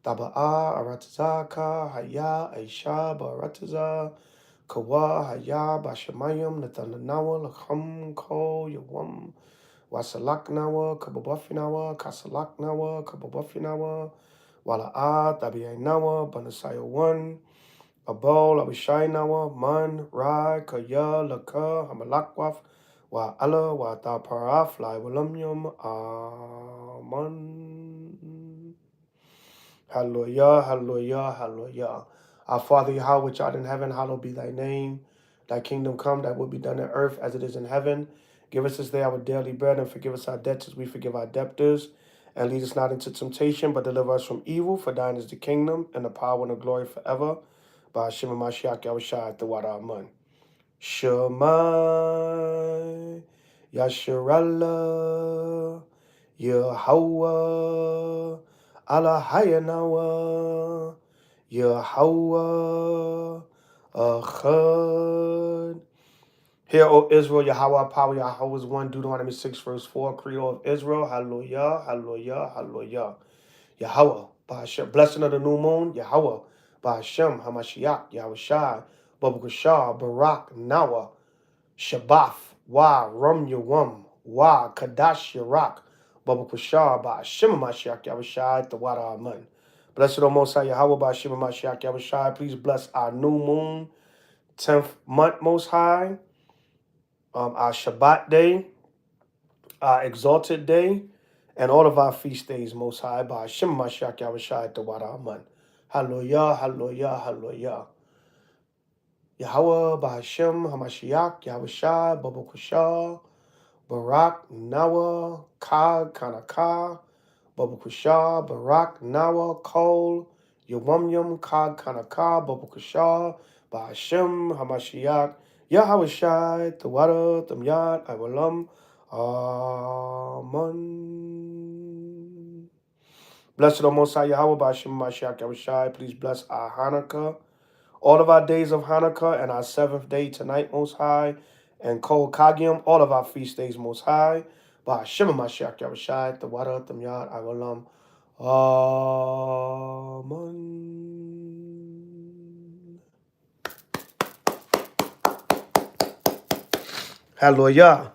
Taba'a, Aratazaka, Haya, Aisha, Barataza, Kawa, Haya, Bashamayim, Nathanawa, Lacham, Ko, Yawam, Wasalaknawa, Kababafinawa, Kasalaknawa, Kababafinawa, Wala'a, Tabiainawa, Banasayo 1, Abol, Abishainawa, Man, Rai, Kaya, Laka, Hamalakwaf, Wa Allah, Wa Taparaf, Lai Walamyum, Aman. Hallelujah, hallelujah, hallelujah. Our Father Yahweh, which art in heaven, hallowed be thy name. Thy kingdom come, thy will be done on earth as it is in heaven. Give us this day our daily bread, and forgive us our debts as we forgive our debtors. And lead us not into temptation, but deliver us from evil. For thine is the kingdom, and the power, and the glory forever. By Hashem Mashiach Yahushua, the water Aman. Shema Yasharallah Yahweh Alahayanawa Yahweh Achad. Hear, O Israel, Yahweh, power, Yahweh is one. Deuteronomy 6, verse 4. Creole of Israel. Hallelujah, hallelujah, hallelujah. Yahweh, by Hashem. Blessing of the new moon. Yahweh, by Hashem, Hamashiach, Yahushai, Babakashah, Barak, Nawa, Shabbath, Wa, Rum Yawam, Wa, Kadash Yarak, Babakashah, by Hashem, Hamashiach, Yahushai, the Wada Aman. Blessed O Most High Yahweh, by Hashem, Hamashiach, Yahushai. Please bless our new moon, 10th month, Most High. Our Shabbat day, our exalted day, and all of our feast days, Most High, by Hashem Mashiach Yahushai the Wada Aman. Hallelujah, hallelujah, hallelujah. Yahweh, by Hashem, Hamashiach, Yahushai, Babakushah, Barak, Nawa, Ka, Kanaka, Babakushah, Barak, Nawa, Kol, Yawam, Ka, Kanaka, Babakushah, by Hashem, Hamashiach, Yahushai, Tawada, Tamyat, Iwalam, Amen. Blessed O Most High Yahweh, by Hashem, Hamashiach, Yahushai. Please bless our Hanukkah, all of our days of Hanukkah, and our 7th day tonight, Most High, and Kol Kagim, all of our feast days, Most High, by Hashem, Hamashiach, Yahushai, Tawada, Tamyat, Iwalam, Amen. Hallelujah.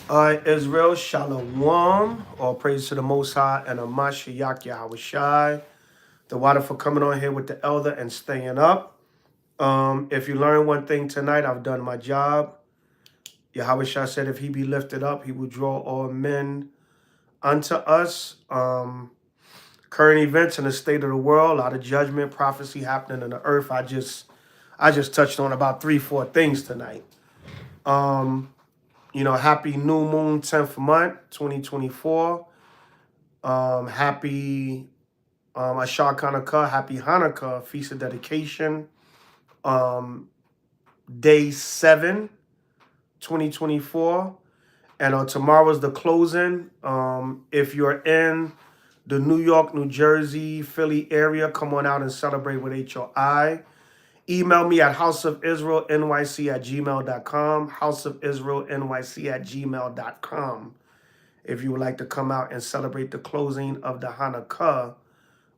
All right, Israel, Shalom. All praise to the Most High and Hamashiach Yahushai. The water for coming on here with the elder and staying up. If you learn one thing tonight, I've done my job. Yahushua said if he be lifted up, he will draw all men unto us. current events in the state of the world, a lot of judgment, prophecy happening in the earth. I just touched on about 3-4 things tonight. You know, happy new moon 10th month, 2024. Happy HANUKKAH, happy Hanukkah, feast of dedication. Day 7, 2024. And on tomorrow's the closing. If you're in the New York, New Jersey, Philly area, come on out and celebrate with H.O.I. Email me at houseofisraelnyc@gmail.com, houseofisraelnyc@gmail.com, if you would like to come out and celebrate the closing of the Hanukkah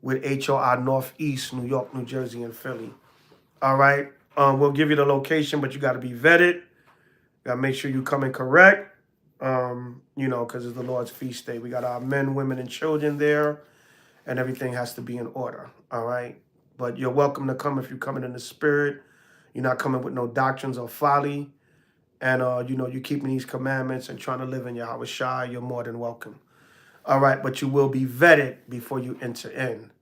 with H.O.I. Northeast, New York, New Jersey, and Philly. All right. We'll give you the location, but you got to be vetted. You got to make sure you come in correct, you know, because it's the Lord's feast day. We got our men, women, and children there, and everything has to be in order. All right. But you're welcome to come if you're coming in the spirit. You're not coming with no doctrines or folly. And, you know, you're keeping these commandments and trying to live in Yahweh, you're more than welcome. All right. But you will be vetted before you enter in.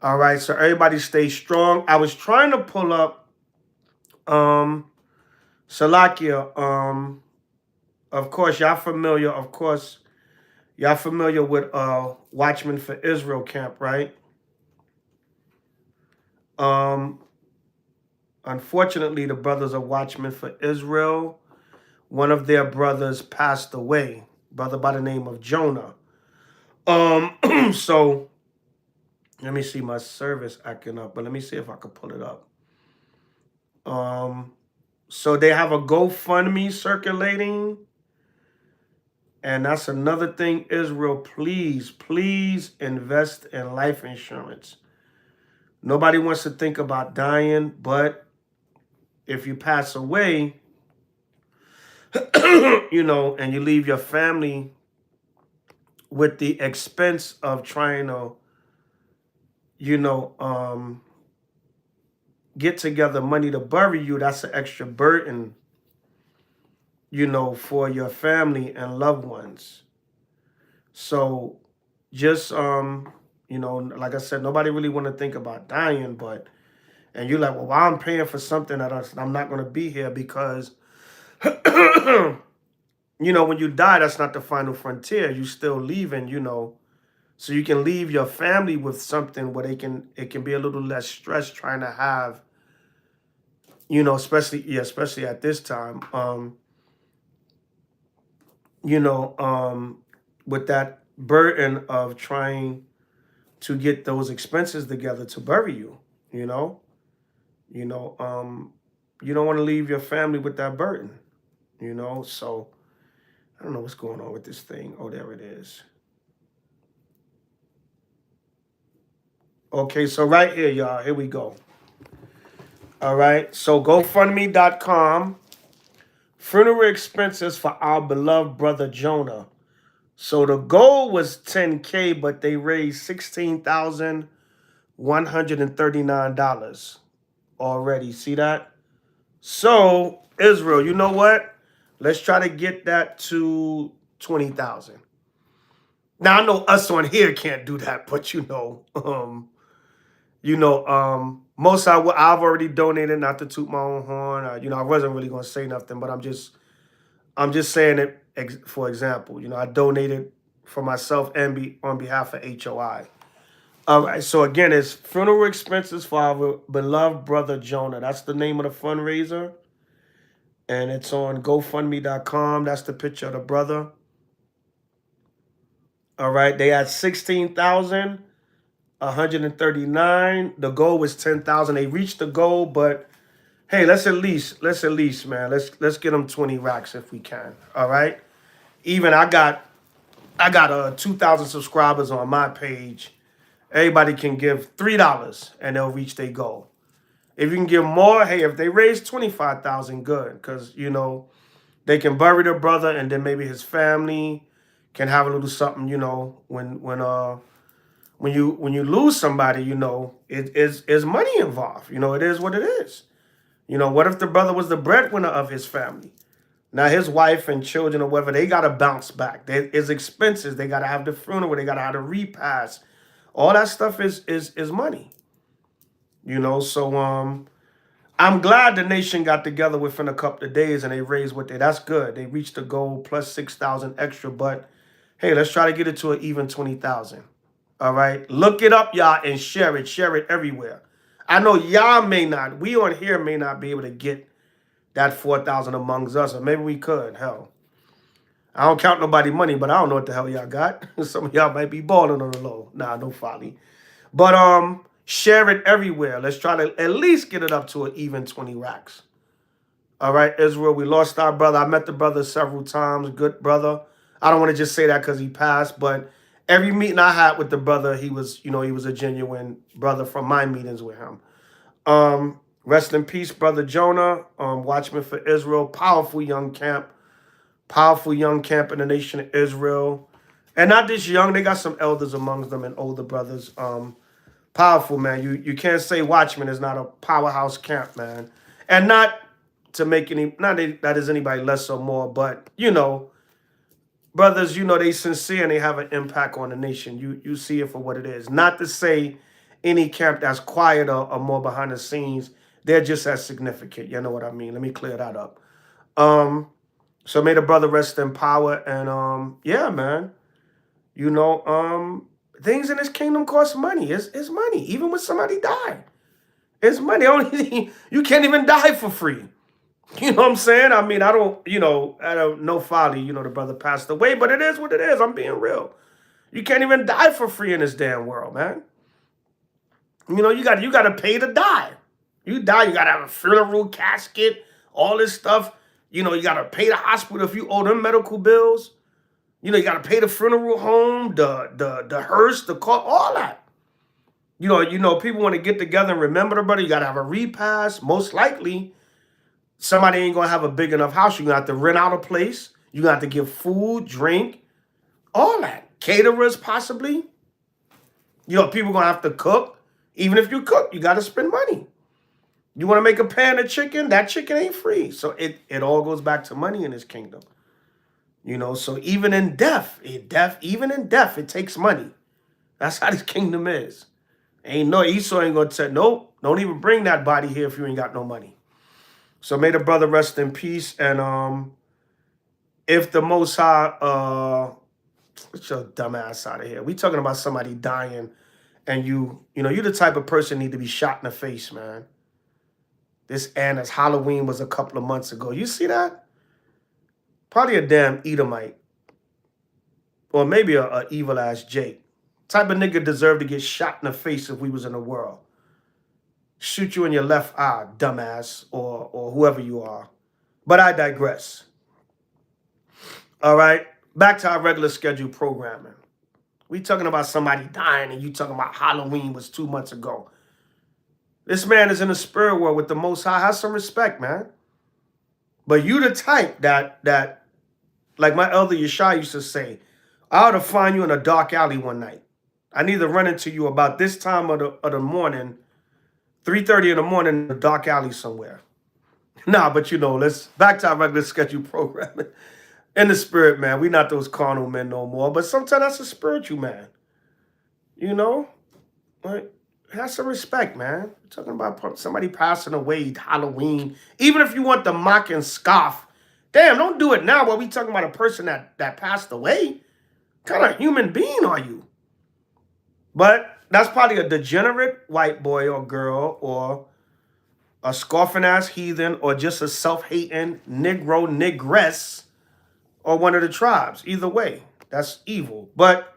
All right. So everybody stay strong. I was trying to pull up Salakia. Of course, y'all familiar. Of course, y'all familiar with Watchmen for Israel camp, right? Unfortunately, the brothers of Watchmen for Israel, one of their brothers passed away, brother by the name of Jonah. So let me see my service acting up, but let me see if I can pull it up. So they have a GoFundMe circulating, and that's another thing. Israel, please invest in life insurance. Nobody wants to think about dying, but if you pass away, you know, and you leave your family with the expense of trying to, you know, get together money to bury you, that's an extra burden, you know, for your family and loved ones. So just, you know, like I said, nobody really want to think about dying, but, and you're like, well, why I'm paying for something that I'm not going to be here, because, you know, when you die, that's not the final frontier. You still leaving, you know, so you can leave your family with something where it can be a little less stress trying to have, you know, especially at this time, you know, with that burden of trying to get those expenses together to bury you, you know, you don't want to leave your family with that burden, you know. So I don't know what's going on with this thing. Oh, there it is. Okay, so right here, y'all, here we go. All right, so GoFundMe.com, funeral expenses for our beloved brother Jonah. So the goal was $10K, but they raised $16,139 already. See that? So Israel, you know what? Let's try to get that to 20,000. Now I know us on here can't do that, but most I've already donated, not to toot my own horn. You know, I wasn't really gonna say nothing, but I'm just saying it for example. You know, I donated for myself and on behalf of HOI. All right, so again, it's funeral expenses for our beloved brother Jonah. That's the name of the fundraiser. And it's on GoFundMe.com. That's the picture of the brother. All right, they had 16,139. The goal was 10,000. They reached the goal, but hey, let's at least, man, let's get them 20 racks if we can. All right. Even I got 2,000 subscribers on my page. Everybody can give $3 and they'll reach their goal. If you can give more, hey, if they raise 25,000, good, because you know they can bury their brother, and then maybe his family can have a little something. You know, when you lose somebody, you know, it is money involved. You know, it is what it is. You know, what if the brother was the breadwinner of his family? Now his wife and children or whatever, they got to bounce back. His expenses, they got to have the funeral, they got to have the repast. All that stuff is money. You know, so I'm glad the nation got together within a couple of days and they raised what that's good. They reached the goal plus 6,000 extra, but hey, let's try to get it to an even 20,000. All right. Look it up, y'all, and share it. Share it everywhere. I know y'all may not, we on here may not be able to get that 4,000 amongst us, or maybe we could. Hell, I don't count nobody money, but I don't know what the hell y'all got. Some of y'all might be balling on the low. Nah, no folly. But share it everywhere. Let's try to at least get it up to an even 20 racks. All right, Israel, we lost our brother. I met the brother several times. Good brother. I don't want to just say that because he passed, but every meeting I had with the brother, he was, he was a genuine brother from my meetings with him. Rest in peace, brother Jonah, watchman for Israel, powerful young camp in the nation of Israel. And not just young, they got some elders amongst them and older brothers. Powerful, man. You can't say Watchman is not a powerhouse camp, man. And not to make that is anybody less or more, but brothers, they sincere and they have an impact on the nation. You see it for what it is. Not to say any camp that's quiet or more behind the scenes, they're just as significant. You know what I mean? Let me clear that up. So may the brother rest in power. And yeah, man. Things in this kingdom cost money. It's money. Even when somebody died. It's money. Only you can't even die for free. You know what I'm saying? I mean, I don't know folly, the brother passed away, but it is what it is. I'm being real. You can't even die for free in this damn world, man. You got to pay to die. You die, you got to have a funeral, casket, all this stuff. You got to pay the hospital if you owe them medical bills. You got to pay the funeral home, the hearse, the car, all that. People want to get together and remember the brother. You got to have a repast. Most likely, somebody ain't going to have a big enough house. You're going to have to rent out a place. You're going to have to give food, drink, all that. Caterers, possibly. People going to have to cook. Even if you cook, you got to spend money. You want to make a pan of chicken? That chicken ain't free. So it all goes back to money in this kingdom. So even in death, it takes money. That's how this kingdom is. Esau ain't going to say, nope, don't even bring that body here if you ain't got no money. So may the brother rest in peace. And if the Most High, get your dumb ass out of here. We talking about somebody dying, and you're the type of person need to be shot in the face, man. This Anna's Halloween was a couple of months ago. You see that? Probably a damn Edomite. Or maybe a evil-ass Jake. Type of nigga deserve to get shot in the face if we was in the world. Shoot you in your left eye, dumbass, or whoever you are. But I digress. All right, back to our regular scheduled programming. We talking about somebody dying and you talking about Halloween was 2 months ago. This man is in the spirit world with the Most High. Have some respect, man. But you the type that like my elder Yeshua used to say, I ought to find you in a dark alley one night. I need to run into you about this time of the morning, 3:30 in the morning in a dark alley somewhere. Nah, but let's back to our regular scheduled programming. In the spirit, man. We not those carnal men no more. But sometimes that's a spiritual man. Like, have some respect, man. We're talking about somebody passing away, Halloween. Even if you want to mock and scoff, damn, don't do it now while we talking about a person that passed away. What kind of human being are you? But that's probably a degenerate white boy or girl or a scoffing ass heathen or just a self-hating Negro, negress or one of the tribes. Either way, that's evil. But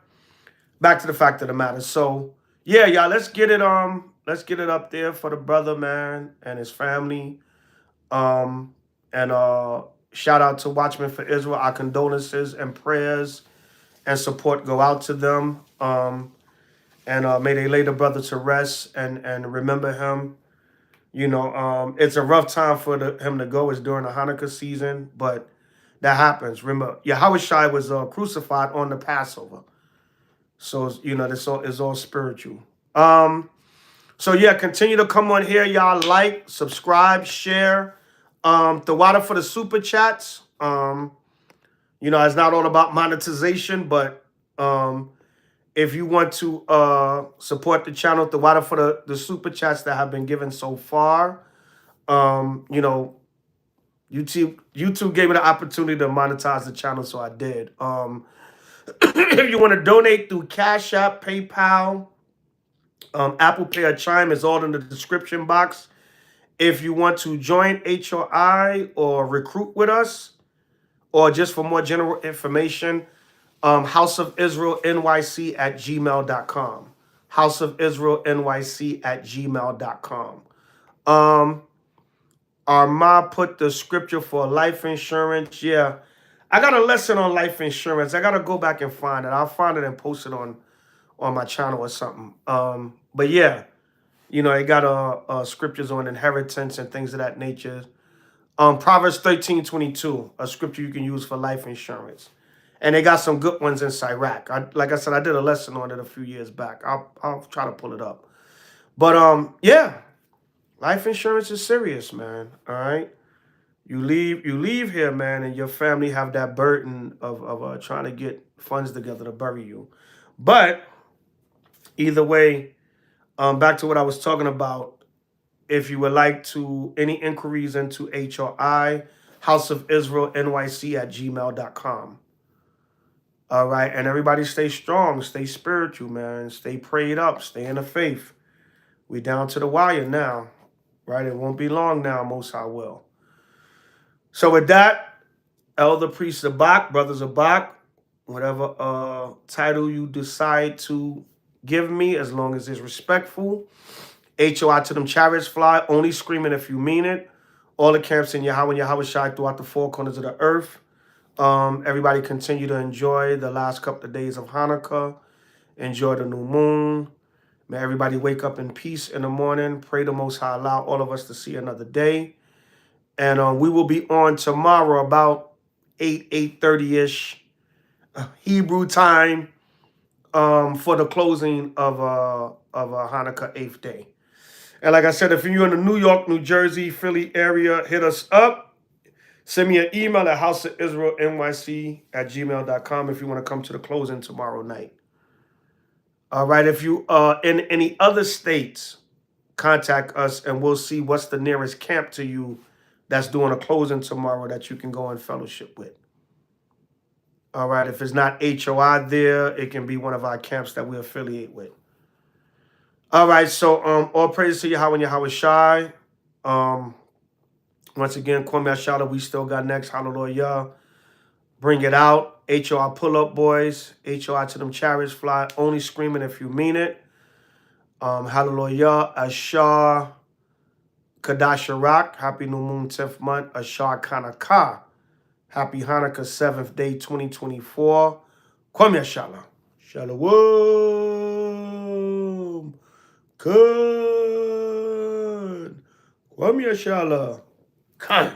back to the fact of the matter. So yeah, y'all, let's get it up there for the brother, man, and his family. And shout out to Watchmen for Israel. Our condolences and prayers and support go out to them. And may they lay the brother to rest and remember him. It's a rough time for him to go. It's during the Hanukkah season, but that happens. Remember, H.O.I was crucified on the Passover. So, this is all spiritual. So, yeah, continue to come on here. Y'all like, subscribe, share. The water for the super chats. It's not all about monetization, but If you want to support the channel, the water for the super chats that have been given so far, you know, YouTube gave me the opportunity to monetize the channel, so I did. If you want to donate through Cash App, PayPal, Apple Pay, or Chime is all in the description box. If you want to join HOI or recruit with us, or just for more general information, House of Israel NYC at gmail.com. House of Israel NYC at gmail.com. Arma put the scripture for life insurance. Yeah, I got a lesson on life insurance. I got to go back and find it. I'll find it and post it on my channel or something. But yeah, you know, it got scriptures on inheritance and things of that nature. Proverbs 13:22, a scripture you can use for life insurance. And they got some good ones in Sirach. Like I said, I did a lesson on it a few years back. I'll try to pull it up. But yeah, life insurance is serious, man. All right. You leave here, man, and your family have that burden of trying to get funds together to bury you. But either way, back to what I was talking about. If you would like to any inquiries into HOI, House of Israel NYC at gmail.com. All right, and everybody stay strong, stay spiritual, man. Stay prayed up, stay in the faith. We down to the wire now, right? It won't be long now, Most High will. So with that, Elder Priest Zabak, Brother Zabak, whatever title you decide to give me, as long as it's respectful. HOI to them chariots fly, only screaming if you mean it. All the camps in Yahweh and Yahweh Shai throughout the four corners of the earth. Everybody continue to enjoy the last couple of days of Hanukkah. Enjoy the new moon. May everybody wake up in peace in the morning. Pray the Most High allow all of us to see another day. And we will be on tomorrow about 8:30-ish Hebrew time for the closing of Hanukkah 8th day. And like I said, if you're in the New York, New Jersey, Philly area, hit us up. Send me an email at houseofisraelnyc@gmail.com if you want to come to the closing tomorrow night. All right, if you are in any other states, contact us and we'll see what's the nearest camp to you that's doing a closing tomorrow that you can go in fellowship with. All right, if it's not HOI there, it can be one of our camps that we affiliate with. All right, so all praise to Yahweh and Yahweh Shai. Once again, Kwame Ashala, we still got next. Hallelujah. Bring it out. HOI pull up, boys. HOI to them chariots fly. Only screaming if you mean it. Hallelujah. Ashar Kadasharak. Happy New Moon 10th month. Ashar HANUKKAH. Happy Hanukkah 7th day 2024. Kwame Ashala. Shalom. Good. Kwame Ashala. Khan.